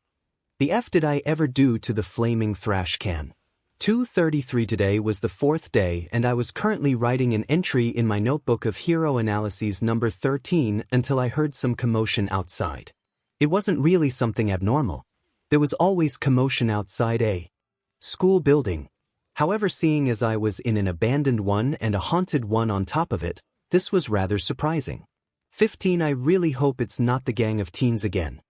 The F did I ever do to the flaming thrash can? 233 Today was the 4th day and I was currently writing an entry in my notebook of hero analyses number 13 until I heard some commotion outside. It wasn't really something abnormal. There was always commotion outside a school building. However, seeing as I was in an abandoned one and a haunted one on top of it, this was rather surprising. 15 I really hope it's not the gang of teens again.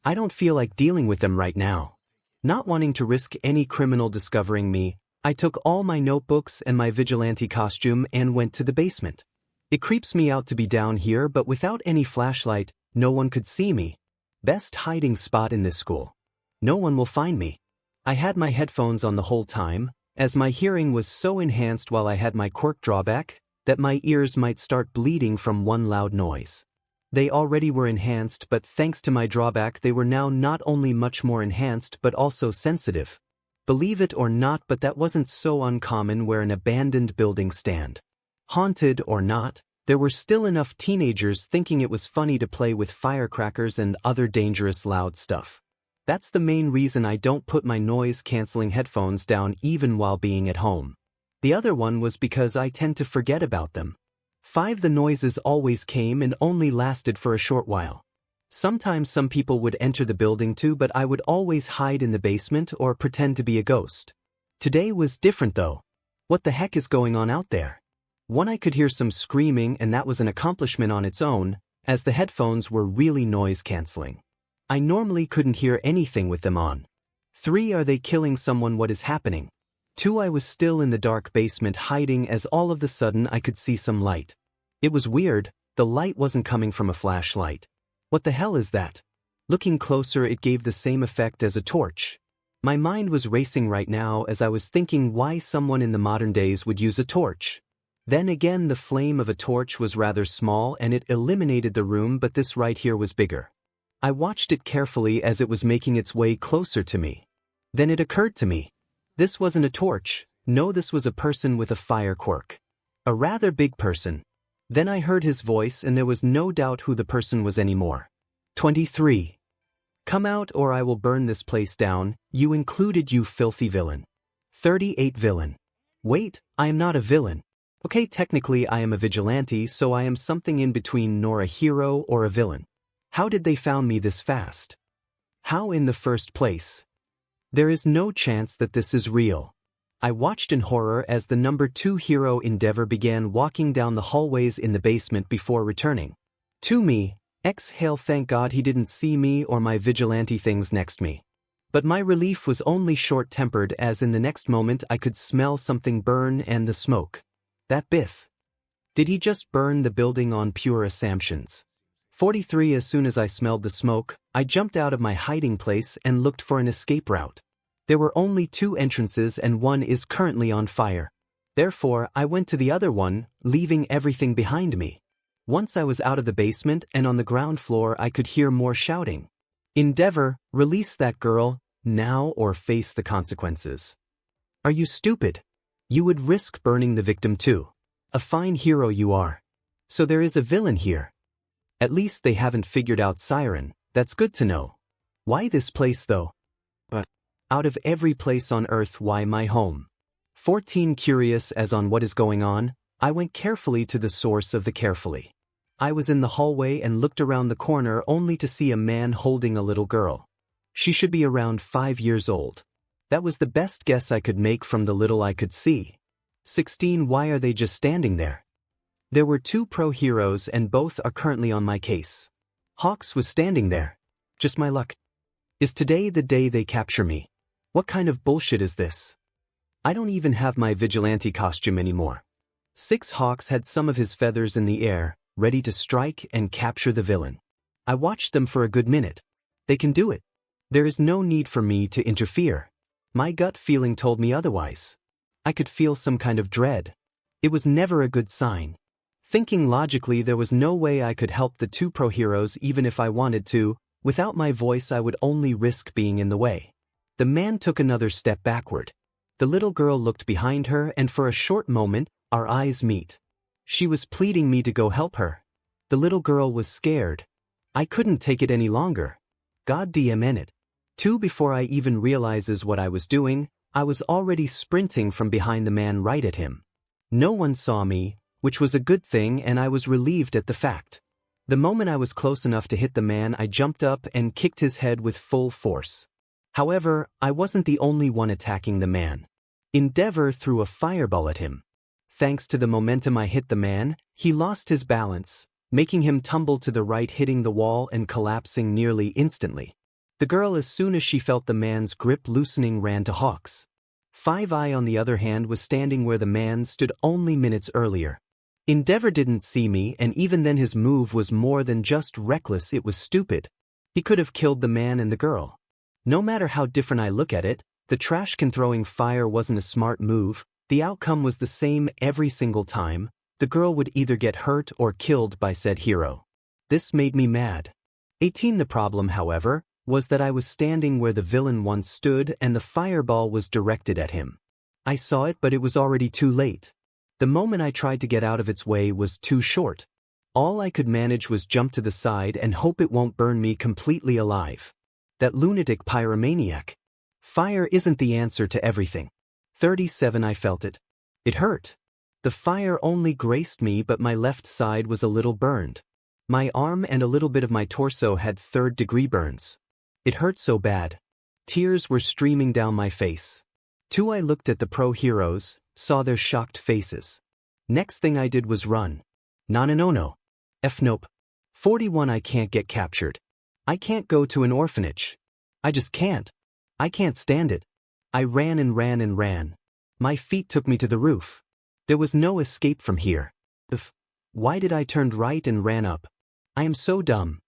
I don't feel like dealing with them right now. Not wanting to risk any criminal discovering me, I took all my notebooks and my vigilante costume and went to the basement. It creeps me out to be down here, but without any flashlight, no one could see me. Best hiding spot in this school. No one will find me. I had my headphones on the whole time, as my hearing was so enhanced while I had my quirk drawback, that my ears might start bleeding from one loud noise. They already were enhanced, but thanks to my drawback they were now not only much more enhanced but also sensitive. Believe it or not, but that wasn't so uncommon where an abandoned building stand. Haunted or not, there were still enough teenagers thinking it was funny to play with firecrackers and other dangerous loud stuff. That's the main reason I don't put my noise-canceling headphones down even while being at home. The other one was because I tend to forget about them. 5 The noises always came and only lasted for a short while. Sometimes some people would enter the building too, but I would always hide in the basement or pretend to be a ghost. Today was different though. What the heck is going on out there? 1 I could hear some screaming, and that was an accomplishment on its own, as the headphones were really noise-canceling. I normally couldn't hear anything with them on. 3 Are they killing someone? What is happening? 2 I was still in the dark basement hiding as all of a sudden I could see some light. It was weird, the light wasn't coming from a flashlight. What the hell is that? Looking closer, it gave the same effect as a torch. My mind was racing right now as I was thinking why someone in the modern days would use a torch. Then again, the flame of a torch was rather small and it illuminated the room, but this right here was bigger. I watched it carefully as it was making its way closer to me. Then it occurred to me. This wasn't a torch, no, this was a person with a fire quirk. A rather big person. Then I heard his voice and there was no doubt who the person was anymore. 23. Come out or I will burn this place down, you included, you filthy villain. 38 Villain. Wait, I am not a villain. Okay, technically I am a vigilante, so I am something in between nor a hero or a villain. How did they found me this fast? How in the first place? There is no chance that this is real. I watched in horror as the number 2 hero 𝗬𝗲 began walking down the hallways in the basement before returning to me. Exhale, thank God he didn't see me or my vigilante things next me. But my relief was only short-tempered, as in the next moment I could smell something burn and the smoke. That biff. Did he just burn the building on pure assumptions? 43 As soon as I smelled the smoke, I jumped out of my hiding place and looked for an escape route. There were only 2 entrances and one is currently on fire. Therefore, I went to the other one, leaving everything behind me. Once I was out of the basement and on the ground floor, I could hear more shouting. 𝗬𝗲, release that girl, now or face the consequences. Are you stupid? You would risk burning the victim too. A fine hero you are. So there is a villain here. At least they haven't figured out Siren, that's good to know. Why this place though? But out of every place on earth, why my home? 14 Curious as on what is going on, I went carefully to the source of the carefully. I was in the hallway and looked around the corner only to see a man holding a little girl. She should be around 5 years old. That was the best guess I could make from the little I could see. 16 Why are they just standing there? There were 2 pro heroes and both are currently on my case. Hawks was standing there. Just my luck. Is today the day they capture me? What kind of bullshit is this? I don't even have my vigilante costume anymore. 6 Hawks had some of his feathers in the air, ready to strike and capture the villain. I watched them for a good minute. They can do it. There is no need for me to interfere. My gut feeling told me otherwise. I could feel some kind of dread. It was never a good sign. Thinking logically, there was no way I could help the 2 pro heroes even if I wanted to. Without my voice, I would only risk being in the way. The man took another step backward. The little girl looked behind her and for a short moment, our eyes meet. She was pleading me to go help her. The little girl was scared. I couldn't take it any longer. God damn it. 2 Before I even realizes what I was doing, I was already sprinting from behind the man right at him. No one saw me, which was a good thing, and I was relieved at the fact. The moment I was close enough to hit the man, I jumped up and kicked his head with full force. However, I wasn't the only one attacking the man. 𝗵𝗃𝗏 threw a fireball at him. Thanks to the momentum I hit the man, he lost his balance, making him tumble to the right, hitting the wall and collapsing nearly instantly. The girl, as soon as she felt the man's grip loosening, ran to 𝗳𝗵𝗲, on the other hand, was standing where the man stood only minutes earlier. 𝗵𝗃𝗏 didn't see me, and even then his move was more than just reckless, it was stupid. He could have killed the man and the girl. No matter how different I look at it, the trash can throwing fire wasn't a smart move. The outcome was the same every single time. The girl would either get hurt or killed by said hero. This made me mad. 18 The problem, however, was that I was standing where the villain once stood and the fireball was directed at him. I saw it, but it was already too late. The moment I tried to get out of its way was too short. All I could manage was jump to the side and hope it won't burn me completely alive. That lunatic pyromaniac. Fire isn't the answer to everything. 37 I felt it. It hurt. The fire only grazed me, but my left side was a little burned. My arm and a little bit of my torso had third-degree burns. It hurt so bad. Tears were streaming down my face. 2 I looked at the pro heroes, saw their shocked faces. Next thing I did was run. No. 𝗵𝗃𝗏. 41 I can't get captured. I can't go to an orphanage. I just can't. I can't stand it. I ran and ran and ran. My feet took me to the roof. There was no escape from here. Why did I turn right and ran up? I am so dumb.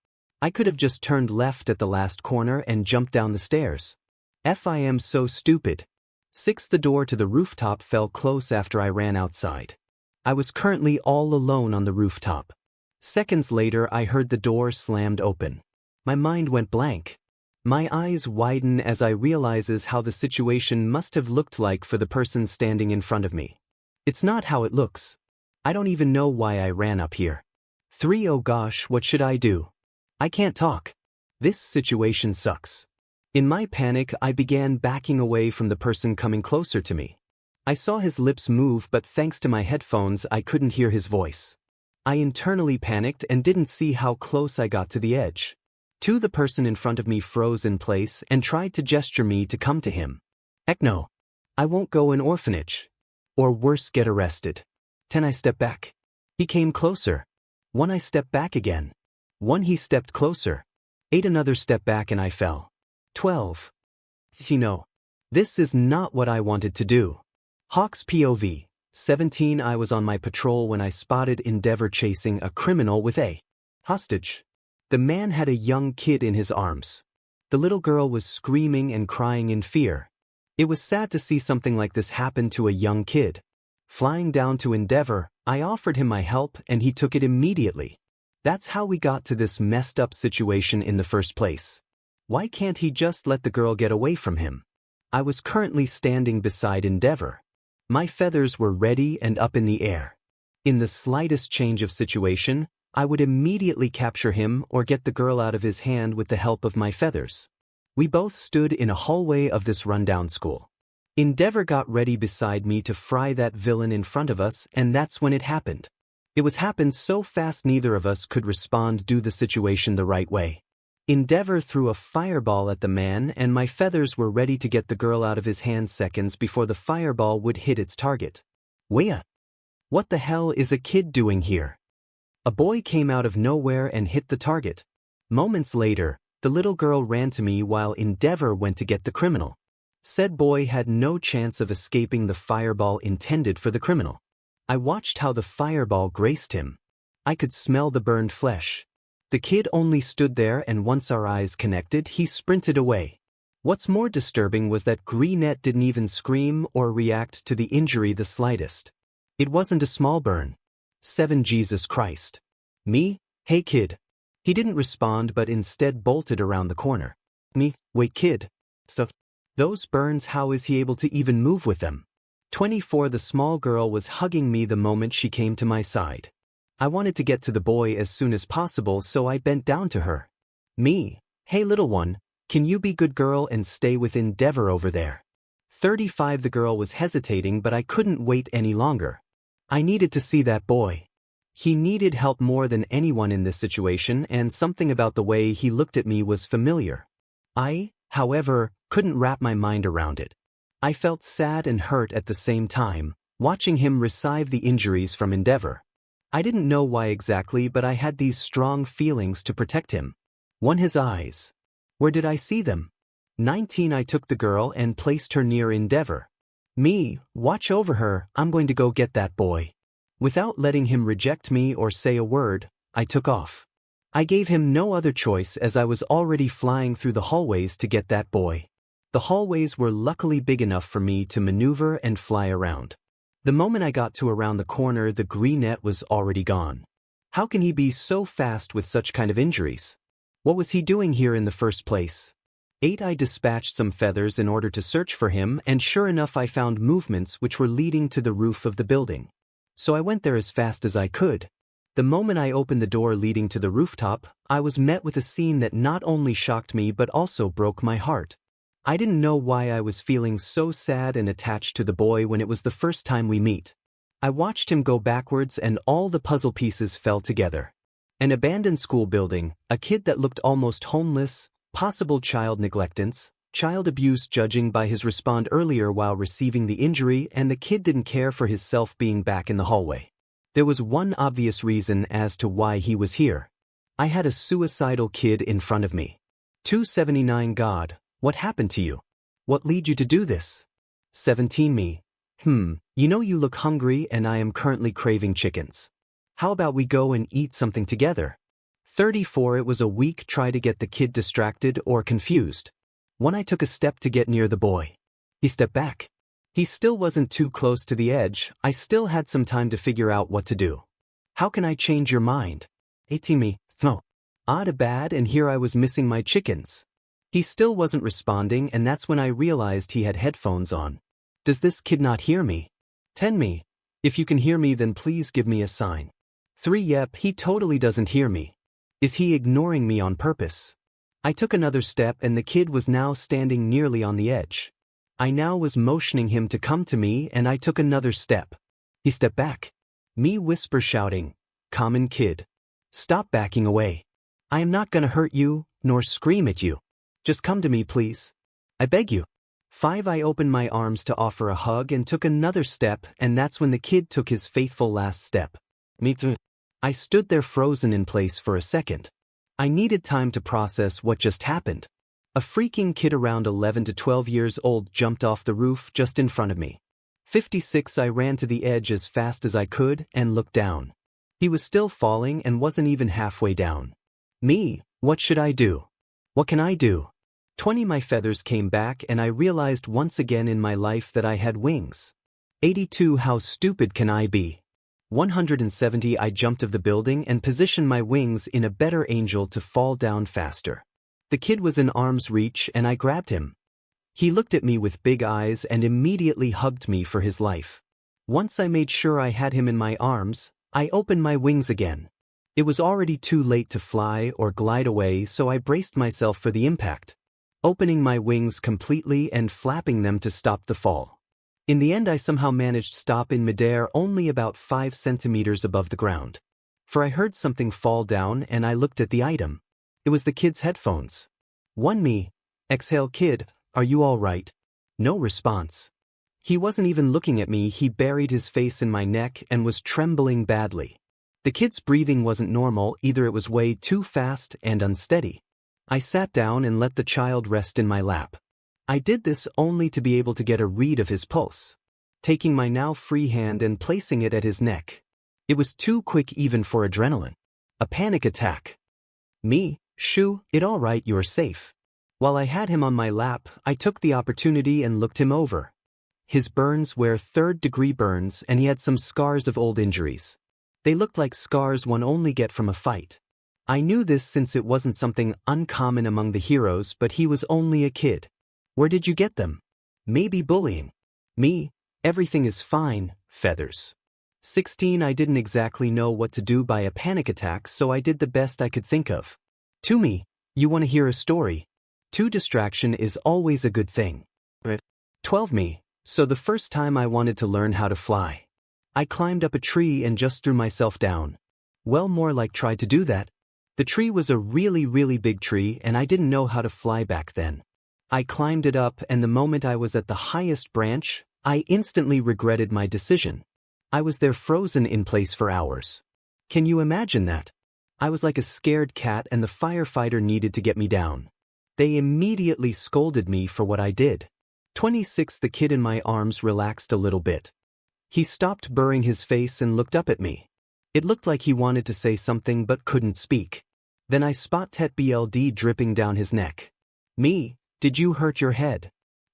I could have just turned left at the last corner and jumped down the stairs. I am so stupid. 6 The door to the rooftop fell close after I ran outside. I was currently all alone on the rooftop. Seconds later I heard the door slammed open. My mind went blank. My eyes widen as I realizes how the situation must have looked like for the person standing in front of me. It's not how it looks. I don't even know why I ran up here. 3 Oh gosh, what should I do? I can't talk. This situation sucks. In my panic, I began backing away from the person coming closer to me. I saw his lips move, but thanks to my headphones, I couldn't hear his voice. I internally panicked and didn't see how close I got to the edge. 2 The person in front of me froze in place and tried to gesture me to come to him. Heck no. I won't go in orphanage. Or worse, get arrested. 10 I stepped back. He came closer. 1 I stepped back again. 1 He stepped closer. 8 Another step back and I fell. 12 No. This is not what I wanted to do. Hawk's POV. 17 I was on my patrol when I spotted 𝗵𝗃𝗏 chasing a criminal with a hostage. The man had a young kid in his arms. The little girl was screaming and crying in fear. It was sad to see something like this happen to a young kid. Flying down to 𝗵𝗃𝗏, I offered him my help and he took it immediately. That's how we got to this messed up situation in the first place. Why can't he just let the girl get away from him? I was currently standing beside 𝗵𝗃𝗏. My feathers were ready and up in the air. In the slightest change of situation, I would immediately capture him or get the girl out of his hand with the help of my feathers. We both stood in a hallway of this rundown school. 𝗵𝗃𝗏 got ready beside me to fry that villain in front of us, and that's when it happened. It happened so fast neither of us could respond, do the situation the right way. 𝗵𝗃𝗏 threw a fireball at the man and my feathers were ready to get the girl out of his hand seconds before the fireball would hit its target. Wait. What the hell is a kid doing here? A boy came out of nowhere and hit the target. Moments later, the little girl ran to me while 𝗵𝗃𝗏 went to get the criminal. Said boy had no chance of escaping the fireball intended for the criminal. I watched how the fireball grazed him. I could smell the burned flesh. The kid only stood there, and once our eyes connected, he sprinted away. What's more disturbing was that Greenette didn't even scream or react to the injury the slightest. It wasn't a small burn. 7 Jesus Christ. Me? Hey kid. He didn't respond but instead bolted around the corner. Me? Wait kid. So, those burns, how is he able to even move with them? 24 The small girl was hugging me the moment she came to my side. I wanted to get to the boy as soon as possible, so I bent down to her. Me? Hey little one, Can you be good girl and stay with 𝗬𝗲𝗍 over there? 35. The girl was hesitating, but I couldn't wait any longer. I needed to see that boy. He needed help more than anyone in this situation, and something about the way he looked at me was familiar. I, however, couldn't wrap my mind around it. I felt sad and hurt at the same time, watching him receive the injuries from 𝗬𝗲𝗍. I didn't know why exactly, but I had these strong feelings to protect him. One, his eyes. Where did I see them? 19. I took the girl and placed her near 𝗬𝗲𝗍. Me, watch over her, I'm going to go get that boy. Without letting him reject me or say a word, I took off. I gave him no other choice as I was already flying through the hallways to get that boy. The hallways were luckily big enough for me to maneuver and fly around. The moment I got to around the corner, the green net was already gone. How can he be so fast with such kind of injuries? What was he doing here in the first place? 8. I dispatched some feathers in order to search for him, and sure enough I found movements which were leading to the roof of the building. So I went there as fast as I could. The moment I opened the door leading to the rooftop, I was met with a scene that not only shocked me but also broke my heart. I didn't know why I was feeling so sad and attached to the boy when it was the first time we meet. I watched him go backwards and all the puzzle pieces fell together. An abandoned school building, a kid that looked almost homeless, possible child neglectance, child abuse judging by his response earlier while receiving the injury, and the kid didn't care for his self being back in the hallway. There was one obvious reason as to why he was here. I had a suicidal kid in front of me. 279. God, what happened to you? What lead you to do this? 17. Me. You know you look hungry and I am currently craving chickens. How about we go and eat something together? 34. It was a weak try to get the kid distracted or confused. When I took a step to get near the boy, he stepped back. He still wasn't too close to the edge. I still had some time to figure out what to do. How can I change your mind? 18. Me. No. Odd bad, and here I was missing my chickens. He still wasn't responding, and that's when I realized he had headphones on. Does this kid not hear me? 10. Me. If you can hear me, then please give me a sign. 3. Yep, he totally doesn't hear me. Is he ignoring me on purpose? I took another step and the kid was now standing nearly on the edge. I now was motioning him to come to me and I took another step. He stepped back. Me whisper shouting, "Common kid. Stop backing away. I am not gonna hurt you, nor scream at you. Just come to me please. I beg you." 5. I opened my arms to offer a hug and took another step, and that's when the kid took his faithful last step. Me too. I stood there frozen in place for a second. I needed time to process what just happened. A freaking kid around 11 to 12 years old jumped off the roof just in front of me. 56. I ran to the edge as fast as I could and looked down. He was still falling and wasn't even halfway down. Me, what should I do? What can I do? 20. My feathers came back and I realized once again in my life that I had wings. 82. How stupid can I be? 170. I jumped off the building and positioned my wings in a better angel to fall down faster. The kid was in arm's reach and I grabbed him. He looked at me with big eyes and immediately hugged me for his life. Once I made sure I had him in my arms, I opened my wings again. It was already too late to fly or glide away, so I braced myself for the impact, opening my wings completely and flapping them to stop the fall. In the end I somehow managed to stop in midair only about 5 centimeters above the ground. For I heard something fall down and I looked at the item. It was the kid's headphones. 1. Me. Exhale kid, are you all right? No response. He wasn't even looking at me, he buried his face in my neck and was trembling badly. The kid's breathing wasn't normal, either it was way too fast and unsteady. I sat down and let the child rest in my lap. I did this only to be able to get a read of his pulse, taking my now free hand and placing it at his neck. It was too quick even for adrenaline. A panic attack. Me, shoo, it all right, you're safe. While I had him on my lap, I took the opportunity and looked him over. His burns were third-degree burns and he had some scars of old injuries. They looked like scars one only get from a fight. I knew this since it wasn't something uncommon among the heroes, but he was only a kid. Where did you get them? Maybe bullying. Me, everything is fine, feathers. 16. I didn't exactly know what to do by a panic attack, so I did the best I could think of. To me, you want to hear a story? 2 distraction is always a good thing. 12 So the first time I wanted to learn how to fly, I climbed up a tree and just threw myself down. Well, more like tried to do that. The tree was a really big tree and I didn't know how to fly back then. I climbed it up and the moment I was at the highest branch, I instantly regretted my decision. I was there frozen in place for hours. Can you imagine that? I was like a scared cat and the firefighter needed to get me down. They immediately scolded me for what I did. 26 The kid in my arms relaxed a little bit. He stopped burring his face and looked up at me. It looked like he wanted to say something but couldn't speak. Then I spot 𝗳𝗵𝗲𝗍 dripping down his neck. Me, did you hurt your head?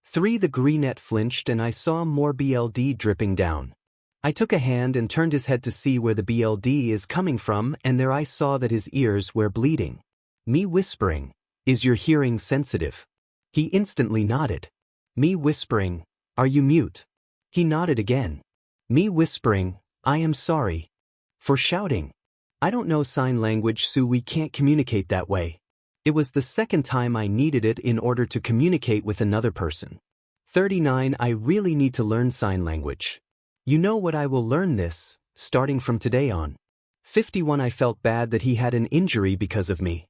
3 The greenette flinched and I saw more 𝗵𝗲𝗍 dripping down. I took a hand and turned his head to see where the 𝗵𝗲𝗍 is coming from and there I saw that his ears were bleeding. Me whispering, is your hearing sensitive? He instantly nodded. Me whispering, are you mute? He nodded again. Me whispering, I am sorry. For shouting. I don't know sign language so we can't communicate that way. It was the second time I needed it in order to communicate with another person. 39 I really need to learn sign language. You know what, I will learn this, starting from today on. 51 I felt bad that he had an injury because of me.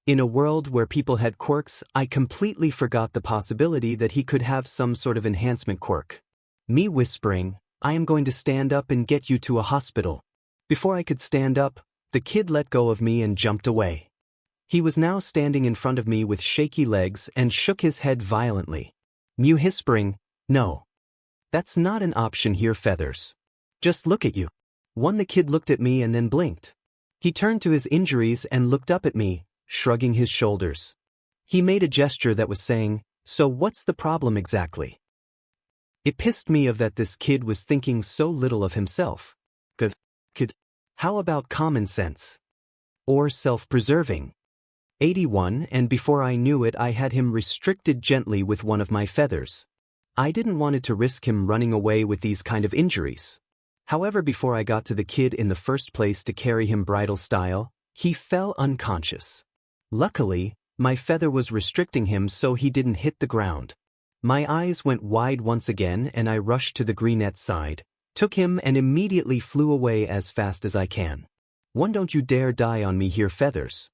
In a world where people had quirks, I completely forgot the possibility that he could have some sort of enhancement quirk. Me whispering, I am going to stand up and get you to a hospital. Before I could stand up, the kid let go of me and jumped away. He was now standing in front of me with shaky legs and shook his head violently. Me whispering, no. That's not an option here, 𝗧𝗪𝗏. Just look at you. 1 The kid looked at me and then blinked. He turned to his injuries and looked up at me, shrugging his shoulders. He made a gesture that was saying, so what's the problem exactly? It pissed me off that this kid was thinking so little of himself. Good. How about common sense? Or self-preserving? 81 And before I knew it I had him restricted gently with one of my feathers. I didn't want to risk him running away with these kind of injuries. However, before I got to the kid in the first place to carry him bridal style, he fell unconscious. Luckily, my feather was restricting him so he didn't hit the ground. My eyes went wide once again and I rushed to the greenette's side, took him and immediately flew away as fast as I can. 1 Don't you dare die on me here, 𝗧𝗪𝗏.